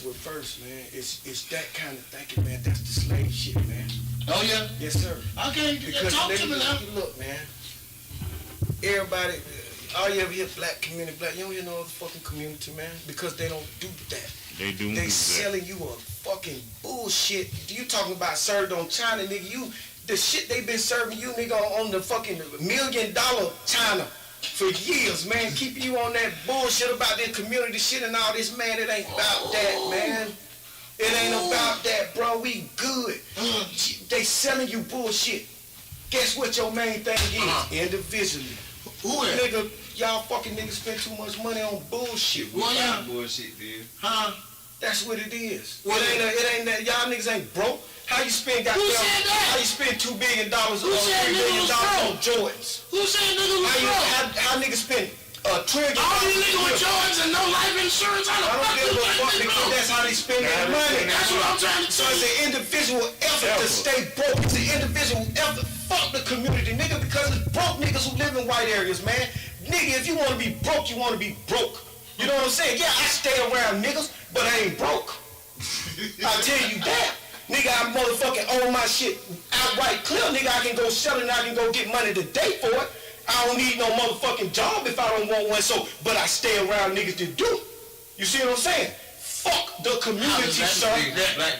reverse, man. It's that kind of thinking, man. That's the slave shit, man. Oh yeah? Yes, sir. Okay, because talk to me now. Look, man. Everybody, all you ever hear black community, you don't hear no other fucking community, man. Because they don't do that. They selling you a fucking bullshit. You talking about served on China, nigga. The shit they been serving you, nigga, on the fucking $1 million China for years, man. Keeping you on that bullshit about their community shit and all this, man. It ain't about that, man. It ain't about that, bro. We good. They selling you bullshit. Guess what your main thing is? Individually. Who is? Nigga, y'all fucking niggas spend too much money on bullshit. What kind of bullshit, dude? Huh? That's what it is. It ain't that. Y'all niggas ain't broke. How you spend How you spend $2 billion or $3 billion on Jordans? Who said nigga was broke? How niggas spend $1 trillion? All these niggas with Jordans and no life insurance. I don't give a fuck because that's how they spend their money. That's what I'm trying to So it's an individual effort to stay broke. It's an individual effort. Fuck the community, nigga, because it's broke niggas who live in white areas, man. Nigga, if you want to be broke, you want to be broke. You know what I'm saying? Yeah, I stay around niggas, but I ain't broke. I'll tell you that. Nigga, I motherfucking own my shit outright clear. Nigga, I can go sell it and I can go get money today for it. I don't need no motherfucking job if I don't want one, but I stay around niggas that do. You see what I'm saying? Fuck the community, sir.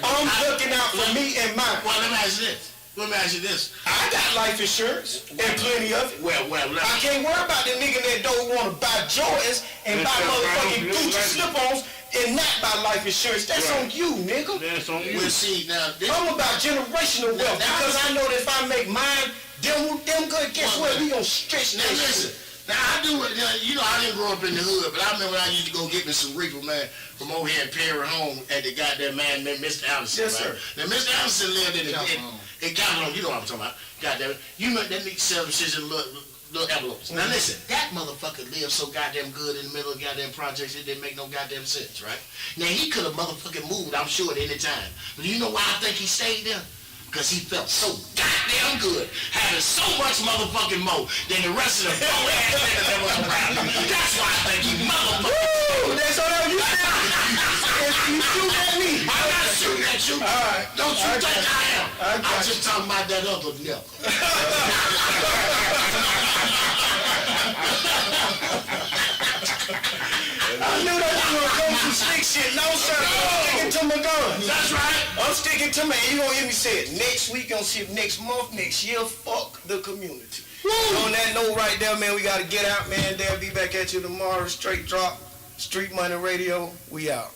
I'm looking out for me and mine. Well, let me ask you this. I got life insurance and plenty of it. Well, I can't worry about the nigga that don't want to buy Jordans and buy motherfucking Gucci slip-ons and not buy life insurance. That's on you, nigga. That's on you. Well, see, now, I'm about generational wealth because I know that if I make mine, them good, guess what? We gonna stretch that shit. Now, I do it, you know, I didn't grow up in the hood, but I remember when I used to go get me some reefer, man, from over here in Perry home at the goddamn man named Mr. Allison. Yes, sir. Now, Mr. Allison lived in Calhoun, you know what I'm talking about. Goddamn it. You know that nigga selling shit in little envelopes. Now, listen, that motherfucker lived so goddamn good in the middle of goddamn projects, it didn't make no goddamn sense, right? Now, he could have motherfucking moved, I'm sure, at any time. But you know why I think he stayed there? Because he felt so goddamn good, having so much motherfucking more than the rest of the poor ass niggas that was around him. That's why I think he motherfucking. That's all you said. You shoot at me. I'm not shooting at you. All right. Don't you think I am? I'm just talking about that other nigga. I knew that you were going to slick shit. No, sir. I'm sticking to my guns. That's right. I'm sticking to me. You gonna hear me say it next week, gonna see it next month, next year. Fuck the community. On that note right there, man, we gotta get out, man. They'll be back at you tomorrow. Straight drop. Street Money Radio. We out.